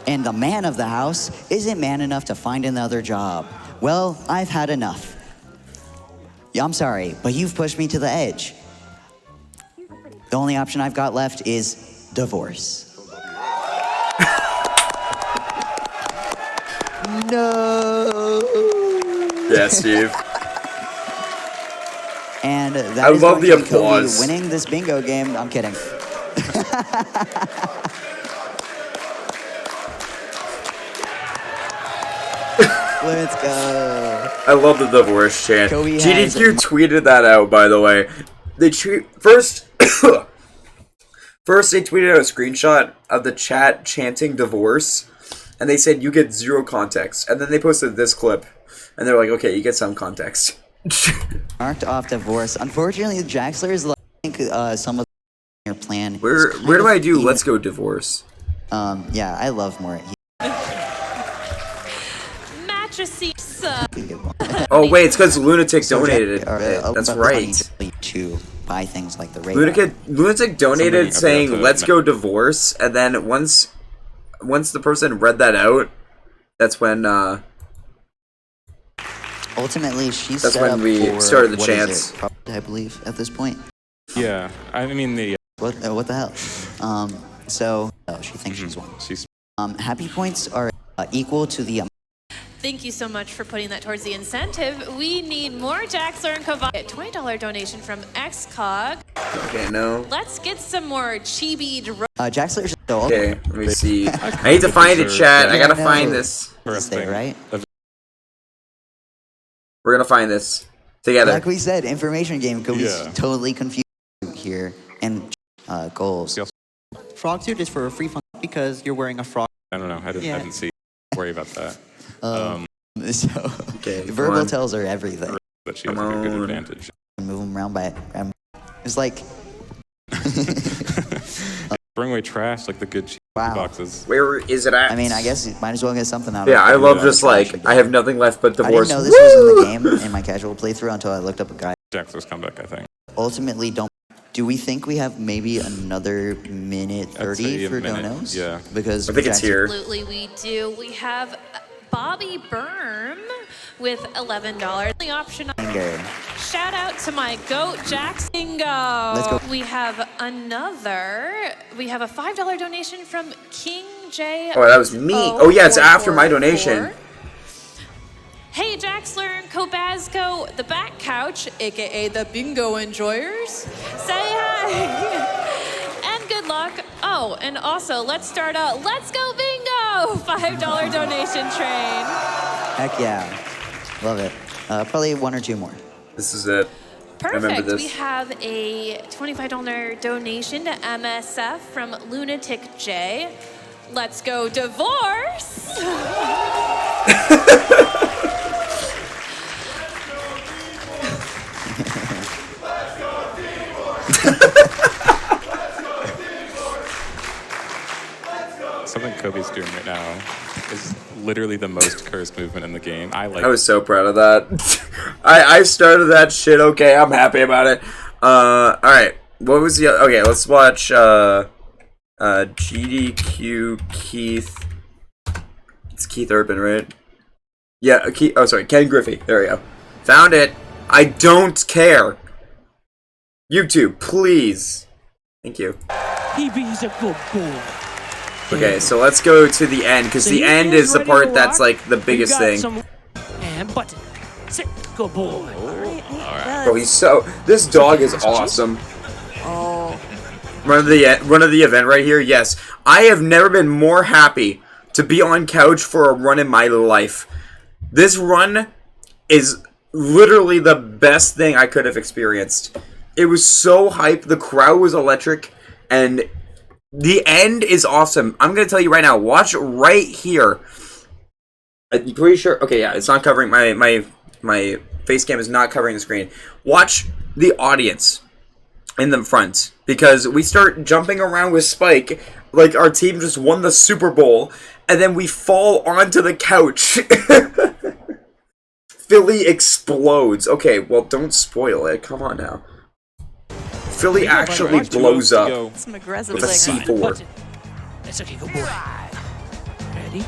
And the man of the house isn't man enough to find another job. Well, I've had enough. Yeah, I'm sorry, but you've pushed me to the edge. The only option I've got left is divorce. No. Yeah, Steve. And that I is love going the to be Kobe applause. winning this bingo game. I'm kidding. Let's go. I love the divorce chant. Kobe GDQ tweeted that out, by the way. They first they tweeted out a screenshot of the chat chanting divorce, and they said you get 0 context. And then they posted this clip, and they're like, okay, you get some context. Marked off divorce. Unfortunately, Jaxler is like some of your plan. Where do I do let's go divorce? Yeah, I love more. Mattresses. Oh wait, it's because Lunatic donated it. That's That's right. To buy things like the radar. Lunatic donated Somebody saying about to- let's go divorce, and then once the person read that out, that's when Ultimately, she's That's set when up we for, started the what is chants. it? Probably, I believe at this point. Yeah, I mean the. What the hell? So she thinks she's won. She's. Happy points are equal to the. Thank you so much for putting that towards the incentive. We need more Jaxler and Kavai. A $20 donation from XCOG. Okay, no. Let's get some more chibi. Jaxler. So Okay, let me see. I need to find it, chat. I gotta find this. First thing, right? We're gonna find this together. Like we said, information game. Kobe's Yeah. totally confused here. And goals. Frog suit is for a free fun because you're wearing a frog. I don't know. I didn't see. Worry about that. So Okay, Verbal fine. tells her everything. That she has a good on. advantage. Move them around by. It's like. Bring away trash like the good cheese Wow. boxes. Where is it at? I mean, I guess you might as well get something out Yeah, of it. I love Yeah. just like, I have nothing left but I divorce. didn't know this was in the game in my casual playthrough until I looked up a guide. Jaxler's comeback, I think. Ultimately, do we think we have maybe another minute I'd 30 say a for minute, donos? yeah. Because I think it's Jackson- here. Absolutely, we do. We have Bobby Berm with $11. The option. Anger. Shout out to my goat, Jax Bingo. Let's go. We have a $5 donation from King J. Oh, that was me. Oh, yeah, it's after my donation. Hey, Jaxler and Kobasco, the back couch, aka the bingo enjoyers. Say hi. And good luck. Oh, and also, let's start a Let's Go Bingo $5 donation train. Heck yeah. Love it. Probably one or two more. This is it. I remember Perfect. this. We have a $25 donation to MSF from Lunatic J. Let's go divorce. Something Kobe's doing right now is literally the most cursed movement in the game. I was so proud of that. I started that shit. Okay, I'm happy about it. All right. What was the? Okay, let's watch. GDQ Keith. It's Keith Urban, right? Yeah. Keith. Oh, sorry, Ken Griffey. There we go. Found it. I don't care. YouTube, please. Thank you. He's a good boy. Okay, so let's go to the end, because the end is the part that's like the biggest thing. And button. Sit. Good boy. Bro, he's so. This dog is awesome. Run of the event right here. Yes, I have never been more happy to be on couch for a run in my life. This run is literally the best thing I could have experienced. It was so hype. The crowd was electric, and the end is awesome. I'm gonna tell you right now. Watch right here. I'm pretty sure. Okay, yeah, it's not covering my face cam is not covering the screen. Watch the audience in the front, because we start jumping around with Spike like our team just won the Super Bowl, and then we fall onto the couch. Philly explodes. Okay, well, don't spoil it. Come on now. Philly actually blows up Some aggressive with a C4. It's okay, good boy. Ready?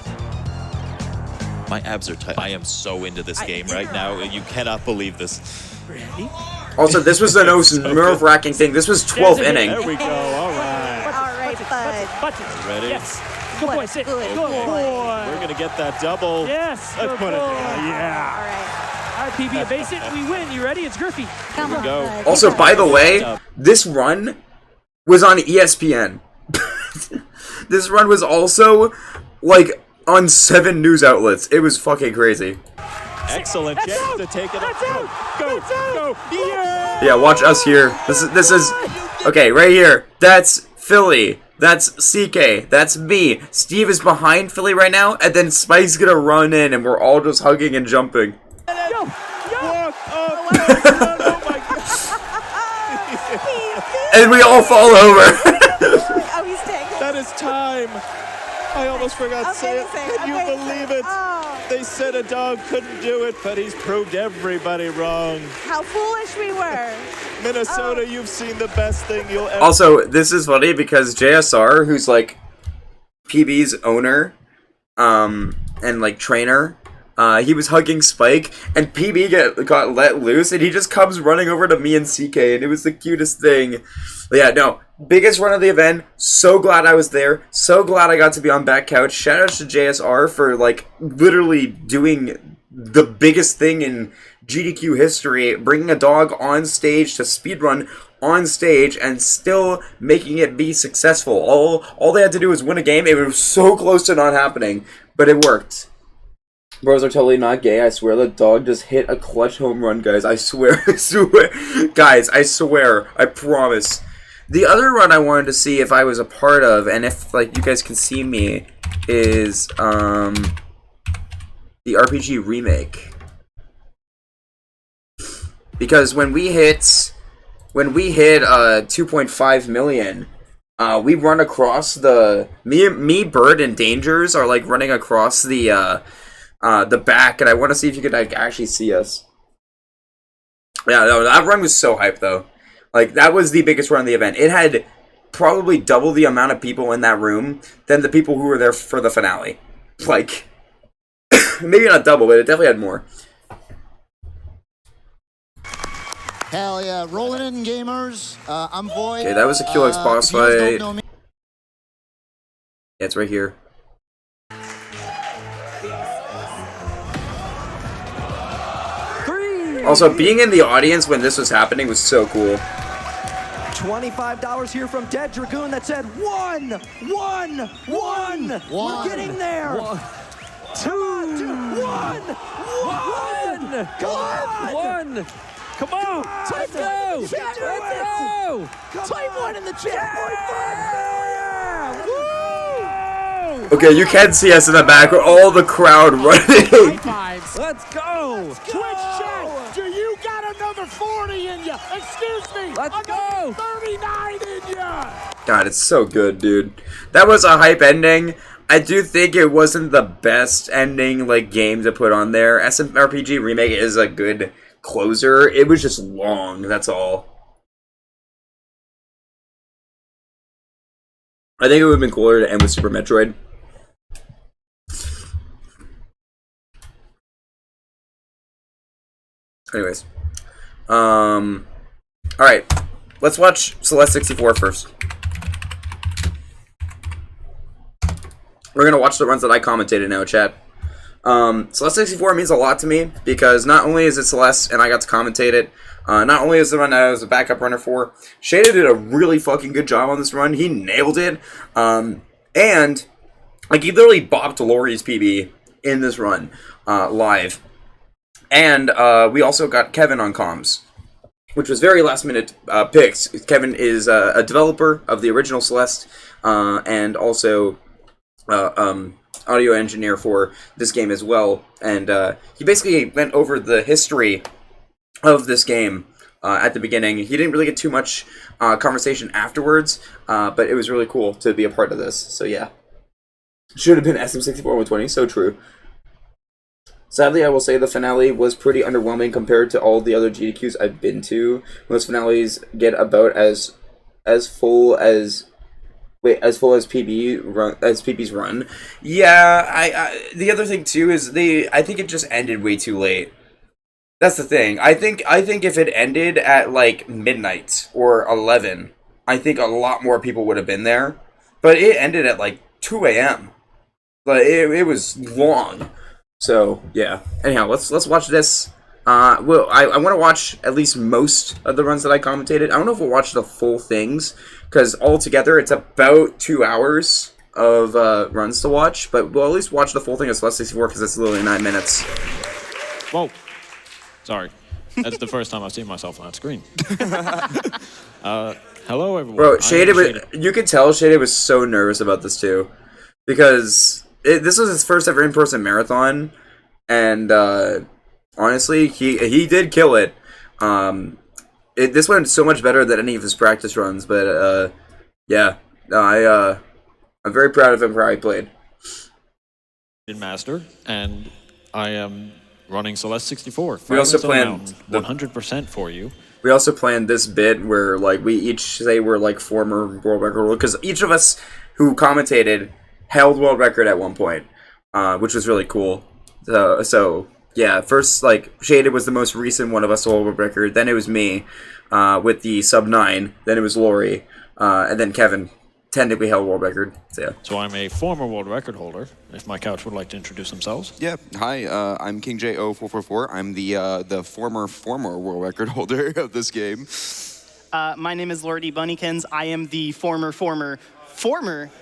My abs are tight. I am so into this game right now. You cannot believe this. Ready? Also, this was the most nerve-wracking thing. This was 12th inning. There we go. All right. All right, bud. Button. Ready? Yes. Good boy. Sit. Good Good boy. We're gonna get that double. Yes. Let's Good put it boy. there. Yeah. All right. All right, PB, base it. We win. You ready? It's Griffey. Come on, go. bud. Also, by the way, this run was on ESPN. This run was also, like, on 7 news outlets. It was fucking crazy. Excellent chance to take it. That's out. Go. Go. Yeah. Yeah, watch us here. This is okay, right here. That's Philly. That's CK. That's me. Steve is behind Philly right now, and then Spike's gonna run in, and we're all just hugging and jumping. Yo. Walk up. Oh my God. And we all fall over. Oh, he's taking. That is time. I almost forgot to say it. Can you believe it? Oh, They said a dog couldn't do it, but he's proved everybody wrong. how foolish we were. Minnesota, you've seen the best thing you'll ever. Also, this is funny because JSR, who's like PB's owner, and like trainer, he was hugging Spike, and PB got let loose, and he just comes running over to me and CK, and it was the cutest thing. But yeah, no, biggest run of the event. So glad I was there. So glad I got to be on back couch. Shout out to JSR for like literally doing the biggest thing in GDQ history, bringing a dog on stage to speedrun on stage and still making it be successful. All they had to do was win a game. It was so close to not happening, but it worked. Bros are totally not gay. I swear the dog just hit a clutch home run, guys. I swear. I swear. Guys, I swear. I promise. The other run I wanted to see if I was a part of, and if like you guys can see me, is the RPG remake. because when we hit 2.5 million, we run across the me, Bird, and Dangers are like running across the back, and I want to see if you could like actually see us. Yeah, no, that run was so hyped though. Like that was the biggest run of the event. It had probably double the amount of people in that room than the people who were there for the finale. Like maybe not double, but it definitely had more. Hell yeah, rolling in, gamers. I'm Void. Okay, that was a QX boss fight. Yeah, it's right here. Also, being in the audience when this was happening was so cool. $25 here from Dead Dragoon that said one. We're getting there. Two. One. Come on. Let's go. Let's go. Type one in the chat. Okay, you can see us in the back with all the crowd running. Let's go. Twitch chat, do you got another 40 in ya? Excuse me. Let's go. 39 in ya. God, it's so good, dude. That was a hype ending. I do think it wasn't the best ending like game to put on there. SMRPG Remake is a good closer. It was just long, that's all. I think it would have been cooler to end with Super Metroid. Anyways. Alright. Let's watch Celeste 64 first. We're gonna watch the runs that I commentated now, chat. Celeste 64 means a lot to me because not only is it Celeste and I got to commentate it, not only is the run I was a backup runner for, Shada did a really fucking good job on this run. He nailed it. And like he literally bopped Lori's PB in this run live. And we also got Kevin on comms, which was very last minute picks. Kevin is a developer of the original Celeste and also audio engineer for this game as well, and he basically went over the history of this game at the beginning. He didn't really get too much conversation afterwards, but it was really cool to be a part of this, so yeah. Should have been SM64 120, so true. Sadly, I will say the finale was pretty underwhelming compared to all the other GDQs I've been to. Most finales get about as full as PB's run. Yeah, I the other thing too is I think it just ended way too late. That's the thing. I think if it ended at like midnight or 11, I think a lot more people would have been there. But it ended at like 2 a.m. But it was long. So yeah. Anyhow, let's watch this. I want to watch at least most of the runs that I commentated. I don't know if we'll watch the full things, because altogether it's about 2 hours of runs to watch, but we'll at least watch the full thing of Celeste 64 because it's literally 9 minutes. Whoa. Sorry. That's the first time I've seen myself on that screen. Hello, everyone. Bro, you could tell Shada was so nervous about this too, because this was his first ever in-person marathon, and honestly, he did kill it. This went so much better than any of his practice runs, but yeah, no, I'm very proud of him for how he played. Master, and I am running Celeste 64. We also planned 100% for you. We also planned this bit where like we each say we're like former world record, because each of us who commentated held world record at one point, which was really cool. So yeah, first like Shaded was the most recent one of us to hold world record. Then it was me with the sub 9. Then it was Lori, and then Kevin technically held world record. So yeah. So I'm a former world record holder. If my couch would like to introduce themselves. Yeah. Hi. I'm King J0444. I'm the former world record holder of this game. My name is Lordy Bunnykins. I am the former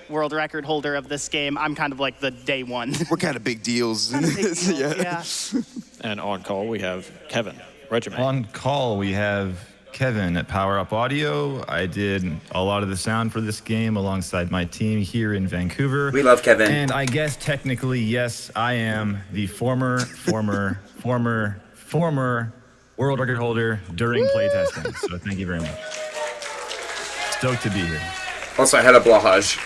world record holder of this game. I'm kind of like the day one. We're kind of big deals. Yeah. And on call we have Kevin Regiment. On call we have Kevin at Power Up Audio. I did a lot of the sound for this game alongside my team here in Vancouver. We love Kevin. And I guess technically, yes, I am the former world record holder during playtesting. So thank you very much. Stoked to be here. Also, I had a blahage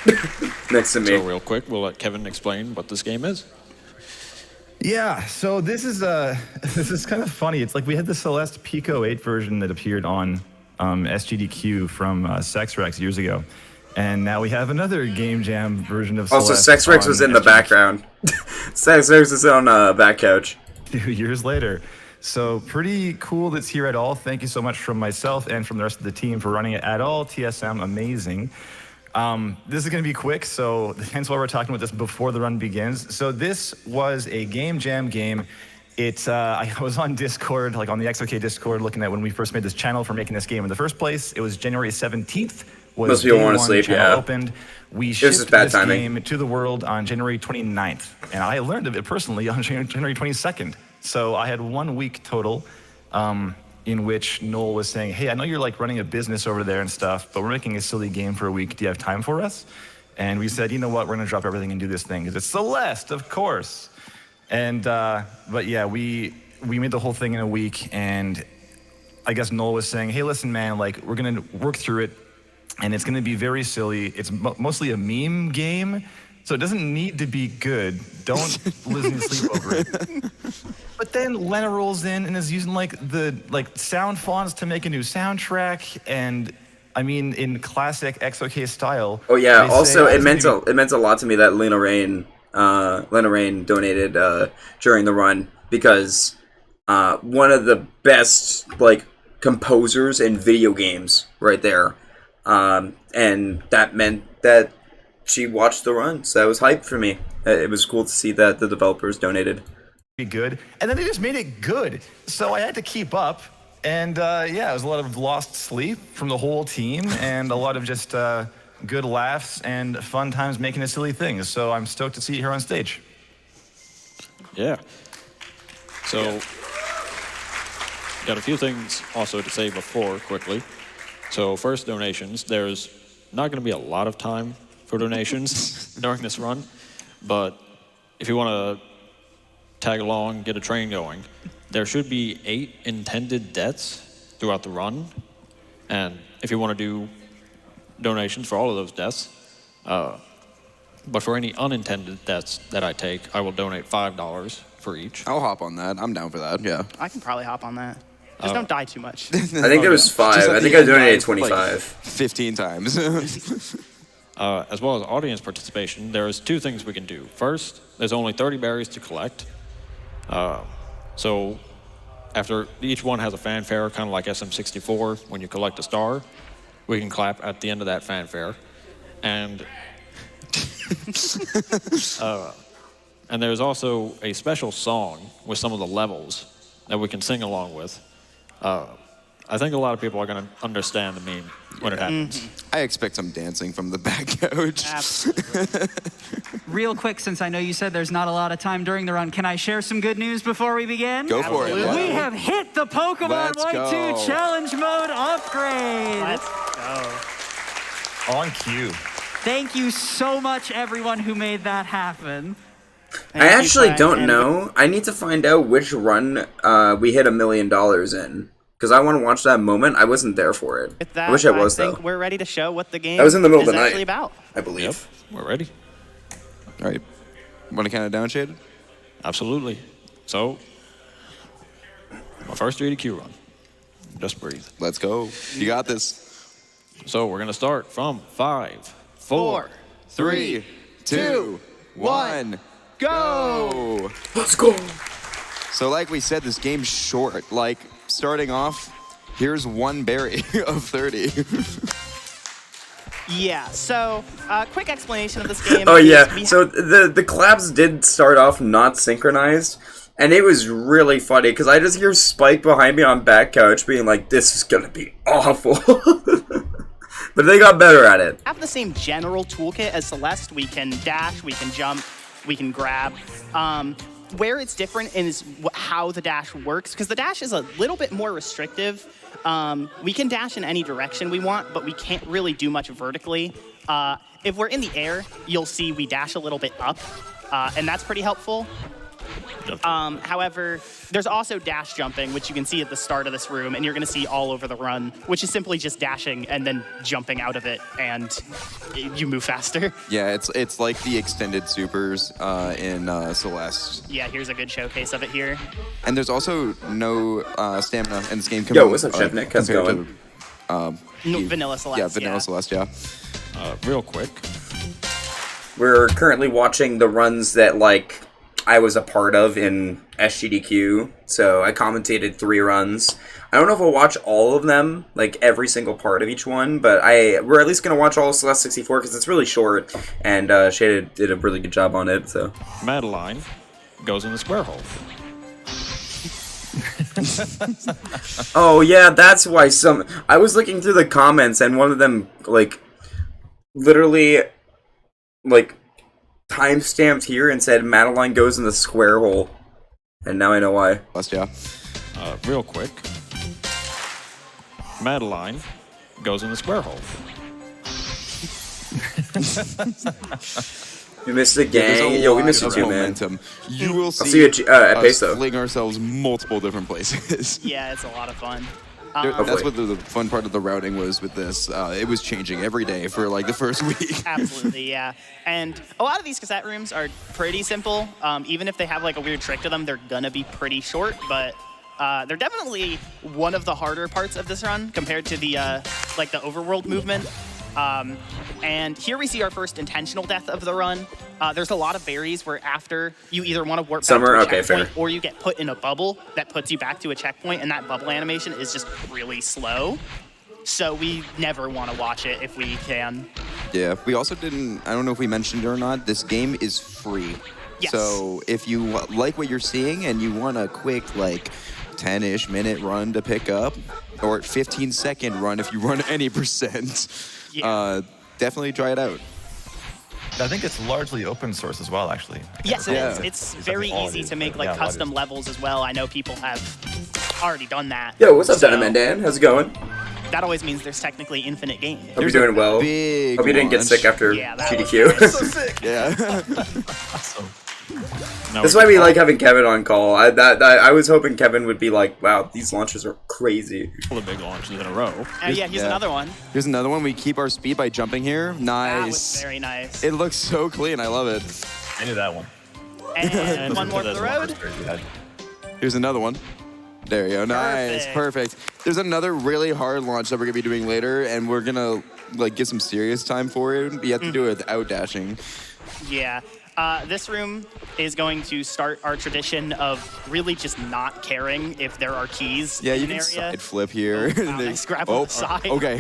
next to me. So real quick, we'll let Kevin explain what this game is. Yeah, so this is kind of funny. It's like we had the Celeste Pico 8 version that appeared on SGDQ from SexRex years ago. And now we have another Game Jam version of Celeste. Also, SexRex was in the background. SexRex is on back couch. 2 years later. So pretty cool that's here at all. Thank you so much from myself and from the rest of the team for running it at all. TSM, amazing. This is going to be quick, so hence why we're talking about this before the run begins. So this was a Game Jam game. I was on Discord, like on the XOK Discord, looking at when we first made this channel for making this game in the first place. It was January 17th. Most people want to sleep, yeah. Opened. We shipped this game to the world on January 29th, and I learned of it personally on January 22nd. So I had 1 week total in which Noel was saying, hey, I know you're like running a business over there and stuff, but we're making a silly game for a week. Do you have time for us? And we said, you know what, we're going to drop everything and do this thing. Because it's Celeste, of course. And, but yeah, we made the whole thing in a week. And I guess Noel was saying, hey, listen, man, like we're going to work through it. And it's going to be very silly. It's mostly a meme game. So it doesn't need to be good. Don't lose any sleep over it. But then Lena rolls in and is using like sound fonts to make a new soundtrack, and I mean in classic XOK style. Oh yeah. Also, it meant a lot to me that Lena Rain donated during the run, because one of the best like composers in video games right there, and that meant that she watched the run, so that was hype for me. It was cool to see that the developers donated. Good, and then they just made it good, so I had to keep up, and yeah, it was a lot of lost sleep from the whole team, and a lot of just good laughs and fun times making a silly thing. So I'm stoked to see you here on stage. Yeah. So, got a few things also to say before quickly. So first, donations. There's not going to be a lot of time for donations during this run, but if you want to tag along, get a train going, there should be 8 intended deaths throughout the run, and if you want to do donations for all of those deaths, but for any unintended deaths that I take, I will donate $5 for each. I'll hop on that. I'm down for that, yeah. I can probably hop on that. Just don't die too much. I think there was 5. I think I donated 25. Like 15 times. As well as audience participation, there's 2 things we can do. First, there's only 30 berries to collect. So after each one has a fanfare, kind of like SM64, when you collect a star, we can clap at the end of that fanfare. And and there's also a special song with some of the levels that we can sing along with. I think a lot of people are going to understand the meme when it happens. I expect some dancing from the back couch. Absolutely. Real quick, since I know you said there's not a lot of time during the run, can I share some good news before we begin? Go for it. We have hit the Pokemon White 2 Challenge Mode upgrade. Let's go. On cue. Thank you so much, everyone who made that happen. I actually don't know. I need to find out which run we hit $1 million in, because I want to watch that moment. I wasn't there for it. With that, I wish I was, think though. we're ready to show what the game I was in the middle of the night, actually about. I believe. Yep, we're ready. All right. Want to count it down, Shaded? Absolutely. So, my first 3DQ run. Just breathe. Let's go. You got this. So we're going to start from 5, 4, 3, 2, 1, go! Let's go! So like we said, this game's short. Like, starting off, here's 1 berry of 30. Yeah, so quick explanation of this game. Oh yeah, so the claps did start off not synchronized, and it was really funny, because I just hear Spike behind me on back couch being like, this is gonna be awful. But they got better at it. Have the same general toolkit as Celeste. We can dash, we can jump, we can grab. Where it's different is how the dash works, because the dash is a little bit more restrictive. We can dash in any direction we want, but we can't really do much vertically. If we're in the air, you'll see we dash a little bit up, and that's pretty helpful. However, there's also dash jumping, which you can see at the start of this room, and you're going to see all over the run, which is simply just dashing and then jumping out of it, and you move faster. Yeah, it's like the extended supers in Celeste. Yeah, here's a good showcase of it here. And there's also no stamina in this game. Yo, what's up, Chef Nick? How's it going? Vanilla Celeste. Yeah, Vanilla Celeste, yeah. Real quick. We're currently watching the runs that, like, I was a part of in SGDQ, so I commentated 3 runs. I don't know if we'll watch all of them, like every single part of each one, but we're at least going to watch all of Celeste 64 because it's really short, and Shada did a really good job on it, so. Madeline goes in the square hole. Oh, yeah, that's why I was looking through the comments, and one of them, like, literally, like, time-stamped here and said Madeline goes in the square hole. And now I know why. Yeah. Real quick. Madeline goes in the square hole. We missed the gang. Yo, we missed you too, man. Momentum. You will I'll see you at us Peso. fling ourselves multiple different places. Yeah, it's a lot of fun. That's what the fun part of the routing was with this. It was changing every day for like the first week. Absolutely, yeah. And a lot of these cassette rooms are pretty simple. Even if they have like a weird trick to them, they're gonna be pretty short, but they're definitely one of the harder parts of this run compared to the like the overworld movement. And here we see our first intentional death of the run. There's a lot of berries where after you either want to warp back to a checkpoint or you get put in a bubble that puts you back to a checkpoint, and that bubble animation is just really slow. So we never want to watch it if we can. Yeah, we also didn't, I don't know if we mentioned it or not, this game is free. Yes. So if you like what you're seeing and you want a quick like 10-ish minute run to pick up, or 15-second run if you run any percent, definitely try it out. I think it's largely open source as well, actually. Yes, it is. It's very easy to make like custom levels as well. I know people have already done that. Yo, what's up, Denim and Dan? How's it going? That always means there's technically infinite games. Hope you're doing well. Hope you didn't get sick after GDQ. So sick. Yeah. Awesome. That's why we like having Kevin on call. I was hoping Kevin would be like, wow, these launches are crazy. All the big launches in a row. Yeah, here's another one. Here's another one. We keep our speed by jumping here. Nice. That was very nice. It looks so clean. I love it. I knew that one. And one more for the road. Here's another one. There you go. Nice. Perfect. There's another really hard launch that we're going to be doing later, and we're going to like get some serious time for it. You have to do it without dashing. Yeah. This room is going to start our tradition of really just not caring if there are keys Yeah, in you an can area. side flip here. Oh, wow, nice grab on the side. Okay.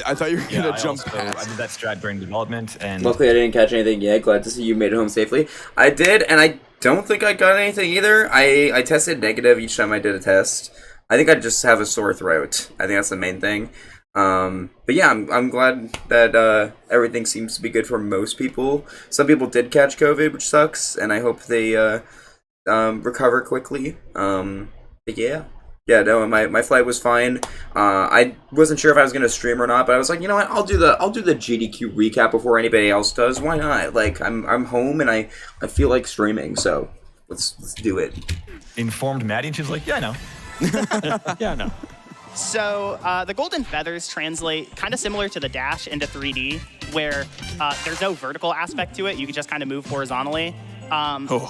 I thought you were going to jump past. I did that strat during development, and luckily I didn't catch anything yet. Glad to see you made it home safely. I did, and I don't think I got anything either. I tested negative each time I did a test. I think I just have a sore throat. I think that's the main thing. But yeah, I'm glad that everything seems to be good for most people. Some people did catch COVID, which sucks, and I hope they recover quickly. But yeah, no, my flight was fine. I wasn't sure if I was gonna stream or not, but I was like, you know what, I'll do the GDQ recap before anybody else does. Why not? Like I'm home and I feel like streaming, so let's do it. Informed Maddie, and she's like, yeah, I know. Yeah, I know. So the golden feathers translate kind of similar to the dash into 3D, where there's no vertical aspect to it. You can just kind of move horizontally.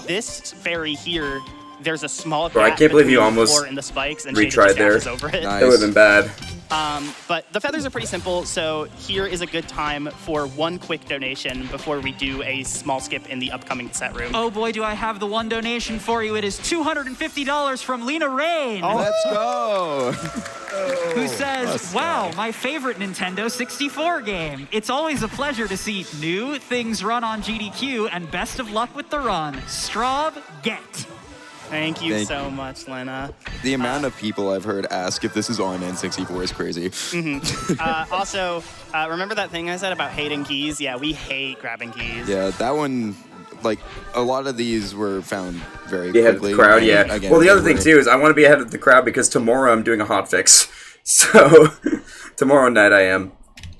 This fairy here, there's a small gap Bro, I can't believe you between the almost floor and the spikes, and retried there. over it. Nice. That would have been bad. But the feathers are pretty simple, so here is a good time for one quick donation before we do a small skip in the upcoming set room. Oh boy, do I have the one donation for you. It is $250 from Lena Rain. Oh, let's go. Who says, wow, my favorite Nintendo 64 game. It's always a pleasure to see new things run on GDQ, and best of luck with the run. Straub, get. Thank you so much, Lena. The amount of people I've heard ask if this is on N64 is crazy. Also, remember that thing I said about hating keys? Yeah, we hate grabbing keys. Yeah, that one, like, a lot of these were found very Ahead quickly. of the crowd, yeah. Again, well, the other thing, too, is I want to be ahead of the crowd because tomorrow I'm doing a hotfix. So, tomorrow night I am.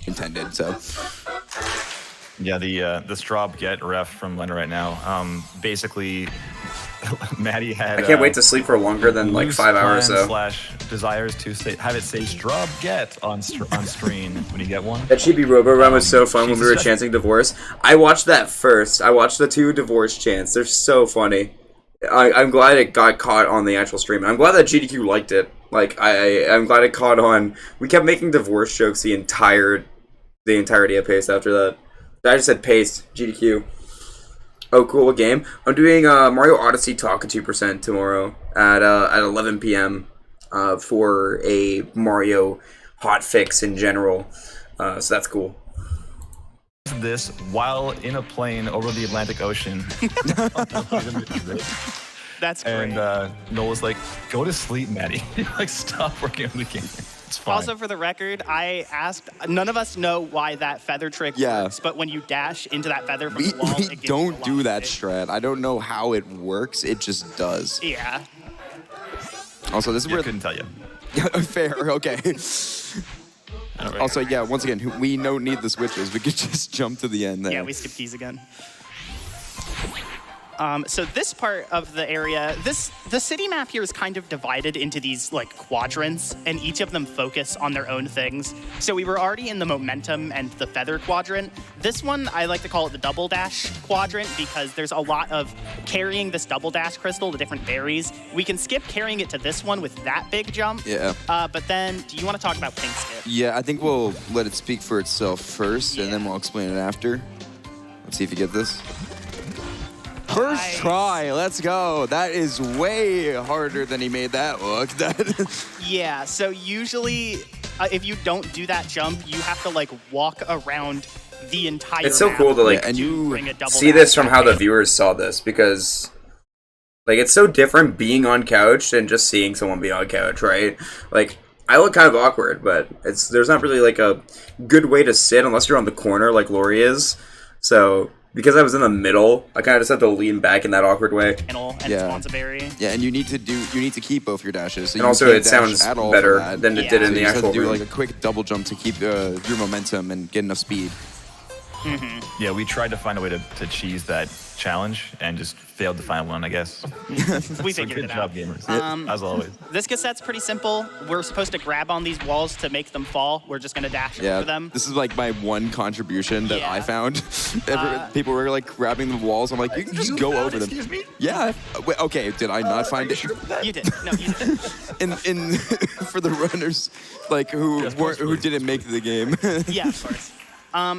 Intended, so. Yeah, the Straub get ref from Lena right now. Basically, Maddie had. I can't wait to sleep for longer than like 5 hours. So desires to have it say "Strub get" on screen when you get one. That Chibi Robo Run was so fun when we were chanting divorce. I watched that first. I watched the 2 divorce chants. They're so funny. I'm glad it got caught on the actual stream. I'm glad that GDQ liked it. Like I'm glad it caught on. We kept making divorce jokes the entirety of Pace after that. I just said Pace, GDQ. Oh, cool, what game? I'm doing Mario Odyssey Talk at 2% tomorrow at 11 p.m. For a Mario hotfix in general. So that's cool. This while in a plane over the Atlantic Ocean. That's great. And Noel was like, "Go to sleep, Maddie. Like, stop working on the game. It's fine." Also, for the record, I asked. None of us know why that feather trick works, but when you dash into that feather from the wall, we don't do that strat. I don't know how it works. It just does. Yeah. Also, this is where I couldn't tell you. Fair. Okay. Also, yeah. Once again, we don't need the switches. We could just jump to the end there. Yeah, we skip keys again. So this part of the area, the city map here is kind of divided into these like quadrants, and each of them focus on their own things. So we were already in the momentum and the feather quadrant. This one, I like to call it the double dash quadrant because there's a lot of carrying this double dash crystal to different berries. We can skip carrying it to this one with that big jump. Yeah. But then, do you want to talk about pink skip? Yeah, I think we'll let it speak for itself first, and then we'll explain it after. Let's see if you get this. First try, let's go. That is way harder than he made that look. Yeah, so usually if you don't do that jump, you have to like walk around the entire It's so map cool to like and you see this from how the viewers saw this, because like it's so different being on couch than just seeing someone be on couch, right? Like I look kind of awkward, but there's not really like a good way to sit unless you're on the corner like Lori is. So because I was in the middle, I kind of just had to lean back in that awkward way. Yeah, and you need to keep both your dashes. So and also, it sounds better than it did in the actual room. You have to do room. like a quick double jump to keep your momentum and get enough speed. Mm-hmm. Yeah, we tried to find a way to cheese that challenge and just failed to find one, I guess. We figured good it job, out. gamers. As always. This cassette's pretty simple. We're supposed to grab on these walls to make them fall. We're just going to dash over them. This is like my one contribution that I found. People were like grabbing the walls. I'm like, you can just go over them. Excuse me? Yeah. Wait, okay, did I not find it? You did. No, you did. in for the runners, like who didn't make the game. Yeah, of course.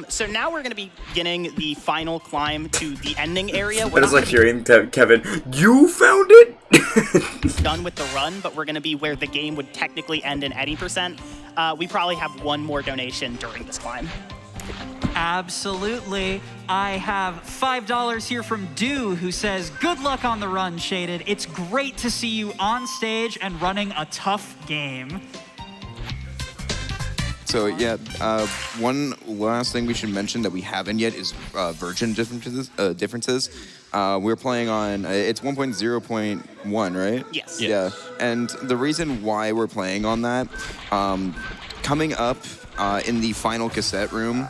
So now we're going to be beginning the final climb to the ending area. That is like hearing Kevin, you found it? Done with the run, but we're going to be where the game would technically end in 80%. We probably have one more donation during this climb. Absolutely. I have $5 here from Dew, who says, "Good luck on the run, Shaded. It's great to see you on stage and running a tough game." So yeah, one last thing we should mention that we haven't yet is version differences. We're playing on it's 1.0.1, right? Yes. Yeah, and the reason why we're playing on that, coming up in the final cassette room,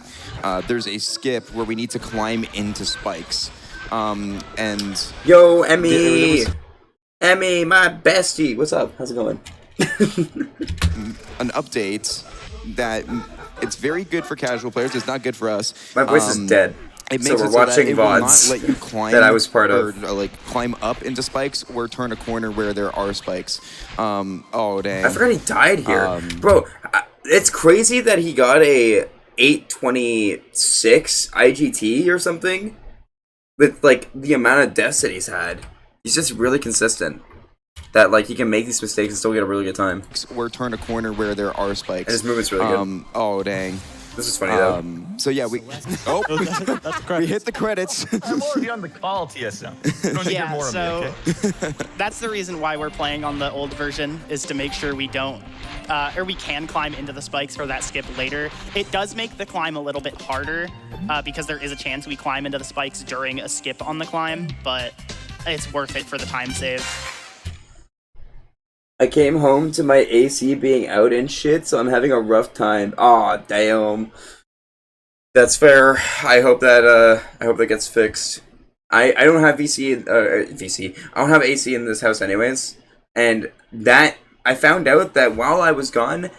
there's a skip where we need to climb into spikes, and yo, Emmy, Emmy, my bestie, what's up? How's it going? An update that it's very good for casual players. It's not good for us. My voice is dead. It makes so it we're so watching that it will Vods not let you climb that I was part of. or like climb up into spikes or turn a corner where there are spikes. Oh dang! I forgot he died here, bro. It's crazy that he got a 826 IGT or something. With like the amount of deaths that he's had, he's just really consistent. That like he can make these mistakes and still get a really good time. Or turn a corner where there are spikes. And his movement's really good. Oh dang! This is funny though. So yeah, we we hit the credits. I'm already on the call, TSM. Yeah, so that's the reason why we're playing on the old version, is to make sure we don't, or we can climb into the spikes for that skip later. It does make the climb a little bit harder because there is a chance we climb into the spikes during a skip on the climb, but it's worth it for the time save. I came home to my AC being out and shit, so I'm having a rough time. Aw, damn. That's fair. I hope that gets fixed. I don't have VC. I don't have AC in this house anyways, and that I found out that while I was gone,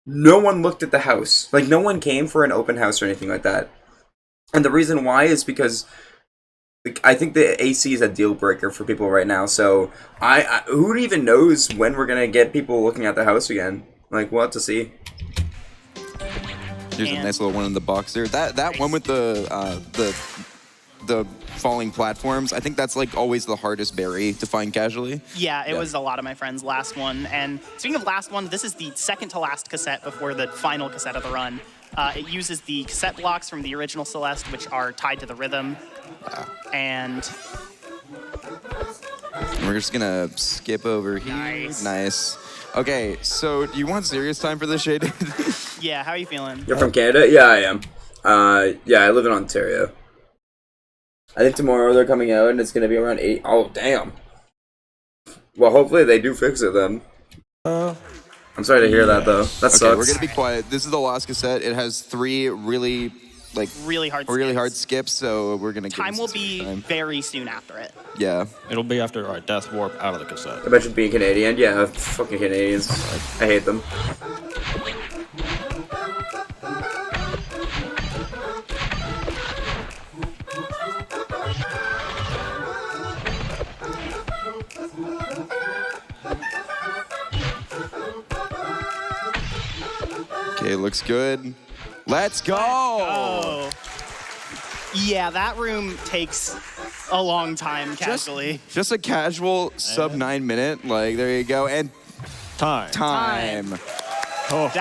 no one looked at the house. Like no one came for an open house or anything like that. And the reason why is because I think the AC is a deal breaker for people right now. So who even knows when we're gonna get people looking at the house again? Like we'll have to see. Here's a nice little one in the box there. That one with the falling platforms, I think that's like always the hardest berry to find casually. Yeah, it was a lot of my friends' last one. And speaking of last one, this is the second to last cassette before the final cassette of the run. It uses the cassette blocks from the original Celeste, which are tied to the rhythm. And we're just gonna skip over here. Nice. Okay, so do you want serious time for this, Shade? Yeah, how are you feeling? You're from Canada? Yeah, I am. Yeah, I live in Ontario. I think tomorrow they're coming out and it's gonna be around 8. Oh, damn. Well, hopefully they do fix it then. I'm sorry to hear that though. That sucks. Okay, we're gonna be quiet. This is the last cassette. It has 3 really hard skips, so we're gonna. Time will be very soon after it. Yeah, it'll be after Death Warp out of the cassette. Imagine being Canadian. Yeah, fucking Canadians. I hate them. Okay, looks good. Let's go! Yeah, that room takes a long time casually. Just a casual sub 9 minute. Like, there you go. And time. Oh.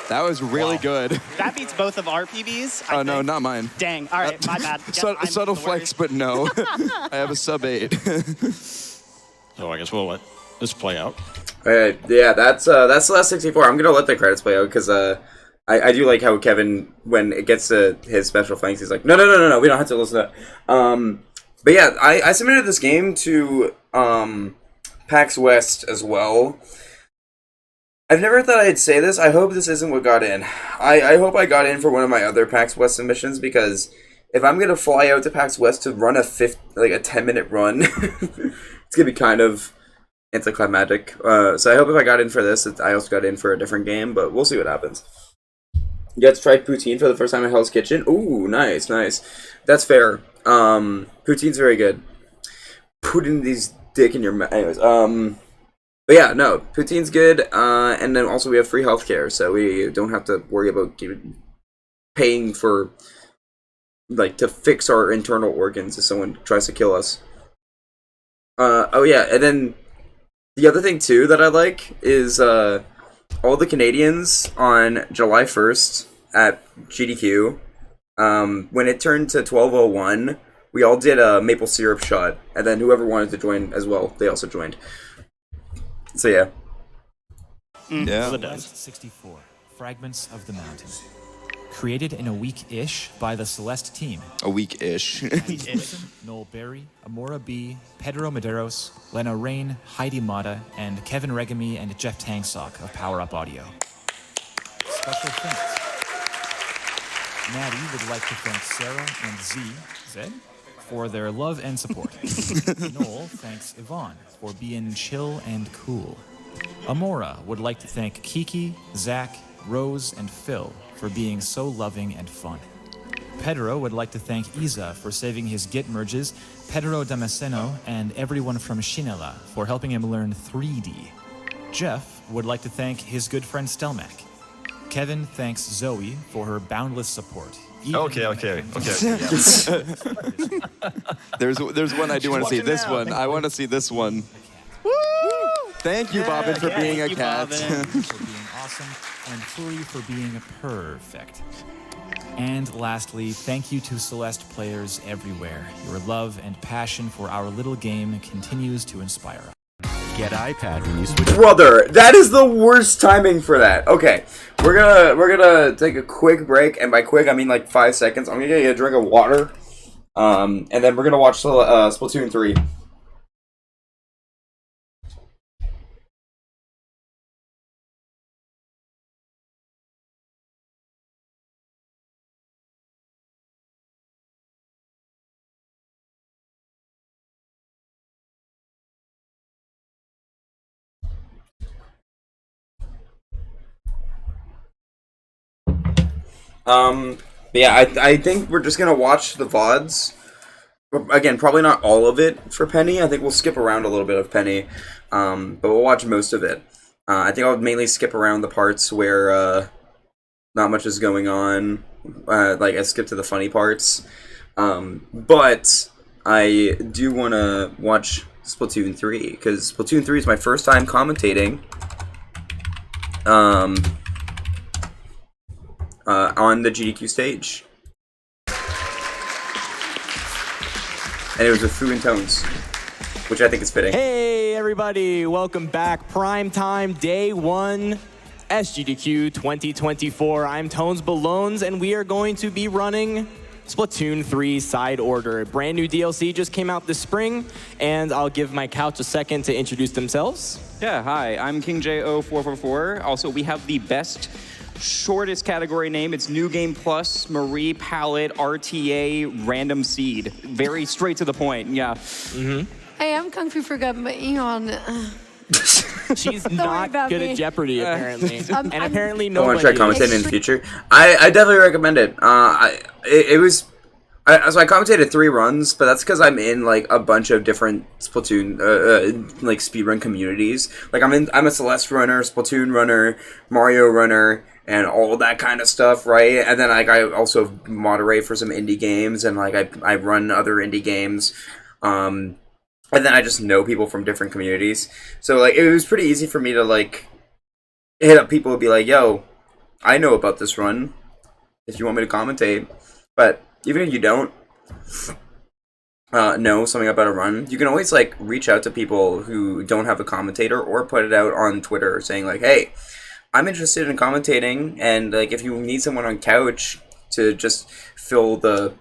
That was really good. That beats both of our PBs. Oh, no, not mine. Dang. All right, my bad. Subtle flex, but no. I have a sub 8. So I guess we'll let this play out. Okay, yeah, that's the last 64. I'm gonna let the credits play out because I do like how Kevin, when it gets to his special thanks, he's like, no, we don't have to listen to that. But yeah, I submitted this game to PAX West as well. I've never thought I'd say this. I hope this isn't what got in. I hope I got in for one of my other PAX West submissions, because if I'm gonna fly out to PAX West to run a 10-minute run, it's gonna be kind of anticlimactic. So I hope if I got in for this, I also got in for a different game, but we'll see what happens. You got to try poutine for the first time at Hell's Kitchen. Ooh, nice. That's fair. Poutine's very good. Putting these dick in your mouth. Anyways, but yeah, no, poutine's good. And then also we have free healthcare, so we don't have to worry about paying for, like, to fix our internal organs if someone tries to kill us. Oh yeah, and then the other thing too that I like is all the Canadians on July 1st at GDQ, when it turned to 12:01, we all did a maple syrup shot, and then whoever wanted to join as well, they also joined. So yeah. Yeah. Celeste 64, Fragments of the Mountain. Created in a week-ish by the Celeste team. A week-ish. Noel Berry, Amora B, Pedro Medeiros, Lena Rain, Heidi Mata, and Kevin Regami and Jeff Tangsock of Power Up Audio. Special thanks. Maddie would like to thank Sarah and Zed, for their love and support. Noel thanks Yvonne for being chill and cool. Amora would like to thank Kiki, Zach, Rose, and Phil for being so loving and fun. Pedro would like to thank Isa for saving his Git merges, Pedro Damasceno, and everyone from Shinela for helping him learn 3D. Jeff would like to thank his good friend Stelmack. Kevin thanks Zoe for her boundless support. Okay. There's one I do want to see. This one. I want to see this one. Woo! Thank you, Bobbin, for being a cat. For being awesome, and Flurry for being perfect. And lastly, thank you to Celeste players everywhere. Your love and passion for our little game continues to inspire us. Get iPad when you switch. Brother, that is the worst timing for that. Okay, we're gonna take a quick break, and by quick I mean like 5 seconds. I'm gonna get a drink of water, and then we're gonna watch Splatoon 3. Yeah, I think we're just gonna watch the VODs. Again, probably not all of it for Penny. I think we'll skip around a little bit of Penny, but we'll watch most of it. I think I'll mainly skip around the parts where not much is going on. Like, I skip to the funny parts. But I do want to watch Splatoon 3, because Splatoon 3 is my first time commentating on the GDQ stage. And it was with Fu and Tones, which I think is fitting. Hey, everybody. Welcome back. Prime time, day 1, SGDQ 2024. I'm Tones Ballones, and we are going to be running Splatoon 3 Side Order. A brand new DLC just came out this spring, and I'll give my couch a second to introduce themselves. Yeah, hi. I'm KingJ0444. Also, we have the best shortest category name. It's New Game Plus, Marie Palette, RTA, Random Seed. Very straight to the point, yeah. I am Kung Fu Forgotten, but Eon. She's not good at Jeopardy, apparently. And apparently I want nobody to try commentating is. in the future. I definitely recommend it. So I commentated 3 runs, but that's because I'm in like a bunch of different Splatoon like speedrun communities. Like I'm a Celeste runner, Splatoon runner, Mario runner, and all of that kind of stuff, right? And then like I also moderate for some indie games, and like I run other indie games. And then I just know people from different communities. So like it was pretty easy for me to like hit up people and be like, yo, I know about this run if you want me to commentate. But even if you don't know something about a run, you can always like reach out to people who don't have a commentator, or put it out on Twitter saying like, hey, I'm interested in commentating, and like if you need someone on couch to just fill the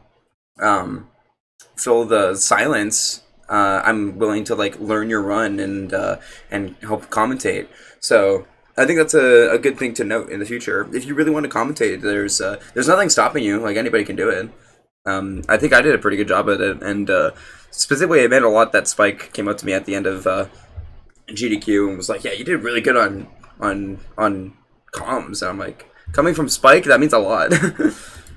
silence, I'm willing to like learn your run and help commentate. So I think that's a good thing to note in the future. If you really want to commentate, there's nothing stopping you. Like anybody can do it. I think I did a pretty good job at it, and specifically it meant a lot that Spike came up to me at the end of GDQ and was like, yeah, you did really good on comms. And I'm like, coming from Spike, that means a lot.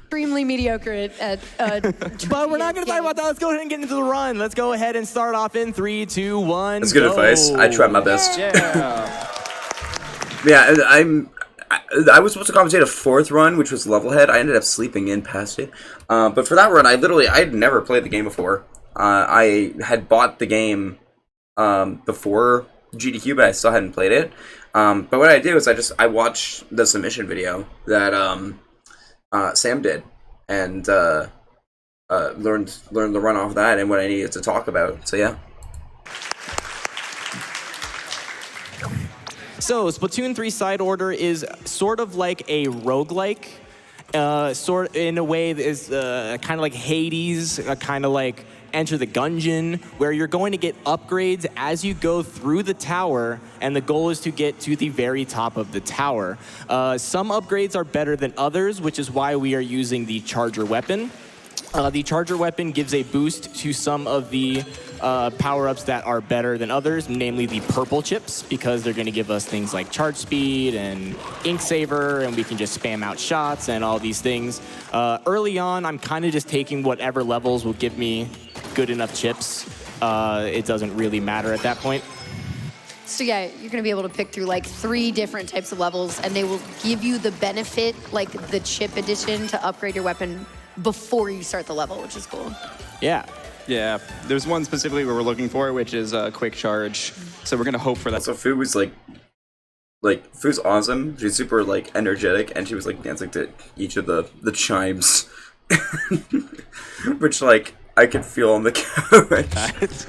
Extremely mediocre at But we're not going to talk about that. Let's go ahead and get into the run. Let's go ahead and start off in 3, 2, 1. That's good advice. I tried my best. Yeah. Yeah, I was supposed to commentate a 4th run, which was Levelhead. I ended up sleeping in past it. But for that run, I had never played the game before. I had bought the game before GDQ, but I still hadn't played it. But what I did was I watched the submission video that Sam did, and learned the run off that and what I needed to talk about. So yeah. So Splatoon 3 Side Order is sort of like a roguelike, sort in a way that is kind of like Hades, kind of like Enter the Gungeon, where you're going to get upgrades as you go through the tower, and the goal is to get to the very top of the tower. Some upgrades are better than others, which is why we are using the Charger Weapon. The Charger Weapon gives a boost to some of the power-ups that are better than others, namely the purple chips, because they're going to give us things like charge speed and ink saver, and we can just spam out shots and all these things. Early on, I'm kind of just taking whatever levels will give me good enough chips. It doesn't really matter at that point. So yeah, you're gonna be able to pick through like 3 different types of levels, and they will give you the benefit, like the chip addition, to upgrade your weapon before you start the level, which is cool. Yeah. Yeah, there's one specifically where we're looking for, which is a quick charge. So we're gonna hope for that. So Fu was like Fu's awesome. She's super like energetic, and she was like dancing to each of the chimes, which like I could feel on the couch.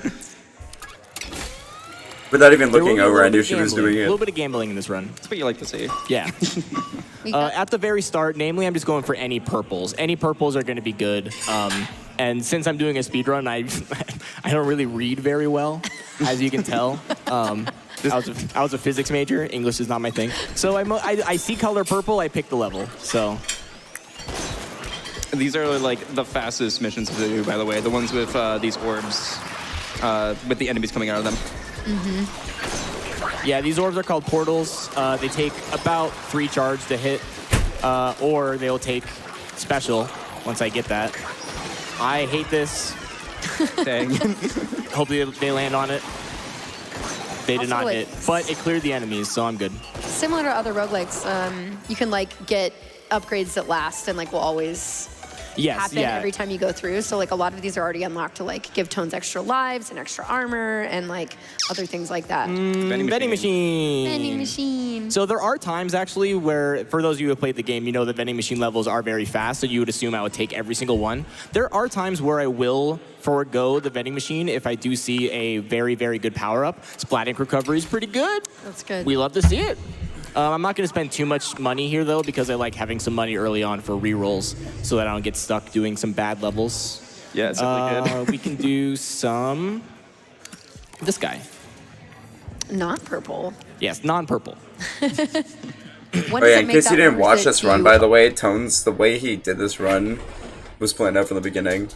Without even looking over, I knew she was doing it. A little bit of gambling in this run. That's what you like to see. Yeah. At the very start, namely, I'm just going for any purples. Any purples are going to be good. And since I'm doing a speed run, I don't really read very well, as you can tell. I was a physics major. English is not my thing. So I see color purple, I pick the level. So these are like the fastest missions to do, by the way. The ones with these orbs, with the enemies coming out of them. Yeah, these orbs are called portals. They take about 3 charge to hit, or they'll take special once I get that. I hate this. Dang. Hopefully they land on it. They did Also, not like, hit, but it cleared the enemies, so I'm good. Similar to other roguelikes, you can like get upgrades that last and like will always happen every time you go through. So like a lot of these are already unlocked to like give Tones extra lives and extra armor and like other things like that. Vending machine. Vending machine. So there are times actually where, for those of you who have played the game, you know the vending machine levels are very fast, so you would assume I would take every single one. There are times where I will forego the vending machine if I do see a very, very good power-up. Splat Ink recovery is pretty good. That's good. We love to see it. I'm not going to spend too much money here, though, because I like having some money early on for rerolls so that I don't get stuck doing some bad levels. Yeah, it's really good. We can do some... This guy. Not purple. Yes, non-purple. Oh yeah, in case you didn't watch this run, by the way, Tones, the way he did this run was planned out from the beginning,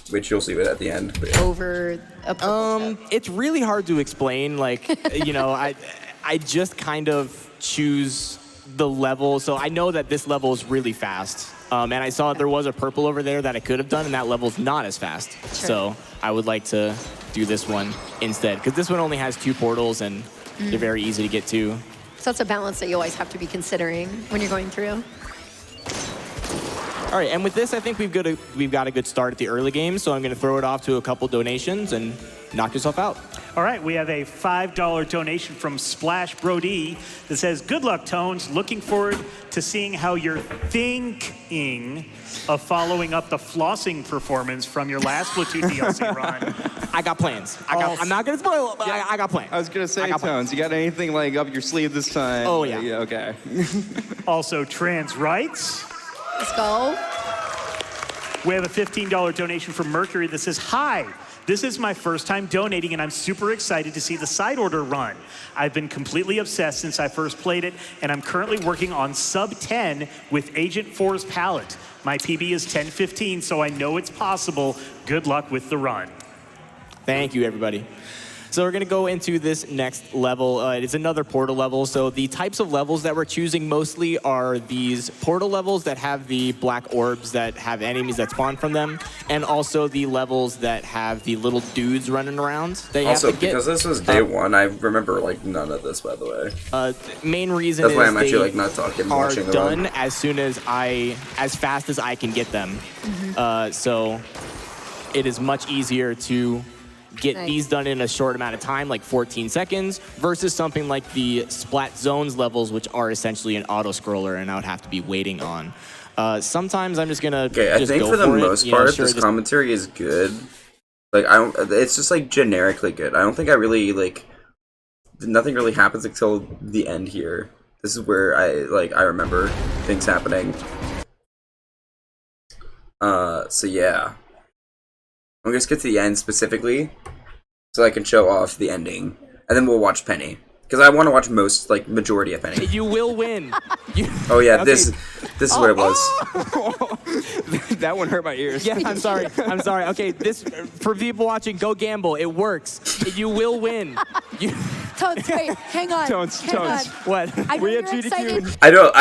which you'll see it at the end. But yeah. Over a purple step. It's really hard to explain. Like, you know, I just kind of choose the level. So I know that this level is really fast. And I saw there was a purple over there that I could have done, and that level's not as fast. Sure. So I would like to do this one instead, because this one only has 2 portals, and they're very easy to get to. So that's a balance that you always have to be considering when you're going through. All right, and with this, I think we've got a good start at the early game, so I'm going to throw it off to a couple donations and knock yourself out. All right, we have a $5 donation from Splash Brody that says, "Good luck, Tones. Looking forward to seeing how you're thinking of following up the flossing performance from your last Splatoon DLC run." I got plans. I'm not going to spoil it, but I got plans. I was going to say, Tones, you got anything like up your sleeve this time? Oh, yeah. Okay. Also, trans rights. Let's go. We have a $15 donation from Mercury that says, "Hi, this is my first time donating, and I'm super excited to see the side order run. I've been completely obsessed since I first played it, and I'm currently working on sub 10 with Agent 4's palette. My PB is 10:15, so I know it's possible. Good luck with the run." Thank you, everybody. So we're going to go into this next level. It's another portal level. So the types of levels that we're choosing mostly are these portal levels that have the black orbs that have enemies that spawn from them, and also the levels that have the little dudes running around. They Also, have to get, because this was day one, I remember like none of this, by the way. Main reason that's why is I'm actually they like not talking, are watching the done run. as soon as as fast as I can get them. So it is much easier to get these done in a short amount of time, like 14 seconds, versus something like the Splat Zones levels, which are essentially an auto-scroller, and I would have to be waiting on. Sometimes I'm just gonna I think for the most part, this commentary is good. Like, it's just like generically good. I don't think I really like. Nothing really happens until the end here. This is where I remember things happening. So yeah. I'm gonna skip to the end specifically, so I can show off the ending, and then we'll watch Penny, because I want to watch majority of Penny. You will win. Oh yeah, Okay. this is what it was. That one hurt my ears. Yeah, I'm sorry. I'm sorry. Okay, this for people watching, go gamble. It works. You will win. Tones, wait, hang on. Tones. What? I know you're excited. I don't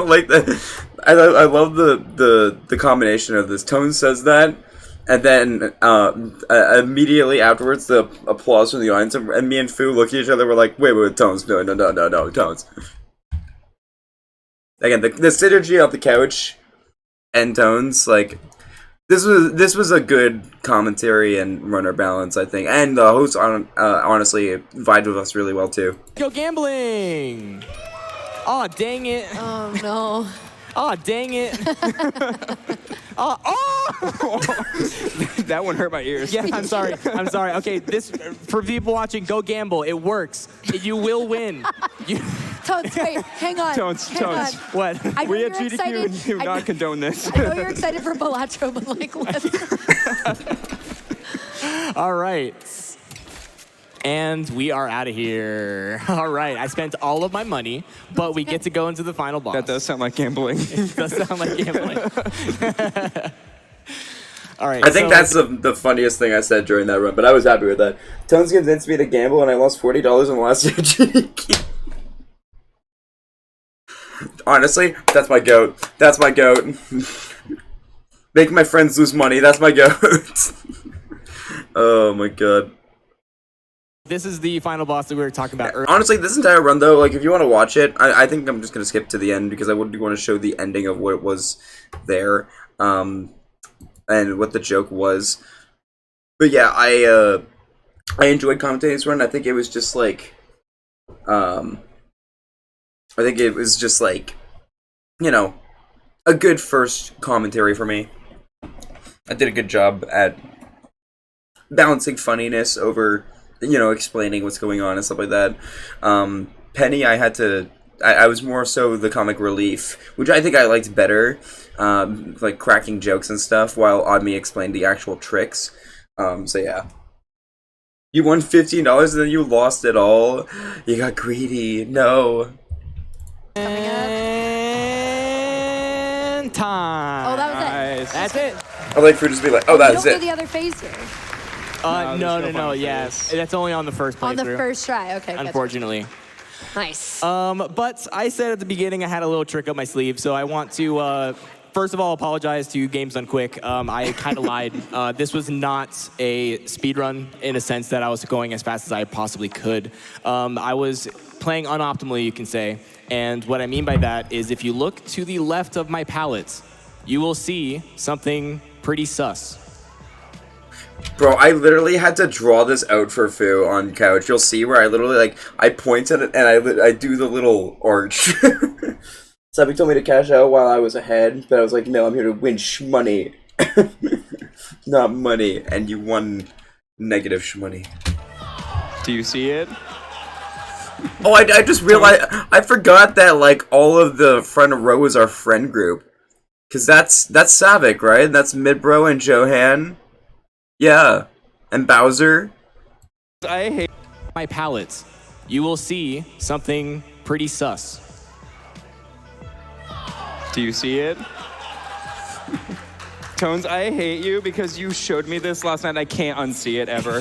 like the. I love the combination of this. Tone says that, and then immediately afterwards the applause from the audience, and me and Fu look at each other. We're like, wait, Tones, no, Tones. Again, the synergy of the couch and Tones, like this was a good commentary and runner balance, I think, and the host honestly vibed with us really well too. Go gambling. Oh dang it. Oh no. Oh dang it. That one hurt my ears. Yeah, I'm sorry. Okay, this for people watching, go gamble. It works. You will win. Tones, wait, hang on. Tones. What? I know We you're at GDQ excited. do not condone this. I know you're excited for Balatro, but like, let's. All right. And we are out of here. All right, I spent all of my money, but we get to go into the final boss. That does sound like gambling. It does sound like gambling. All right. I think that's the funniest thing I said during that run, but I was happy with that. Tones convinced me to gamble, and I lost $40 in the last GDQ. honestly, that's my goat. That's my goat. Make my friends lose money. That's my goat. Oh my god. This is the final boss that we were talking about earlier. Honestly, this entire run though, like if you want to watch it, I think I'm just gonna skip to the end because I would want to show the ending of what it was there, and what the joke was. But yeah, I enjoyed commentating this run. I think it was just like, I think it was just like, you know, a good first commentary for me. I did a good job at balancing funniness over, you know, explaining what's going on and stuff like that. Penny, I was more so the comic relief, which I think I liked better, like cracking jokes and stuff, while Oddme explained the actual tricks. So yeah. You won $15 and then you lost it all. You got greedy. No. And time. Oh, that was it. That's it. I like for just be like, oh, that's you it. don't do the other phase here. No. Yes, that's only on the first playthrough. On the first try. Okay. Unfortunately. Gotcha. Nice. But I said at the beginning I had a little trick up my sleeve, so I want to first of all apologize to Games Done Quick. I kind of lied. This was not a speedrun in a sense that I was going as fast as I possibly could. I was playing unoptimally, you can say. And what I mean by that is if you look to the left of my palette, you will see something pretty sus. Bro, I literally had to draw this out for Fu on couch. You'll see where I literally, like, I point at it and I do the little arch. Sabi told me to cash out while I was ahead, but I was like, no, I'm here to win shmoney. Not money. And you won negative shmoney. Do you see it? Oh, I just realized, I forgot that, like, all of the front row is our friend group. Because that's Savik, right? That's Midbro and Johan. Yeah. And Bowser. I hate my palette. You will see something pretty sus. Do you see it? Tones, I hate you because you showed me this last night. I can't unsee it ever.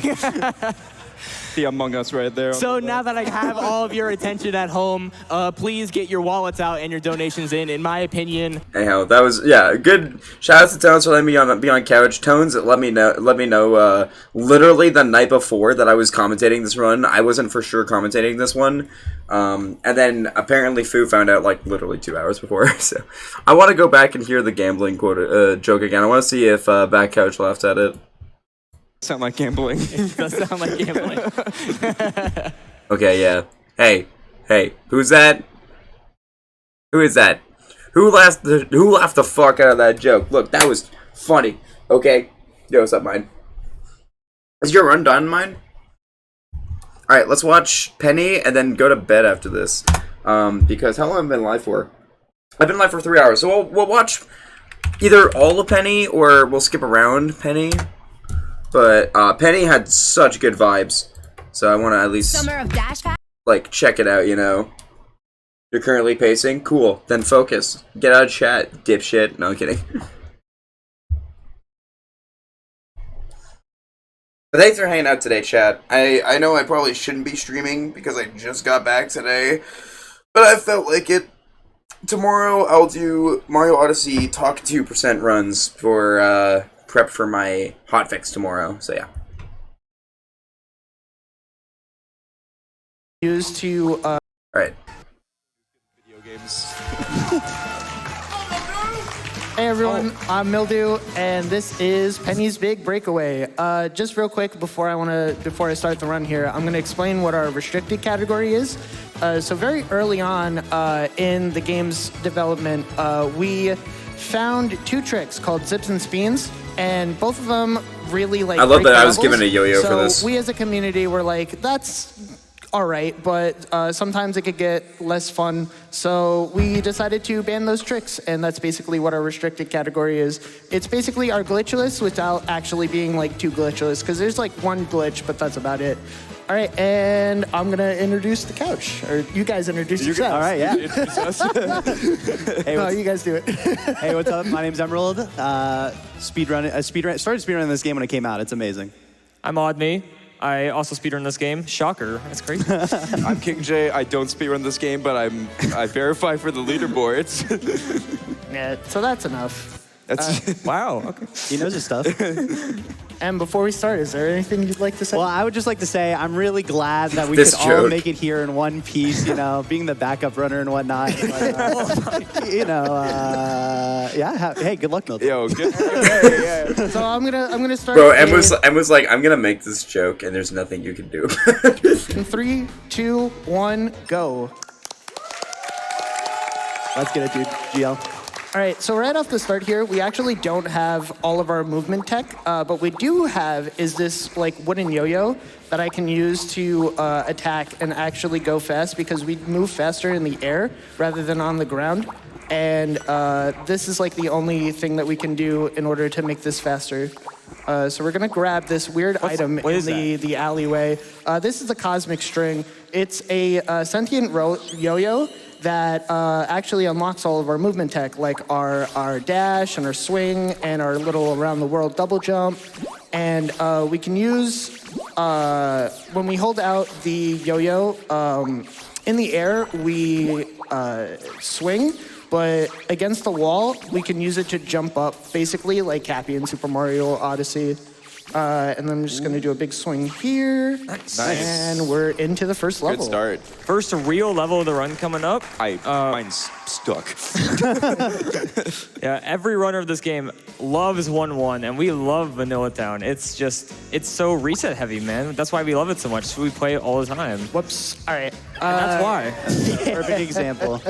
The Among Us right there. So now that I have all of your attention at home, please get your wallets out and your donations in. In my opinion. Anyhow, that was good. Shout out to Tones for letting me be on couch. Tones, let me know. Literally the night before that I was commentating this run, I wasn't for sure commentating this one, and then apparently Fu found out like literally 2 hours before. So I want to go back and hear the gambling joke again. I want to see if back couch laughed at it. Sound like gambling. It does sound like gambling. Okay, yeah. Hey, who's that? Who is that? Who laughed the fuck out of that joke? Look, that was funny. Okay? Yo, what's up, Mine? Is your run done, Mine? Alright, let's watch Penny and then go to bed after this. Because how long have I been live for? I've been live for 3 hours, so we'll watch either all of Penny or we'll skip around Penny. But Penny had such good vibes, so I want to at least Summer of Dash Pack. Like check it out. You know, you're currently pacing. Cool. Then focus. Get out of chat, dipshit. No, I'm kidding. But thanks for hanging out today, chat. I know I probably shouldn't be streaming because I just got back today, but I felt like it. Tomorrow I'll do Mario Odyssey Talk 2% runs for prep for my hotfix tomorrow, so yeah. Used to Alright. Video games. Hey everyone, I'm Mildew, and this is Penny's Big Breakaway. Just real quick before I start the run here, I'm gonna explain what our restricted category is. So very early on in the game's development, we found 2 tricks called Zips and Spins, and both of them really like. I love break that I was levels. given a yo-yo for this. So we as a community were like, that's all right, but sometimes it could get less fun. So we decided to ban those tricks, and that's basically what our restricted category is. It's basically our glitchless without actually being like too glitchless, because there's like one glitch, but that's about it. All right, and I'm gonna introduce the couch, or you guys introduce yourselves. All right, yeah. Hey, no, you guys do it. Hey, what's up? My name's Emerald. Started speedrunning this game when it came out. It's amazing. I'm Oddme. I also speedrun this game. Shocker. That's crazy. I'm King J. I don't speedrun this game, but I verify for the leaderboards. Yeah, so that's enough. That's wow. Okay. He knows his stuff. And before we start, is there anything you'd like to say? Well, I would just like to say I'm really glad that we This could all joke. make it here in one piece, you know, being the backup runner and whatnot. But, you know, yeah, hey, good luck, Milton. Yo, good. So I'm gonna start. Bro, Em was like, I'm gonna make this joke, and there's nothing you can do. In 3, 2, 1, go. Let's get it, dude. GL. All right, so right off the start here, we actually don't have all of our movement tech, but we do have is this like wooden yo-yo that I can use to attack and actually go fast because we move faster in the air rather than on the ground. And this is like the only thing that we can do in order to make this faster. So we're gonna grab this weird item in the alleyway. This is a cosmic string. It's a sentient yo-yo that actually unlocks all of our movement tech, like our dash and our swing and our little around the world double jump. And we can use, when we hold out the yo-yo, in the air, we swing, but against the wall, we can use it to jump up, basically like Cappy in Super Mario Odyssey. And then I'm just gonna do a big swing here. Nice. And we're into the first level. Good start. First real level of the run coming up. Mine's stuck. Yeah, every runner of this game loves 1-1, and we love Vanilla Town. It's so reset heavy, man. That's why we love it so much. So we play it all the time. Whoops. All right. And that's why. Perfect example.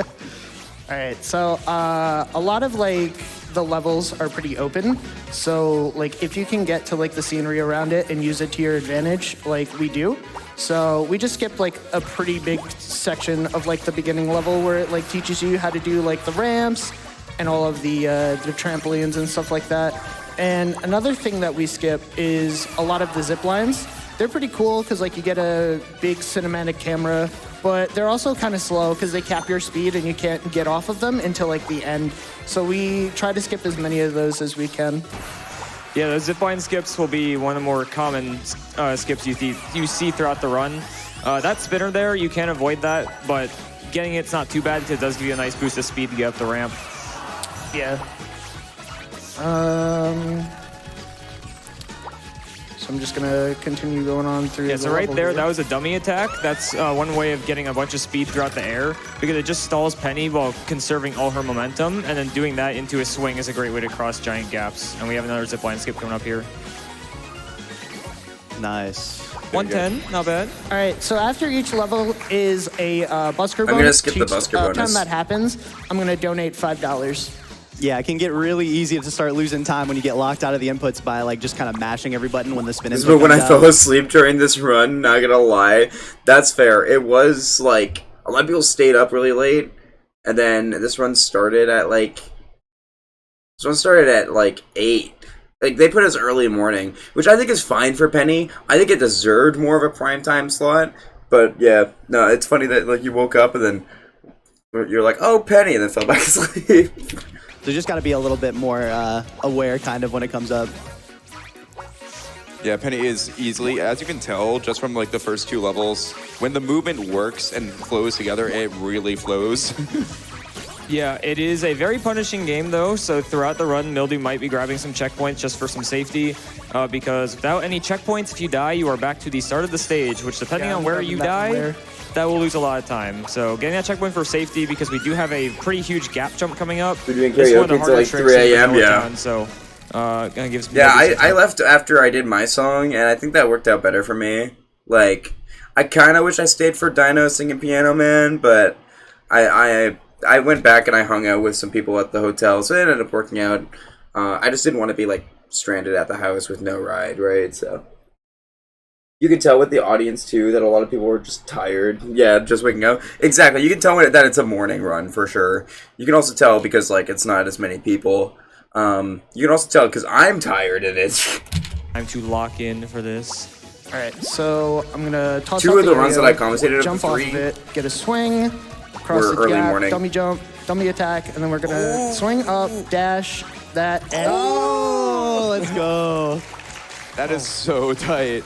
All right, so a lot of like the levels are pretty open. So like if you can get to like the scenery around it and use it to your advantage, like we do. So we just skipped like a pretty big section of like the beginning level where it like teaches you how to do like the ramps and all of the trampolines and stuff like that. And another thing that we skip is a lot of the zip lines. They're pretty cool because like you get a big cinematic camera, but they're also kind of slow because they cap your speed and you can't get off of them until like the end. So we try to skip as many of those as we can. Yeah, the zipline skips will be one of the more common skips you see throughout the run. That spinner there, you can't avoid that, but getting it's not too bad because it does give you a nice boost of speed to get up the ramp. Yeah. So I'm just gonna continue going on through. Yeah, so right there, that was a dummy attack. That's one way of getting a bunch of speed throughout the air because it just stalls Penny while conserving all her momentum, and then doing that into a swing is a great way to cross giant gaps. And we have another zipline skip coming up here. Nice. 110, not bad. All right, so after each level is a busker bonus. I'm gonna skip the Each busker bonus. time that happens, I'm gonna donate $5. Yeah, it can get really easy to start losing time when you get locked out of the inputs by like just kind of mashing every button when the spin is. But when I fell asleep during this run, not gonna lie, that's fair. It was like a lot of people stayed up really late, and then this run started at like 8. Like they put us early morning, which I think is fine for Penny. I think it deserved more of a primetime slot. But yeah, no, it's funny that like you woke up and then you're like, oh, Penny, and then fell back asleep. So you just got to be a little bit more aware kind of when it comes up. Yeah, Penny is easily, as you can tell, just from like the first 2 levels, when the movement works and flows together, it really flows. Yeah, it is a very punishing game though, so throughout the run, Mildew might be grabbing some checkpoints just for some safety, because without any checkpoints, if you die, you are back to the start of the stage, which depending on where you die, that will lose a lot of time. So getting that checkpoint for safety, because we do have a pretty huge gap jump coming up. We're doing karaoke until like 3 a.m., yeah. So, gonna give some. Yeah, I left after I did my song, and I think that worked out better for me. Like, I kind of wish I stayed for Dino singing Piano Man, but I went back and I hung out with some people at the hotel, so it ended up working out. I just didn't want to be like stranded at the house with no ride, right? So you could tell with the audience too that a lot of people were just tired. Yeah, just waking up. Exactly. You can tell that it's a morning run for sure. You can also tell because like it's not as many people. You can also tell because I'm tired and it's time to lock in for this. All right, so I'm gonna toss 2 out of the yo-yo, runs that I commentated jump of off 3 of it, get a swing, cross were the early gap, morning. dummy jump, dummy attack, and then we're gonna swing up, dash, that, and let's go. That is so tight.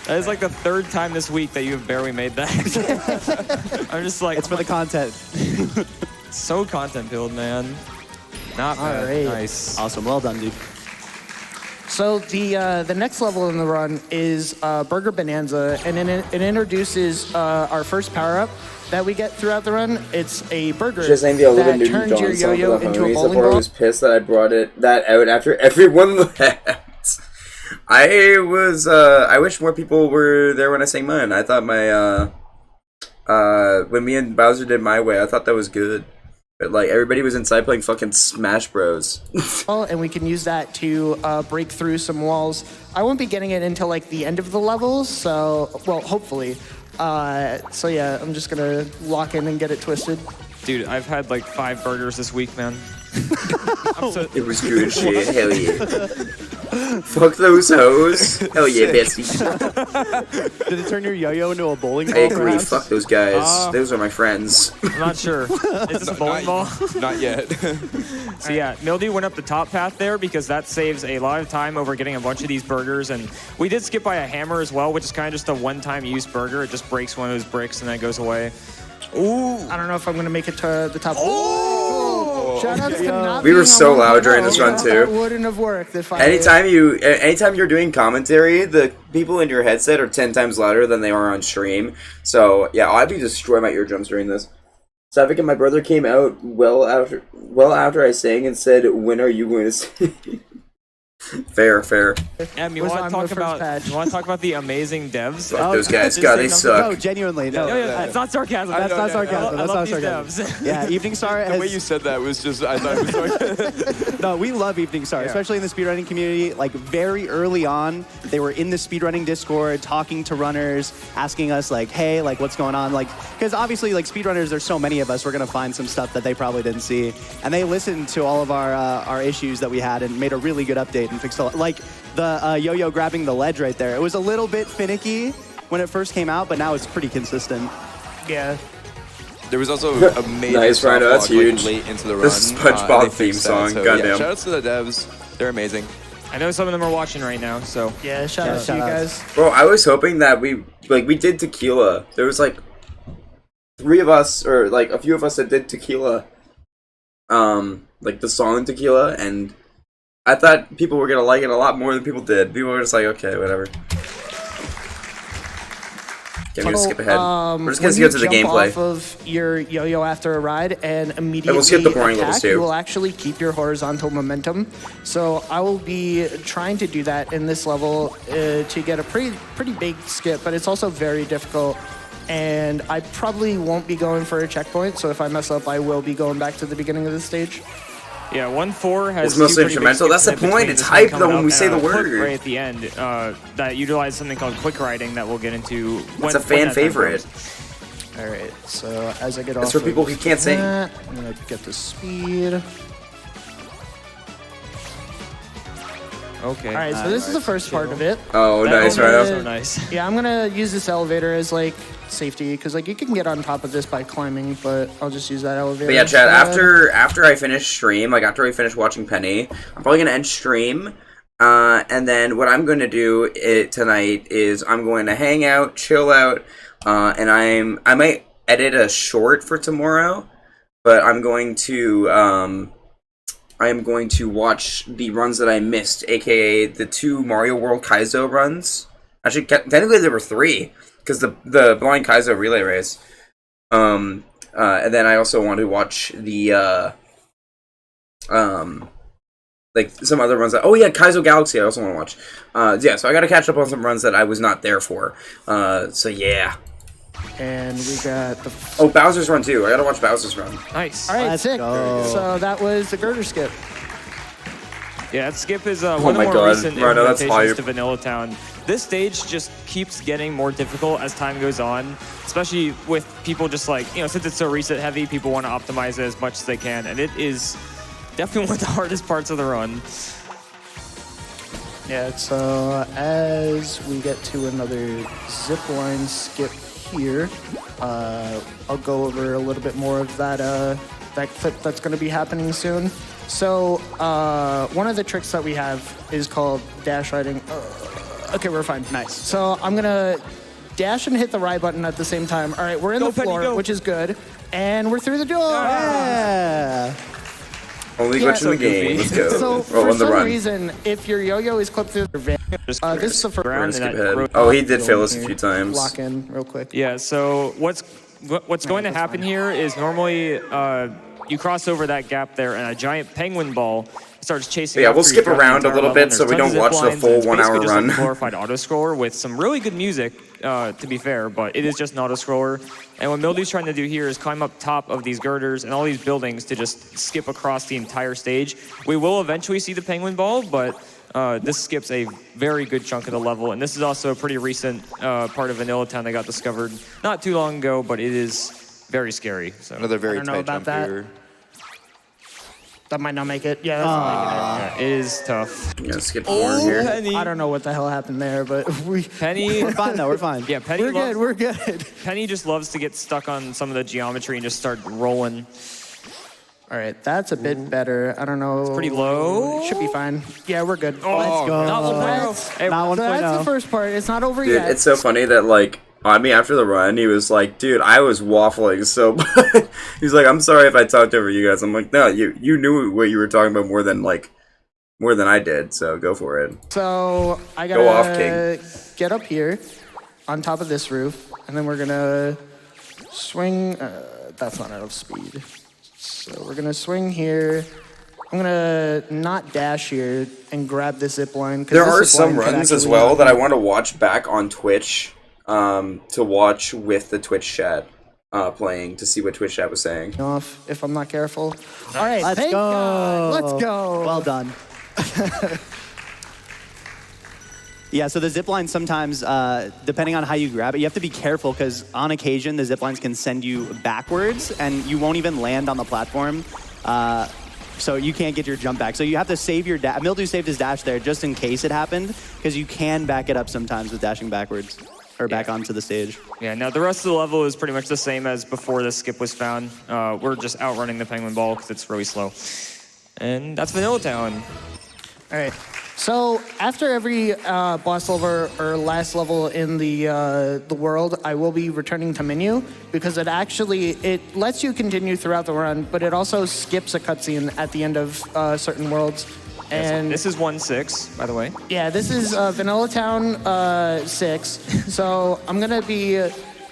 That is like the third time this week that you have barely made that. I'm just like... It's for the content. So content-filled, man. Not bad. All right. Nice. Awesome. Well done, dude. So the next level in the run is Burger Bonanza, and it introduces our first power-up that we get throughout the run. It's a burger Just named the Olivia that turns your Newton-John song yo-yo for the into a homies. bowling I ball. was pissed that I brought that out after everyone left. I wish more people were there when I sang mine. I thought when me and Bowser did My Way, I thought that was good. But like everybody was inside playing fucking Smash Bros. And we can use that to break through some walls. I won't be getting it until like the end of the levels, so well, hopefully. So yeah, I'm just gonna lock in and get it twisted. Dude, I've had like 5 burgers this week, man. It was good shit. Hell yeah. Fuck those hoes. Hell yeah, bestie. Did it turn your yo-yo into a bowling ball? I agree. perhaps? Fuck those guys. Those are my friends. I'm not sure. Is this a bowling ball? Not yet. So yeah, Mildew went up the top path there because that saves a lot of time over getting a bunch of these burgers. And we did skip by a hammer as well, which is kind of just a one-time use burger. It just breaks one of those bricks and then it goes away. Ooh. I don't know if I'm gonna make it to the top. Oh! Shout out to not We were being so on loud 1.0. during this run That too. wouldn't have worked if I. Anytime you're doing commentary, the people in your headset are 10 times louder than they are on stream. So yeah, I'd be destroying my eardrums during this. Savik and my brother came out well after I sang and said, "When are you going to sing?" Fair. Em, you Was want on to talk the first about the amazing devs? Fuck those guys. God, they suck. No, genuinely. No, It's not sarcasm. That's not sarcasm. I That's love not these sarcasm. devs. Yeah, Evening Star. The way you said that was just, I thought it was No, we love Evening Star, especially in the speedrunning community. Like very early on, they were in the speedrunning Discord, talking to runners, asking us like, "Hey, like, what's going on?" Like, because obviously, like speedrunners, there's so many of us, we're gonna find some stuff that they probably didn't see, and they listened to all of our issues that we had and made a really good update and fixed like the yo-yo grabbing the ledge right there. It was a little bit finicky when it first came out, but now it's pretty consistent. Yeah. There was also a major Nice, Rhino, that's soft log, huge. late into the run. This is SpongeBob they theme fixed that, song, so, goddamn. Yeah, shout outs to the devs. They're amazing. I know some of them are watching right now, so Yeah, shout out to you guys. Bro, I was hoping that we did tequila. There was like 3 of us, or like a few of us that did tequila. Like the song Tequila, and I thought people were gonna like it a lot more than people did. People were just like, okay, whatever. Okay, I'm gonna skip ahead. We're just gonna go to the gameplay. Off of your yo-yo after a ride and immediately we'll skip the boring levels attack, too. you will actually keep your horizontal momentum. So I will be trying to do that in this level to get a pretty big skip, but it's also very difficult. And I probably won't be going for a checkpoint, so if I mess up, I will be going back to the beginning of the stage. yeah, 1-4 has. It's mostly two pretty big instrumental. That's the skips in point. between It's this one hype, coming though, when up we say and the a clip word. right at the end that utilizes something called quick riding that we'll get into. It's a fan favorite. All right, so as I get That's off for people of who can't sing. that, I'm gonna get the speed. Okay. All right, so this is the first part of it. Oh, nice, right up. So nice. Yeah, I'm gonna use this elevator as like safety because like you can get on top of this by climbing, but I'll just use that elevator. But yeah, Chad, instead. after I finish stream, like after I finish watching Penny, I'm probably gonna end stream. And then what I'm gonna do tonight is I'm going to hang out, chill out, and I might edit a short for tomorrow, but I'm going to watch the runs that I missed, aka the 2 Mario World Kaizo runs. Actually, technically there were 3, because the Blind Kaizo relay race. And then I also want to watch the like some other runs that, oh yeah, Kaizo Galaxy I also want to watch. Yeah, so I gotta catch up on some runs that I was not there for. So yeah. And we got the... Oh, Bowser's run too. I gotta watch Bowser's run. Nice. All right, Let's sick. go. So that was the girder skip. Yeah, that skip is one of the my more God, recent Rhino, that's implementations hype. to Vanilla Town. This stage just keeps getting more difficult as time goes on, especially with people just like, since it's so reset heavy, people want to optimize it as much as they can, and it is definitely one of the hardest parts of the run. Yeah, so as we get to another zip line skip here, I'll go over a little bit more of that clip that's going to be happening soon. So one of the tricks that we have is called dash riding. Okay, we're fine. Nice. So I'm gonna dash and hit the Y button at the same time. All right, we're in the floor, which is good. And we're through the door. Yeah. Only glitch in the game. Let's go. So Roll for on the some run. reason, if your yo-yo is clipped through the van, this is the first We're gonna skip ahead. Oh, he did fail us a few times. Lock in real quick. Yeah, so what's going to happen here is normally you cross over that gap there and a giant penguin ball starts chasing Yeah, after we'll you skip throughout the around a entire little level, bit and so there's we tons don't of watch the zip full lines, and it's 1 hour basically just run. a glorified auto-scroller with some really good music, to be fair, but it is just an auto-scroller. And what Mildew's trying to do here is climb up top of these girders and all these buildings to just skip across the entire stage. We will eventually see the penguin ball, but this skips a very good chunk of the level, and this is also a pretty recent part of Vanilla Town that got discovered not too long ago, but it is very scary. So Another very I don't know tight about jump that. here. That might not make it. Yeah, that's not making it. Yeah, it is tough. Yeah, skip forward here. Penny. I don't know what the hell happened there, but Penny. We're fine though. We're fine. Yeah, Penny. We're good. Penny just loves to get stuck on some of the geometry and just start rolling. All right, that's a bit better. I don't know. It's pretty low. Should be fine. Yeah, we're good. Oh, Let's go. not 1.0. Hey, Not 1.0. That's the first part. It's not over Dude, yet. it's so funny that, like, on me after the run, he was like, dude, I was waffling so much. He's like, I'm sorry if I talked over you guys. I'm like, no, you knew what you were talking about more than I did, so go for it. So I Go off, gotta King. get up here on top of this roof, and then we're gonna swing. That's not enough speed. So we're gonna swing here. I'm gonna not dash here and grab this zip line. There are some runs as well that I want to watch back on Twitch, to watch with the Twitch chat playing to see what Twitch chat was saying. Off if I'm not careful. All right, Let's thank go. God. Let's go. Well done. Yeah, so the zip line sometimes, depending on how you grab it, you have to be careful because on occasion the zip lines can send you backwards and you won't even land on the platform. So you can't get your jump back. So you have to save your dash. Mildew saved his dash there just in case it happened because you can back it up sometimes with dashing backwards or back onto the stage. Yeah, now the rest of the level is pretty much the same as before this skip was found. We're just outrunning the penguin ball because it's really slow. And that's Vanilla Town. All right. So after every boss level or last level in the world, I will be returning to menu because it lets you continue throughout the run, but it also skips a cutscene at the end of certain worlds. And this is 1.6, by the way. yeah, this is Vanilla Town 6. So I'm gonna be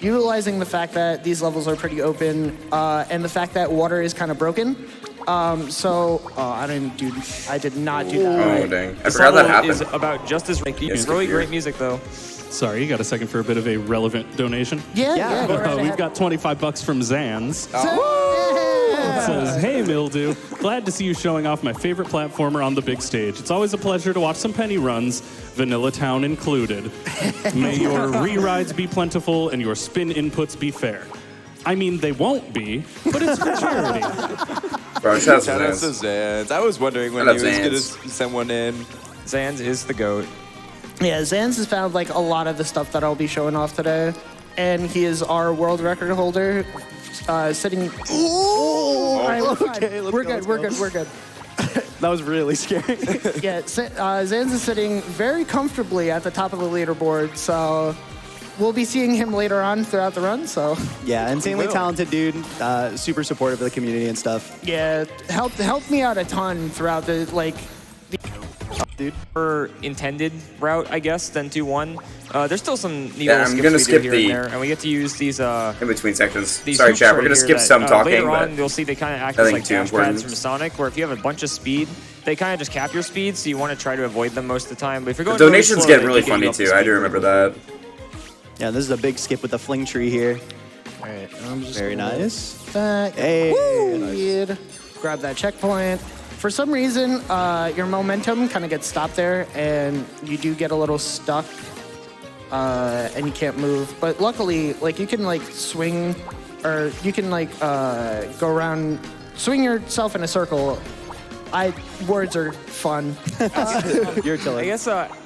utilizing the fact that these levels are pretty open and the fact that water is kind of broken. I did not do that. Oh, right. dang. I This forgot that level happened. is about just as it's really great music though. Sorry, you got a second for a bit of a relevant donation? Yeah. Go right We've ahead. got $25 from Zans. Yeah. It says, hey Mildew, glad to see you showing off my favorite platformer on the big stage. It's always a pleasure to watch some penny runs, Vanilla Town included. May your re-rides be plentiful and your spin inputs be fair. I mean, they won't be, but it's for charity. Bro, shout out to to Zans. I was wondering when Shout he out was Zans. going to send one in. Zans is the GOAT. Yeah, Zans has found like a lot of the stuff that I'll be showing off today, and he is our world record holder, sitting. All right, we're fine. We're good. That was really scary. Yeah, Zans is sitting very comfortably at the top of the leaderboard, so we'll be seeing him later on throughout the run. So Yeah, insanely talented dude, super supportive of the community and stuff. yeah, helped me out a ton throughout the Dude, for intended route, I guess, than 2-1. There's still some neat Yeah, little I'm skips gonna we skip do here the- and there, and we get to use these in between sections. these Sorry, hoops chat. We're right gonna here skip that, some talking, later but on, you'll see they kind of act I as think like too dash important. pads from Sonic, where if you have a bunch of speed, they kind of just cap your speed, so you want to try to avoid them most of the time. But if you're the going donations slow, get they really can you funny up to too. I speed do remember that. Yeah, this is a big skip with the fling tree here. All right, I'm just Very gonna nice. back. Hey, Woo! Grab that checkpoint. For some reason, your momentum kind of gets stopped there, and you do get a little stuck, and you can't move. But luckily, like you can like swing, or you can like go around, swing yourself in a circle. Words are fun. You're killing. I guess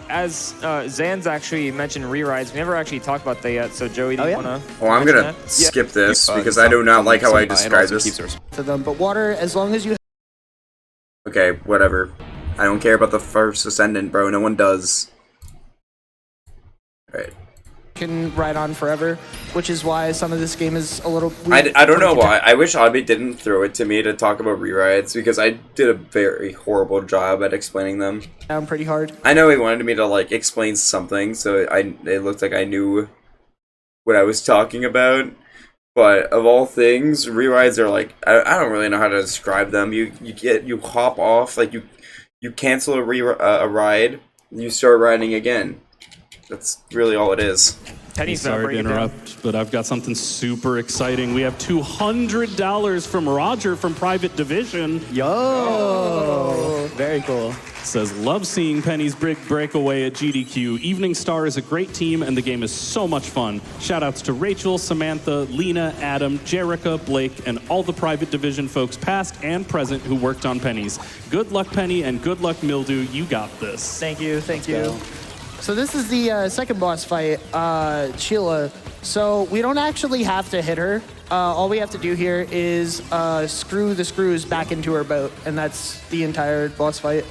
as Zans actually mentioned re-rides, we never actually talked about that yet. So Joey, do you wanna? Well, I'm mention gonna that? skip this because I do not like how I describe this. To them, but water, as long as you. Okay, whatever. I don't care about the first ascendant, bro. No one does. Right. Can ride on forever, which is why some of this game is a little I don't know why. I wish Oddby didn't throw it to me to talk about rewrites because I did a very horrible job at explaining them. Down pretty hard. I know he wanted me to like explain something, so it looked like I knew what I was talking about. But of all things, rewrites are like I don't really know how to describe them. You hop off, like you cancel a ride, you start riding again. That's really all it is. Sorry to interrupt, but I've got something super exciting. We have $200 from Roger from Private Division. Yo! Very cool. Says, love seeing Penny's big breakaway at GDQ. Evening Star is a great team, and the game is so much fun. Shoutouts to Rachel, Samantha, Lena, Adam, Jerica, Blake, and all the Private Division folks past and present who worked on Penny's. Good luck, Penny, and good luck, Mildew. You got this. Thank you, thank you. So this is the second boss fight, Sheila. So we don't actually have to hit her. All we have to do here is screw the screws back into her boat, and that's the entire boss fight.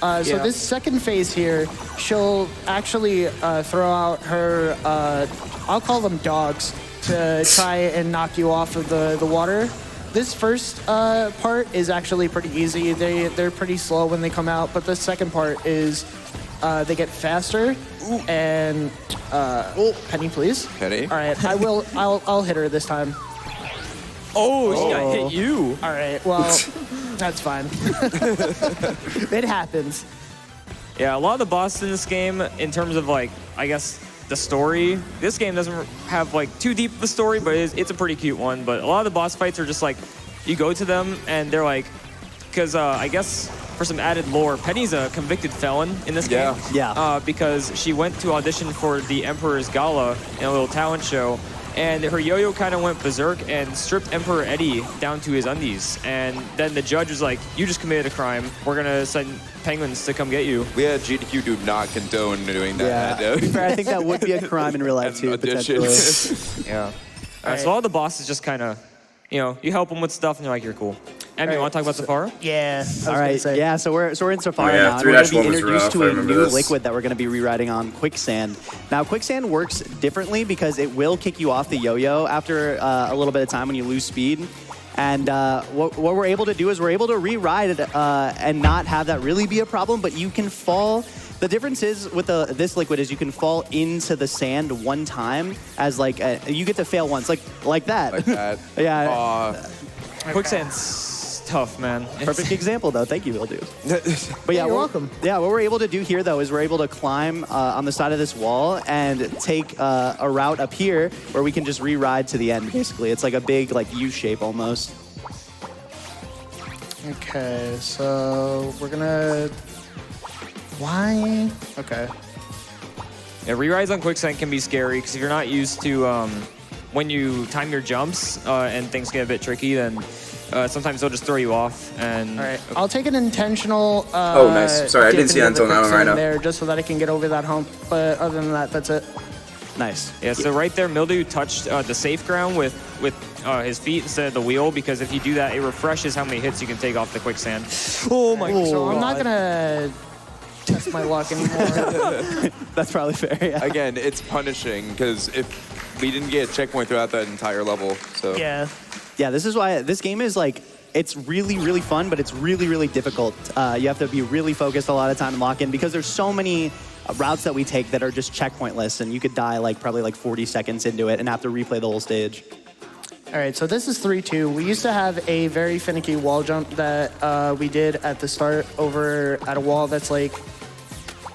So this second phase here, she'll actually throw out her, I'll call them dogs, to try and knock you off of the water. This first part is actually pretty easy. They're pretty slow when they come out, but the second part is they get faster. And Penny, please. Penny. All right, I'll hit her this time. Oh, she got hit you. All right, well, that's fine. It happens. Yeah, a lot of the bosses in this game, in terms of like, I guess the story. This game doesn't have like too deep of a story, but it's a pretty cute one. But a lot of the boss fights are just like, you go to them and they're like, because I guess for some added lore, Penny's a convicted felon in this game. Yeah. Because she went to audition for the Emperor's Gala in a little talent show, and her yo-yo kind of went berserk and stripped Emperor Eddie down to his undies. And then the judge was like, you just committed a crime. We're going to send penguins to come get you. We had GDQ do not condone doing that. Yeah. To be fair, I think that would be a crime in real life too, potentially. Yeah. So all the bosses just kind of, you help them with stuff and they're like, you're cool. Emmy, you want to talk about Safara? Yeah. All right. Yeah. So we're in Safara now. And we're going to be introduced to a new liquid that we're going to be rewriting on Quicksand. Now, Quicksand works differently because it will kick you off the yo-yo after a little bit of time when you lose speed. And what we're able to do is we're able to re-ride it and not have that really be a problem, but you can fall. The difference is with this liquid is you can fall into the sand one time as like you get to fail once, like that. Like that. Yeah. Quicksand's tough, man. Perfect example, though. Thank you, Mildew. But yeah, you're welcome. Yeah, what we're able to do here, though, is we're able to climb on the side of this wall and take a route up here where we can just re-ride to the end, basically. It's like a big like U-shape almost. Okay, so we're gonna... Why? Okay. Yeah, re-rides on Quicksand can be scary because if you're not used to when you time your jumps and things get a bit tricky, then sometimes they'll just throw you off. And all right, I'll take an intentional. Oh, nice. Sorry, I didn't see that until now. Right now. There, just so that I can get over that hump. But other than that, that's it. Nice. Yeah. So right there, Mildew touched the safe ground with his feet instead of the wheel, because if you do that, it refreshes how many hits you can take off the Quicksand. Oh my God. So I'm not gonna test my luck anymore. That's probably fair. Yeah. Again, it's punishing because if we didn't get a checkpoint throughout that entire level, so yeah. Yeah, this is why this game is like, it's really, really fun, but it's really, really difficult. You have to be really focused a lot of time and lock in because there's so many routes that we take that are just checkpointless, and you could die like probably like 40 seconds into it and have to replay the whole stage. All right, so this is 3-2. We used to have a very finicky wall jump that we did at the start over at a wall that's like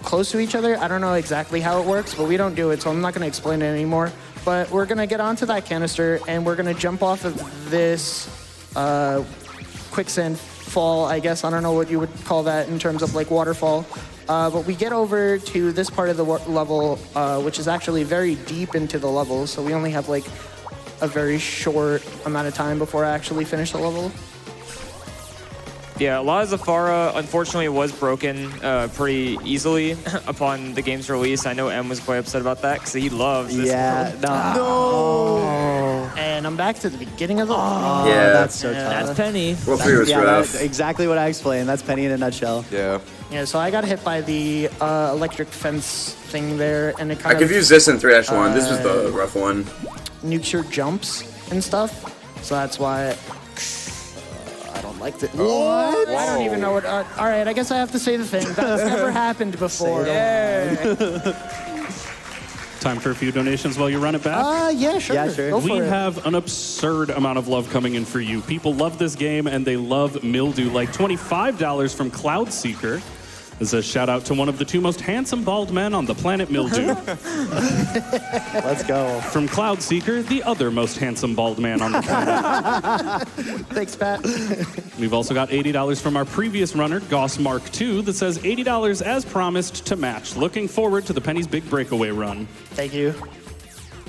close to each other. I don't know exactly how it works, but we don't do it, so I'm not going to explain it anymore. But we're going to get onto that canister, and we're going to jump off of this quicksand fall, I guess. I don't know what you would call that in terms of like waterfall. But we get over to this part of the level, which is actually very deep into the level, so we only have like a very short amount of time before I actually finish the level. Yeah, a lot of Zafara, unfortunately, was broken pretty easily upon the game's release. I know M was quite upset about that because he loves this. Yeah, world. no. And I'm back to the beginning of the Yeah. That's so tough. That's Penny. World 3 was rough. That's exactly what I explained. That's Penny in a nutshell. Yeah. Yeah, so I got hit by the electric fence thing there, and it I kind of confused this in 3-1. This was the rough one. nukes your jumps and stuff. So that's why I don't like the. What? I don't even know what. All right, I guess I have to say the thing. That's never happened before. Time for a few donations while you run it back? Yeah, sure. Yeah, sure. Go for We it. have an absurd amount of love coming in for you. People love this game and they love Mildew. Like $25 from Cloud Seeker. This is a shout out to one of the 2 most handsome bald men on the planet, Mildew. Let's go. From Cloud Seeker, the other most handsome bald man on the planet. Thanks, Pat. We've also got $80 from our previous runner, Goss Mark II, that says $80 as promised to match. Looking forward to the Penny's big breakaway run. Thank you.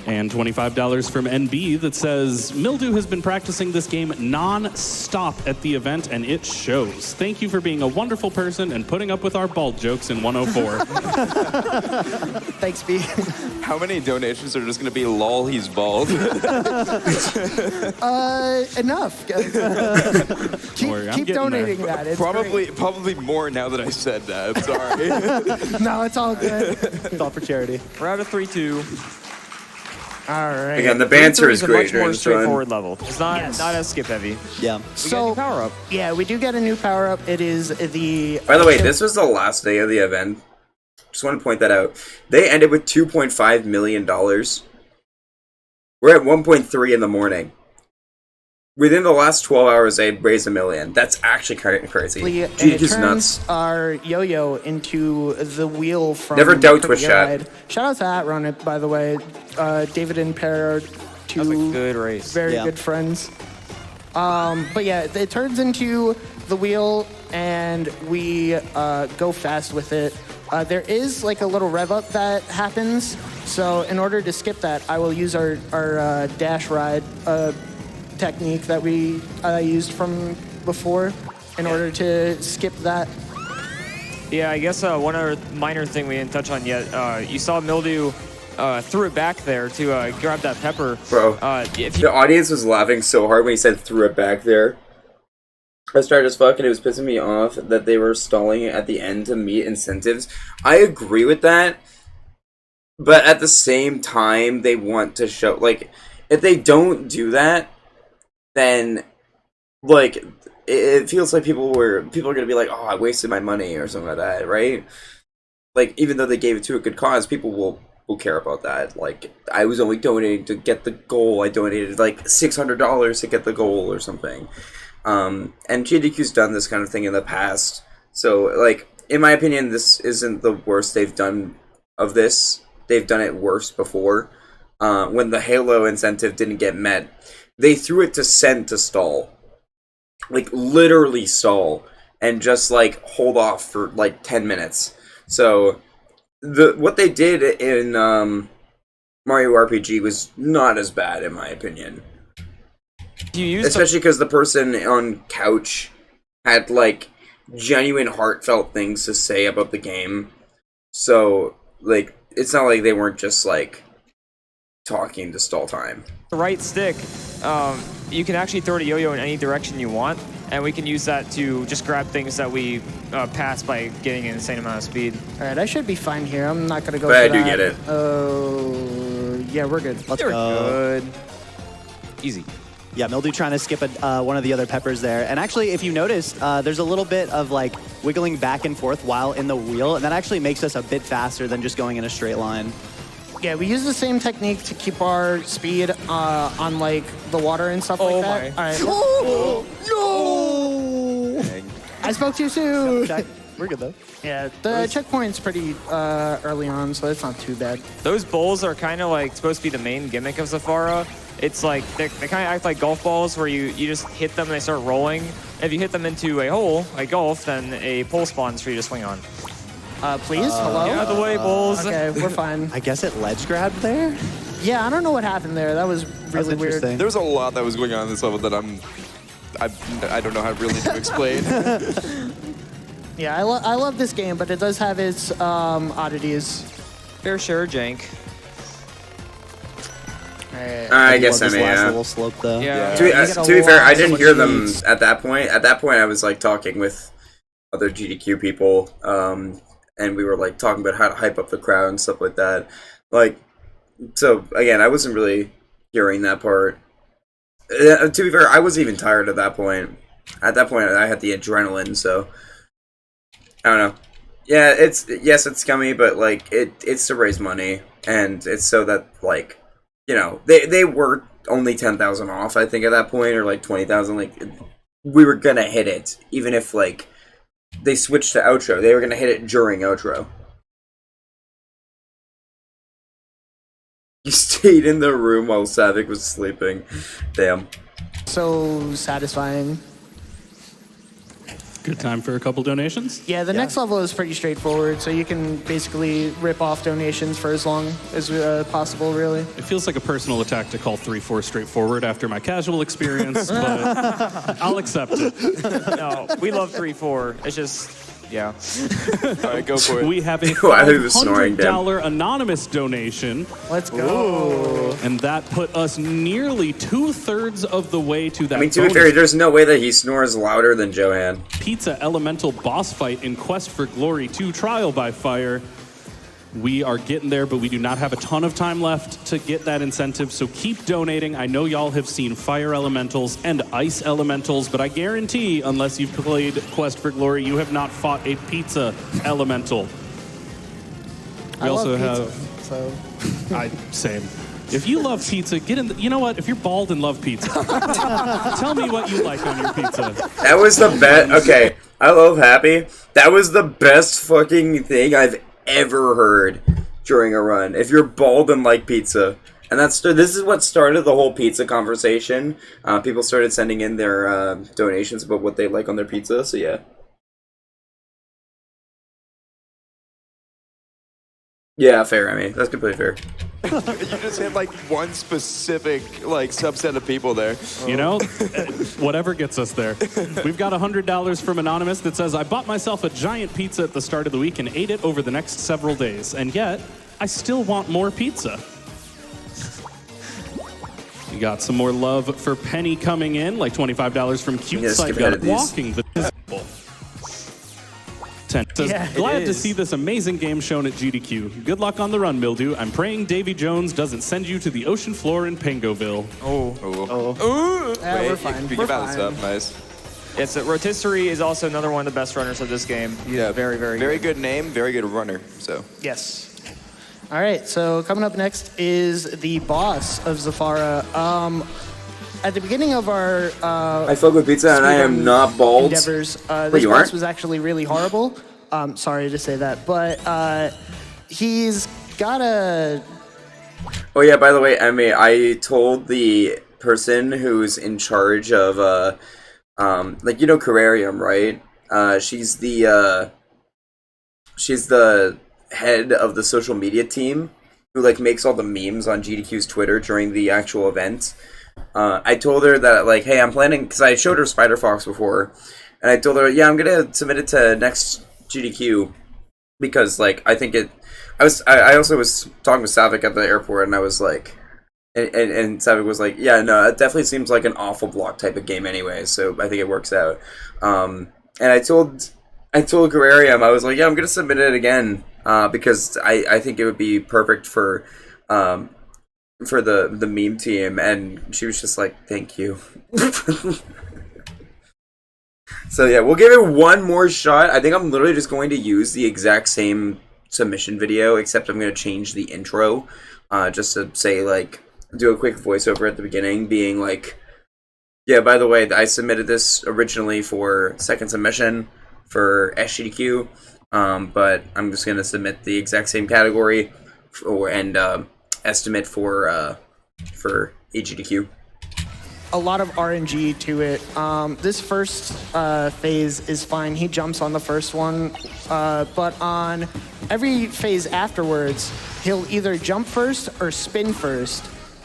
And $25 from NB that says, Mildew has been practicing this game non-stop at the event, and it shows. Thank you for being a wonderful person and putting up with our bald jokes in 104. Thanks, B. How many donations are just going to be lol, he's bald? Enough. keep donating that. It's Probably more now that I said that. I'm sorry. great. No, it's all good. It's all for charity. We're out of 3-2. All right. Again, the banter is a great much during more this run. straightforward level. It's not as skip heavy. Yeah. So, power up. Yeah, we do get a new power up. It is the. By the way, this was the last day of the event. Just want to point that out. They ended with $2.5 million. We're at 1.3 in the morning. Within the last 12 hours, they raised $1 million. That's actually crazy. It GDQ's turns nuts. our yo-yo into the wheel from. Never doubt from Twitch Air chat. Ride. Shout out to that run, by the way. David and Per are two That was a good race. very good friends. But yeah, it turns into the wheel, and we go fast with it. There is like a little rev up that happens. So in order to skip that, I will use our dash ride technique that we used from before in order to skip that. Yeah, I guess one other minor thing we didn't touch on yet. You saw Mildew threw it back there to grab that pepper. Bro, the audience was laughing so hard when he said threw it back there. I started as fuck and it was pissing me off that they were stalling at the end to meet incentives. I agree with that, but at the same time, they want to show, like, if they don't do that, then, like, it feels like people are gonna be like, oh, I wasted my money or something like that, right? Like, even though they gave it to a good cause, people will care about that. Like, I was only donating to get the goal. I donated like $600 to get the goal or something. And GDQ's done this kind of thing in the past. So, like, in my opinion, this isn't the worst they've done of this. They've done it worse before. When the Halo incentive didn't get met, they threw it to send to stall. Like, literally stall. And just, like, hold off for, like, 10 minutes. So, what they did in Mario RPG was not as bad, in my opinion. Especially because the person on couch had, like, genuine heartfelt things to say about the game. So, like, it's not like they weren't just, like, talking to stall time. The right stick, you can actually throw the yo-yo in any direction you want, and we can use that to just grab things that we pass by getting an insane amount of speed. All right, I should be fine here. I'm not gonna go. But I for do that. get it. Oh, yeah, we're good. Let's You're go. good. Easy. Yeah, Mildew trying to skip one of the other peppers there. And actually, if you noticed, there's a little bit of like wiggling back and forth while in the wheel, and that actually makes us a bit faster than just going in a straight line. Yeah, we use the same technique to keep our speed on like the water and stuff like that. My. All right. No! I spoke too soon. We're good though. Yeah, the checkpoint's pretty early on, so it's not too bad. Those bowls are kind of like supposed to be the main gimmick of Zafara. It's like they kind of act like golf balls where you just hit them and they start rolling. If you hit them into a hole, like golf, then a pole spawns for you to swing on. Please, hello? Yeah, the way, bowls. Okay, we're fine. I guess it ledge grabbed there? Yeah, I don't know what happened there. That was really weird. There was a lot that was going on in this level that I don't know how really to explain. Yeah, I love this game, but it does have its oddities. Fair share, jank. All I guess I mean, last yeah. little slope though. To be fair, I didn't hear them at that point. At that point, I was like talking with other GDQ people, and we were like talking about how to hype up the crowd and stuff like that. Like, so again, I wasn't really hearing that part. To be fair, I wasn't even tired at that point. At that point, I had the adrenaline, so I don't know. Yeah, it's scummy, but like it's to raise money, and it's so that like, you know, they were only 10,000 off, I think, at that point, or like 20,000. Like, we were gonna hit it, even if like they switched to outro. They were gonna hit it during outro. You stayed in the room while Savick was sleeping. Damn. So satisfying. Good time for a couple donations? Yeah, the next level is pretty straightforward, so you can basically rip off donations for as long as possible, really. It feels like a personal attack to call 3-4 straightforward after my casual experience, but I'll accept it. No, we love 3-4. It's just, yeah. All right, go for it. We have a snoring, $100 anonymous donation. Let's go. And that put us nearly 2/3 of the way to that. I mean, to be fair, there's no way that he snores louder than Johan. Pizza Elemental boss fight in Quest for Glory 2 Trial by Fire. We are getting there, but we do not have a ton of time left to get that incentive, so keep donating. I know y'all have seen Fire Elementals and Ice Elementals, but I guarantee, unless you've played Quest for Glory, you have not fought a Pizza Elemental. We also have... So. Same. If you love pizza, get in. You know what? If you're bald and love pizza, tell me what you like on your pizza. That was the best. Okay, I love Happy. That was the best fucking thing I've ever heard during a run. If you're bald and like pizza, and this is what started the whole pizza conversation. People started sending in their donations about what they like on their pizza. So yeah. Yeah, fair. I mean, that's completely fair. You just hit like one specific like subset of people there. You know, whatever gets us there. We've got $100 from Anonymous that says, I bought myself a giant pizza at the start of the week and ate it over the next several days. And yet, I still want more pizza. We got some more love for Penny coming in, like $25 from Cute Site Got Walking the Visible. 10 says, glad to see this amazing game shown at GDQ. Good luck on the run, Mildew. I'm praying Davy Jones doesn't send you to the ocean floor in Pangoville. Yeah, we're fine. You balance up, nice. Yes, Rotisserie is also another one of the best runners of this game. Yeah, very good name, very good runner. So yes. All right, so coming up next is the boss of Zafara. At the beginning of our I fuck with pizza and I am not bald. Endeavors, this boss was actually really horrible. Sorry to say that, but he's got a... Oh yeah, by the way, Emmy, I told the person who's in charge of, like, you know Carrarium, right? She's the head of the social media team who, like, makes all the memes on GDQ's Twitter during the actual event. I told her that, like, hey, I'm planning, because I showed her Spider Fox before, and I told her, yeah, I'm gonna submit it to next GDQ, because, like, I think it, I also was talking with Savick at the airport, and I was like, and Savick was like, yeah, no, it definitely seems like an awful block type of game anyway, so I think it works out. And I told Guerrerium, I was like, yeah, I'm gonna submit it again, because I think it would be perfect for the meme team, and she was just like, thank you. So yeah, we'll give it one more shot. I think I'm literally just going to use the exact same submission video, except I'm going to change the intro, just to say, like, do a quick voiceover at the beginning, being like, yeah, by the way, I submitted this originally for second submission for SGDQ, but I'm just going to submit the exact same category and estimate for AGDQ. A lot of RNG to it. This first phase is fine. He jumps on the first one, but on every phase afterwards, he'll either jump first or spin first.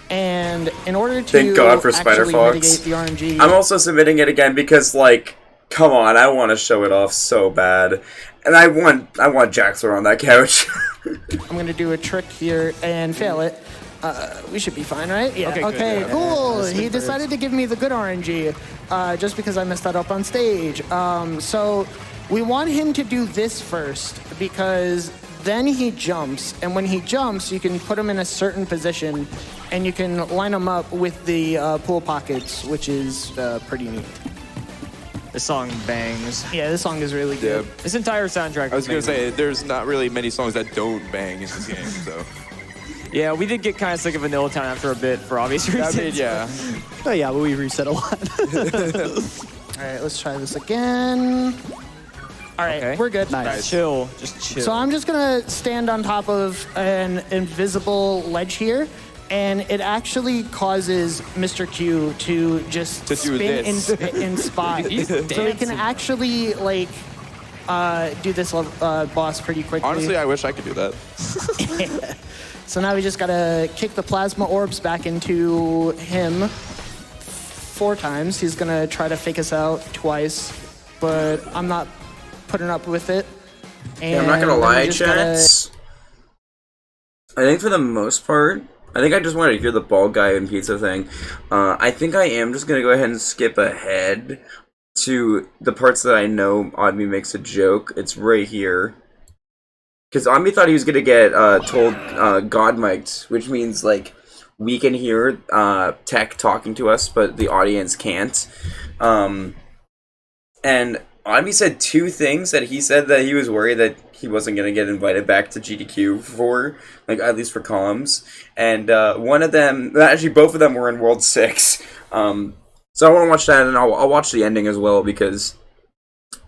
And in order to thank God for Spider Fox, mitigate the RNG, I'm also submitting it again because, like, come on, I want to show it off so bad, and I want Jaxler on that couch. I'm gonna do a trick here and fail it. We should be fine, right? Yeah. Okay, Okay, good. cool. He decided to give me the good RNG just because I messed that up on stage. So we want him to do this first because then he jumps, and when he jumps, you can put him in a certain position, and you can line him up with the pool pockets, which is pretty neat. This song bangs. Yeah, this song is really good. This entire soundtrack. I was gonna say, there's not really many songs that don't bang in this game, so. Yeah, we did get kind of sick of Vanilla Town after a bit for obvious reasons. I mean, yeah. Oh yeah, but we reset a lot. All right, let's try this again. All right, we're good. Nice. Chill, just chill. So I'm just gonna stand on top of an invisible ledge here, and it actually causes Mr. Q to just spin in spot. So he can actually like do this boss pretty quickly. Honestly, I wish I could do that. So now we just gotta kick the plasma orbs back into him 4 times. He's gonna try to fake us out twice, but I'm not putting up with it. And yeah, I'm not gonna lie, chat. I think for the most part, I think I just wanted to hear the bald guy and pizza thing. I think I am just gonna go ahead and skip ahead to the parts that I know Odmy makes a joke. It's right here. Because Odmy thought he was gonna get told God mic'd, which means like we can hear tech talking to us, but the audience can't. And Odmy said 2 things that he said that he was worried that he wasn't gonna get invited back to GDQ for, like at least for comms. And one of them, actually both of them were in World 6. So I want to watch that, and I'll watch the ending as well because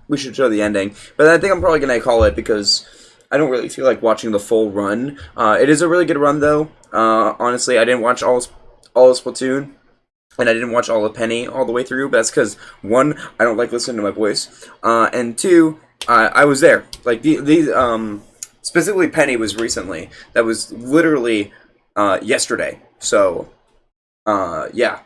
we should show the ending. But I think I'm probably gonna call it because I don't really feel like watching the full run. It is a really good run, though. Honestly, I didn't watch all of Splatoon, and I didn't watch all of Penny all the way through. But that's because, 1, I don't like listening to my voice, and 2, I was there. Like, these specifically Penny was recently. That was literally yesterday. So, yeah.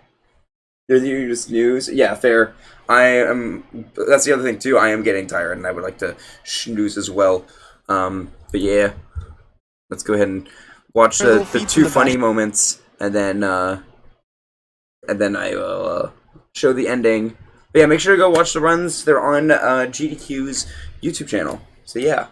You're just news? Yeah, fair. That's the other thing, too. I am getting tired, and I would like to snooze as well. But yeah, let's go ahead and watch the 2 funny moments, and then I will show the ending. But yeah, make sure to go watch the runs. They're on GDQ's YouTube channel. So yeah,